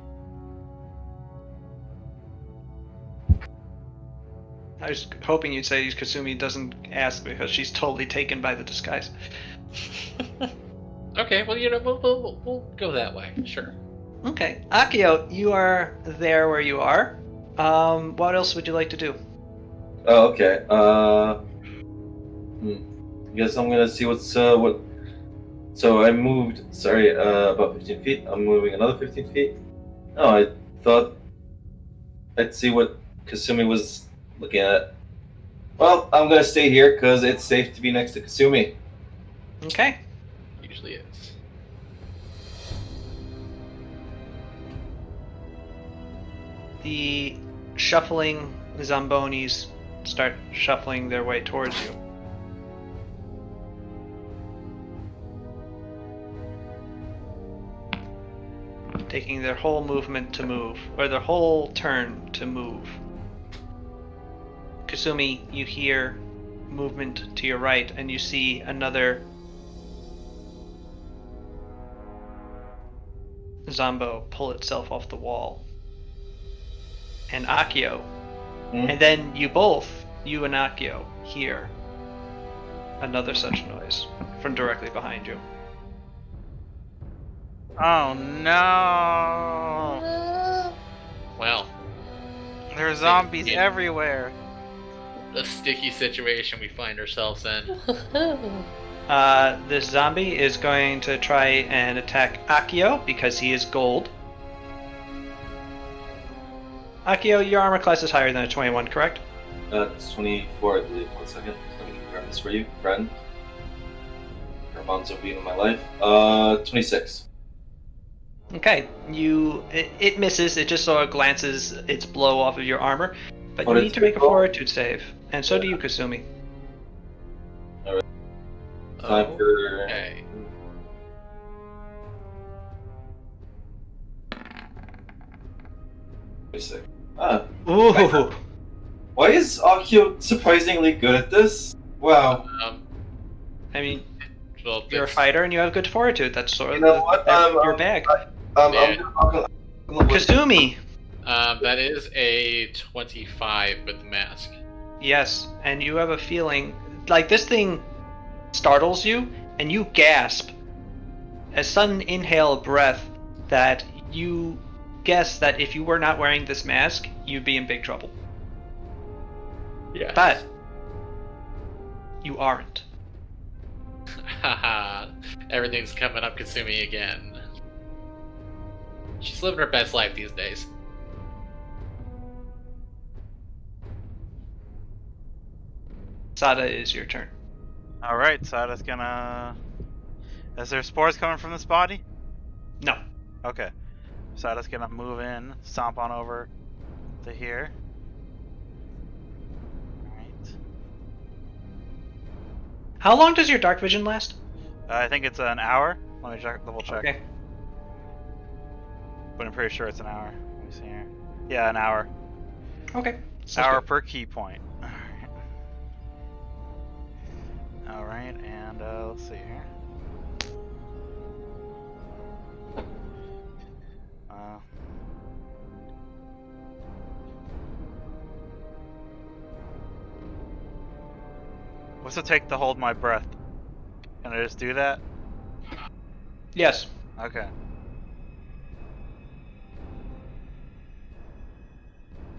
I was hoping you'd say Kasumi doesn't ask because she's totally taken by the disguise. Okay, well we'll go that way. Sure. Okay. Akio, you are there where you are. What else would you like to do? Oh, okay. Guess I'm gonna see what's what. So I moved. Sorry, about 15 feet. I'm moving another 15 feet. Oh, I thought I'd see what Kasumi was looking at. Well, I'm gonna stay here because it's safe to be next to Kasumi. Okay. Usually is. The shuffling Zambonis start shuffling their way towards you. Taking their whole movement to move, or their whole turn to move. Kasumi, you hear movement to your right, and you see another Zombo pull itself off the wall. And Akio. And then you both, you and Akio, hear another such noise from directly behind you. Oh no! Well, There are zombies everywhere. the sticky situation we find ourselves in. This zombie is going to try and attack Akio because he is gold. Akio, your armor class is higher than a 21, correct? It's 24, I believe. 1 second. Let me confirm this for you, friend. Ramonzo being in my life. 26. Okay, it misses. It just sort of glances its blow off of your armor, but you need to make a fortitude save, and so do you, Kasumi. Time for. Okay. Ooh. Why is Akio surprisingly good at this? Wow. I mean, Well, you're a fighter and you have good fortitude. That's sort of You know what? your bag. I'm Kasumi! That is a 25 with the mask. Yes, and you have a feeling like this thing startles you, and you gasp. A sudden inhale of breath that you guess that if you were not wearing this mask, you'd be in big trouble. Yeah. But you aren't. Haha. Everything's coming up Kasumi again. She's living her best life these days. Sada, is your turn. Alright, Sada's gonna... Is there spores coming from this body? No. Okay. Sada's gonna move in, stomp on over to here. Alright. How long does your dark vision last? I think it's an hour. Let me double check. Okay. But I'm pretty sure it's an hour. Let me see here. Yeah, an hour. Okay. Hour per key point. Alright, and let's see here. What's it take to hold my breath? Can I just do that? Yes. Okay.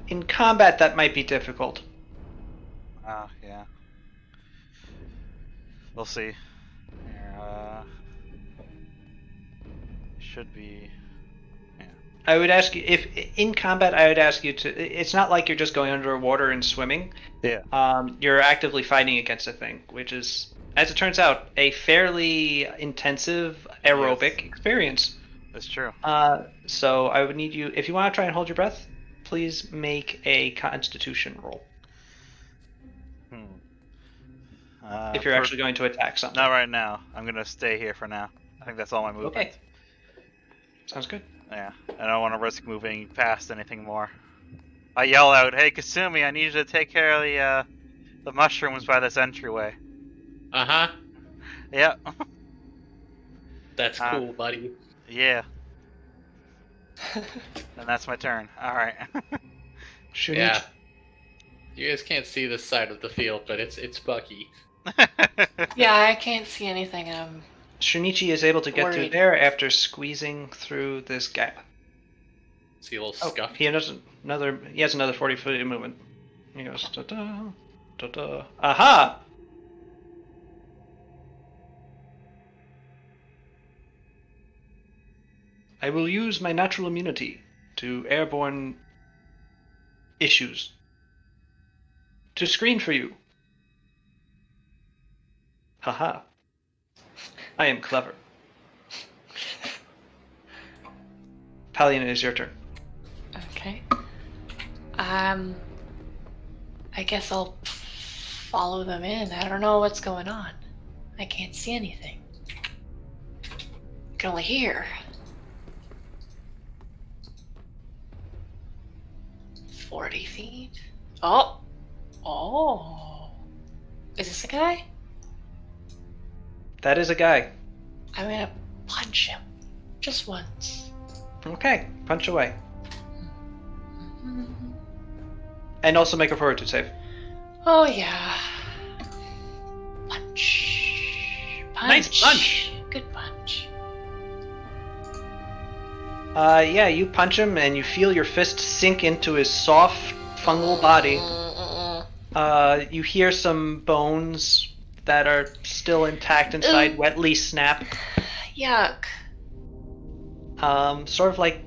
In combat, that might be difficult. Yeah. We'll see. Here, should be. Yeah. I would ask you if in combat. I would ask you to. It's not like you're just going underwater and swimming. Yeah. You're actively fighting against a thing, which is, as it turns out, a fairly intensive aerobic experience. That's true. So I would need you, if you want to try and hold your breath, please make a Constitution roll. If you're actually going to attack something. Not right now. I'm gonna stay here for now. I think that's all my movement. Okay. Sounds good. Yeah. I don't want to risk moving past anything more. I yell out, "Hey Kasumi, I need you to take care of the mushrooms by this entryway." Uh-huh. Yeah. That's cool, buddy. Yeah. And that's my turn. Alright. Yeah. You guys can't see this side of the field, but it's Bucky. Yeah, I can't see anything. Shinichi is able to get through Worried. there after squeezing through this gap. See a little Oh, scuffed. he has another 40-foot movement. He goes, da-da, da-da. Aha! I will use my natural immunity to airborne issues to screen for you. Haha. I am clever. Palina, is your turn. Okay. I guess I'll follow them in. I don't know what's going on. I can't see anything. I can only hear. 40 feet. Oh. Oh. Is this a guy? That is a guy. I'm gonna punch him. Just once. Okay, punch away. And also make a fortitude save. Oh yeah. Punch. Punch. Nice punch. Good punch. Yeah, you punch him and you feel your fist sink into his soft fungal body. You hear some bones that are still intact inside wetly snap. Yuck. Sort of like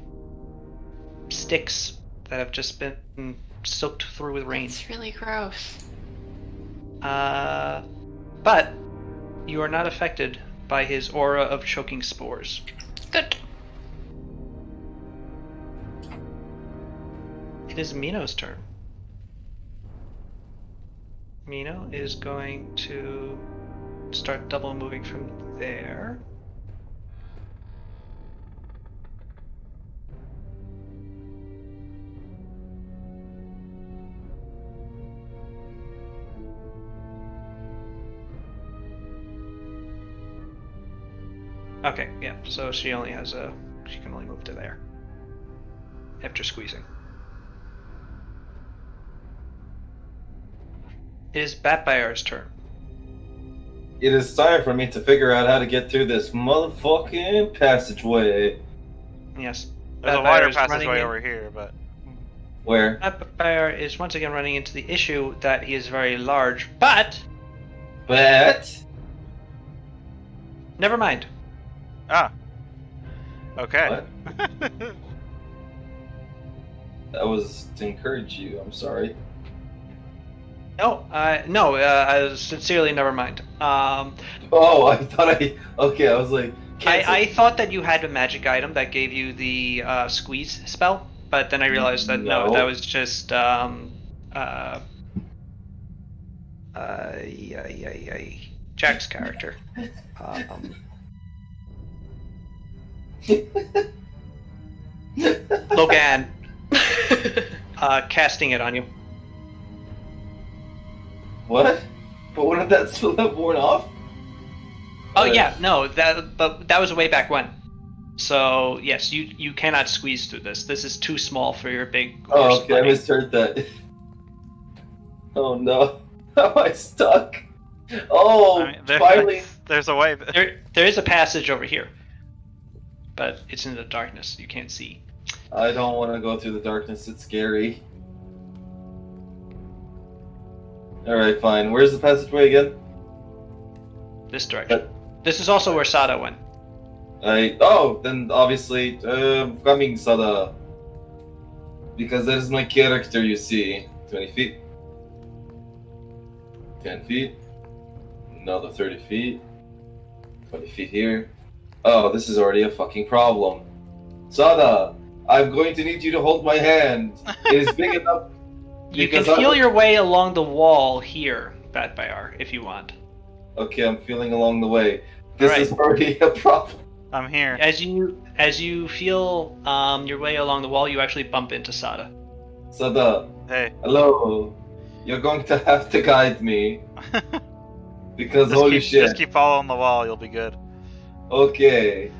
sticks that have just been soaked through with rain. It's really gross. But you are not affected by his aura of choking spores. Good. It is Mino's turn. Mino is going to start double moving from there. Okay, yeah, so she can only move to there. after squeezing. It is Batbire's turn. It is time for me to figure out how to get through this motherfucking passageway. Yes. There's a Batfire wider is running passageway in- over here, but Where? Batfire is once again running into the issue that he is very large, but But never mind. okay. what? That was to encourage you. I'm sorry. No, sincerely, never mind. Oh, I thought Okay, I was like. cancel. I thought that you had a magic item that gave you the squeeze spell, but then I realized that no, No. that was just Jack's character. Logan casting it on you. What? But wouldn't that still have worn off? Oh yeah, no, but that was way back when. So yes, you cannot squeeze through this. This is too small for your big Oh, horse okay, I body. misheard that. Oh no. Am I stuck? Oh, I mean, finally. there's a way. There is a passage over here, but it's in the darkness. You can't see. I don't want to go through the darkness. It's scary. Alright, fine. Where's the passageway again? This direction. This is also where Sada went. Then obviously, coming Sada. Because that is my character, you see. 20 feet. 10 feet. Another 30 feet. 20 feet here. Oh, this is already a fucking problem. Sada, I'm going to need you to hold my hand. It is big enough. You can because feel your way along the wall here, Batbayar, if you want. Okay, I'm feeling along the way. This Alright. is already a problem. I'm here. As you feel your way along the wall, you actually bump into Sada. Sada, Hey. hello. You're going to have to guide me. Because holy shit. Just keep following the wall. You'll be good. Okay.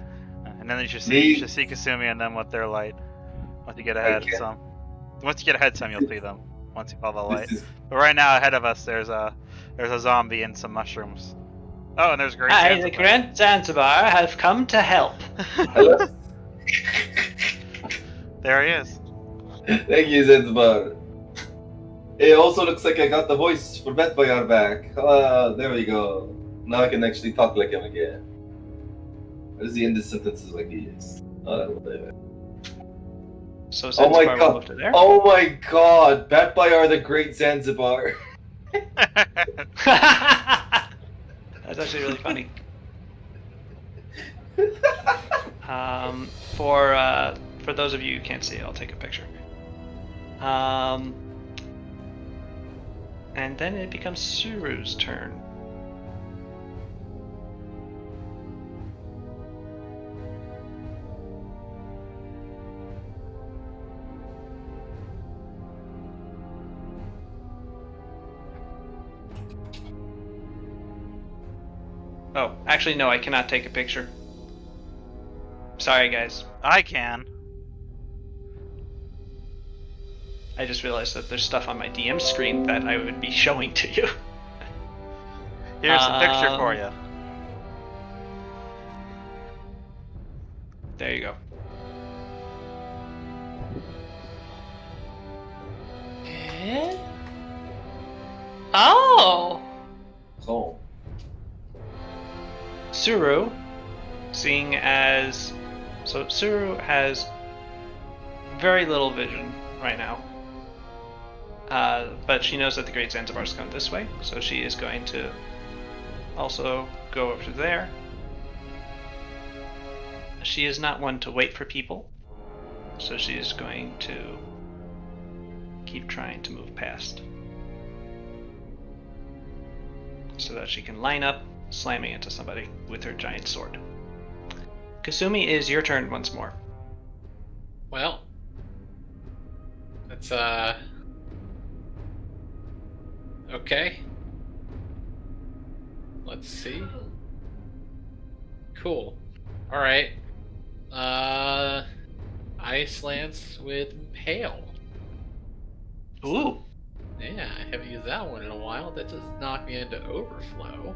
And then you should Lead- see Kasumi and them with their light. Once you get ahead Okay. some. Once you get ahead some, you'll see them. Once you follow the light. This is But right now, ahead of us, there's a zombie and some mushrooms. Oh, and there's Great I, the Zanzibar. Grand Zanzibar, have come to help. hello. There he is. Thank you, Zanzibar. It also looks like I got the voice for Batbayar back. There we go. Now I can actually talk like him again. How does he end his sentences like he is? Whatever. So Oh my Zanzibar will God. move to there. Oh my god, Batbayar the Great Zanzibar. That's actually really funny. For those of you who can't see it, I'll take a picture. And then it becomes Suru's turn. Oh, actually no, I cannot take a picture. Sorry guys. I can. I just realized that there's stuff on my DM screen that I would be showing to you. Here's a picture for you. There you go. Oh. Oh. Suru, seeing as... So Suru has very little vision right now. But she knows that the Great Zanzibar's come this way, so she is going to also go over to there. She is not one to wait for people, so she is going to keep trying to move past. So that she can line up, slamming into somebody with her giant sword. Kasumi, is your turn once more. Well, that's okay. Let's see. Cool. All right. I Ice Lance with Impale. Ooh. Yeah, I haven't used that one in a while. That just knocked me into Overflow.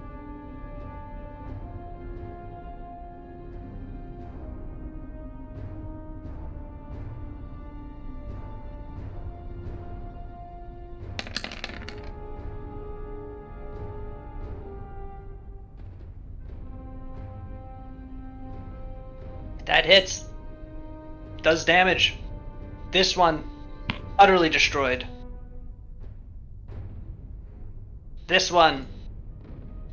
That hits. Does damage. This one, utterly destroyed. This one,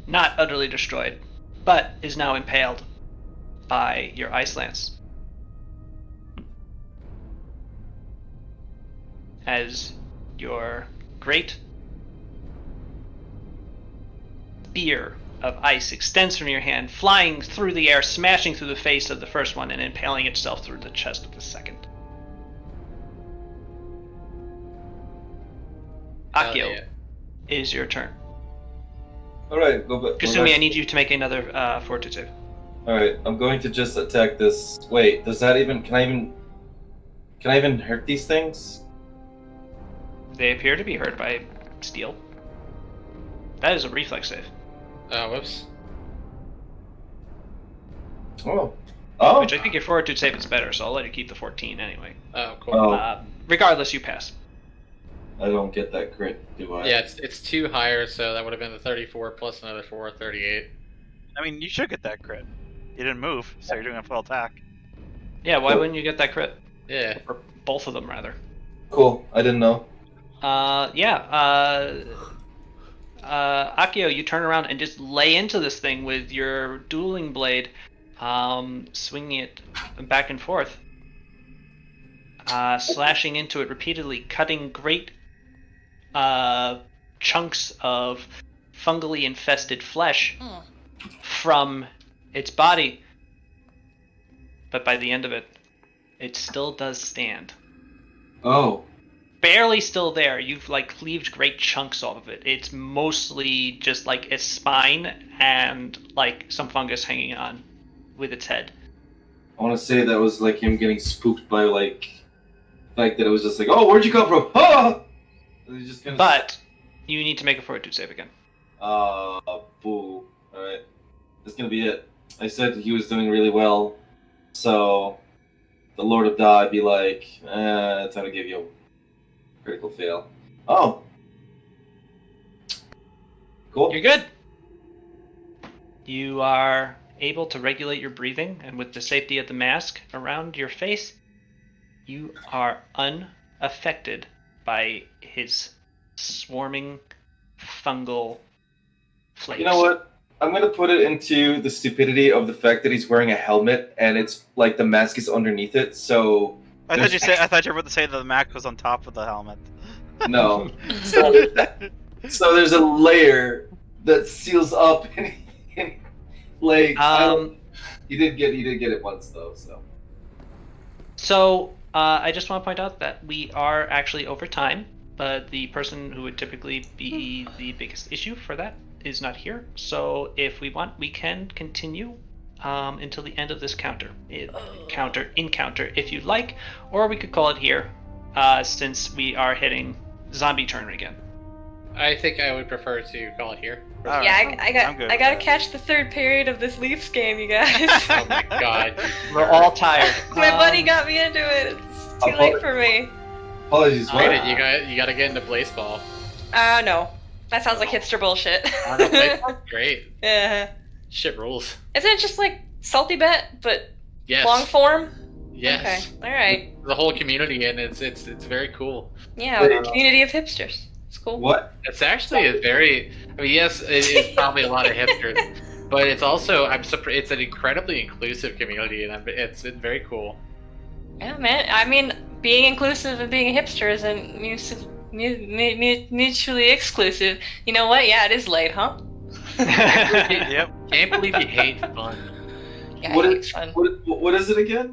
not utterly destroyed, but is now impaled by your Ice Lance. As your great spear of ice extends from your hand, flying through the air, smashing through the face of the first one, and impaling itself through the chest of the second. Akio, yeah. is your turn. Alright, go back. Kasumi, I need you to make another fortitude save. Alright, I'm going to just attack this. Wait, does that even... Can I even hurt these things? They appear to be hurt by steel. That is a reflex save. Whoops. Oh. Oh! Which I think your fortitude save is better, so I'll let you keep the 14 anyway. Oh, cool. Oh. Regardless, you pass. I don't get that crit, do I? Yeah, it's 2 higher, so that would have been the 34 plus another 4, 38. I mean, you should get that crit. You didn't move, so you're doing a full attack. Yeah, why Cool. wouldn't you get that crit? Yeah. Or both of them, rather. Cool, I didn't know. Akio, you turn around and just lay into this thing with your dueling blade, swinging it back and forth, slashing into it repeatedly, cutting great chunks of fungally infested flesh from its body. But by the end of it, it still does stand. Oh. Barely still there. You've like cleaved great chunks off of it. It's mostly just like its spine and like some fungus hanging on with its head. I want to say that was like him getting spooked by like the fact that it was just like, oh, where'd you come from? Ah! And he just kind of... But you need to make a fortitude save again. Boo. Alright. That's gonna be it. I said he was doing really well, so the Lord of Da would be like, it's time to give you a critical fail. Oh. Cool. You're good. You are able to regulate your breathing, and with the safety of the mask around your face, you are unaffected by his swarming fungal flakes. You know what? I'm gonna put it into the stupidity of the fact that he's wearing a helmet and it's like the mask is underneath it, so I thought you were about to say that the Mac was on top of the helmet. no. So there's a layer that seals up and like you did get it once though, so. So I just want to point out that we are actually over time, but the person who would typically be the biggest issue for that is not here. So if we want, we can continue until the end of this encounter, if you'd like, or we could call it here, since we are hitting zombie turn again. I think I would prefer to call it here. All Yeah, right. I I'm good gotta with that. catch the third period of this Leafs game, you guys. Oh my god. We're all tired. My buddy got me into it. It's too late for me. Apologies, what? You gotta get into baseball. No. That sounds like hipster bullshit. Great. Yeah. Shit rules. Isn't it just like Salty Bet, but Yes. long form? Yes. Okay, alright. The whole community, and it's very cool. Yeah, we're a community of hipsters. It's cool. What? It's actually a very. I mean, yes, it is probably a lot of hipsters, but it's also it's an incredibly inclusive community, and it's very cool. Yeah, man. I mean, being inclusive and being a hipster isn't mutually exclusive. You know what? Yeah, it is late, huh? Yep. Can't believe you hate fun. Yeah, What I is- hate fun. What is it again?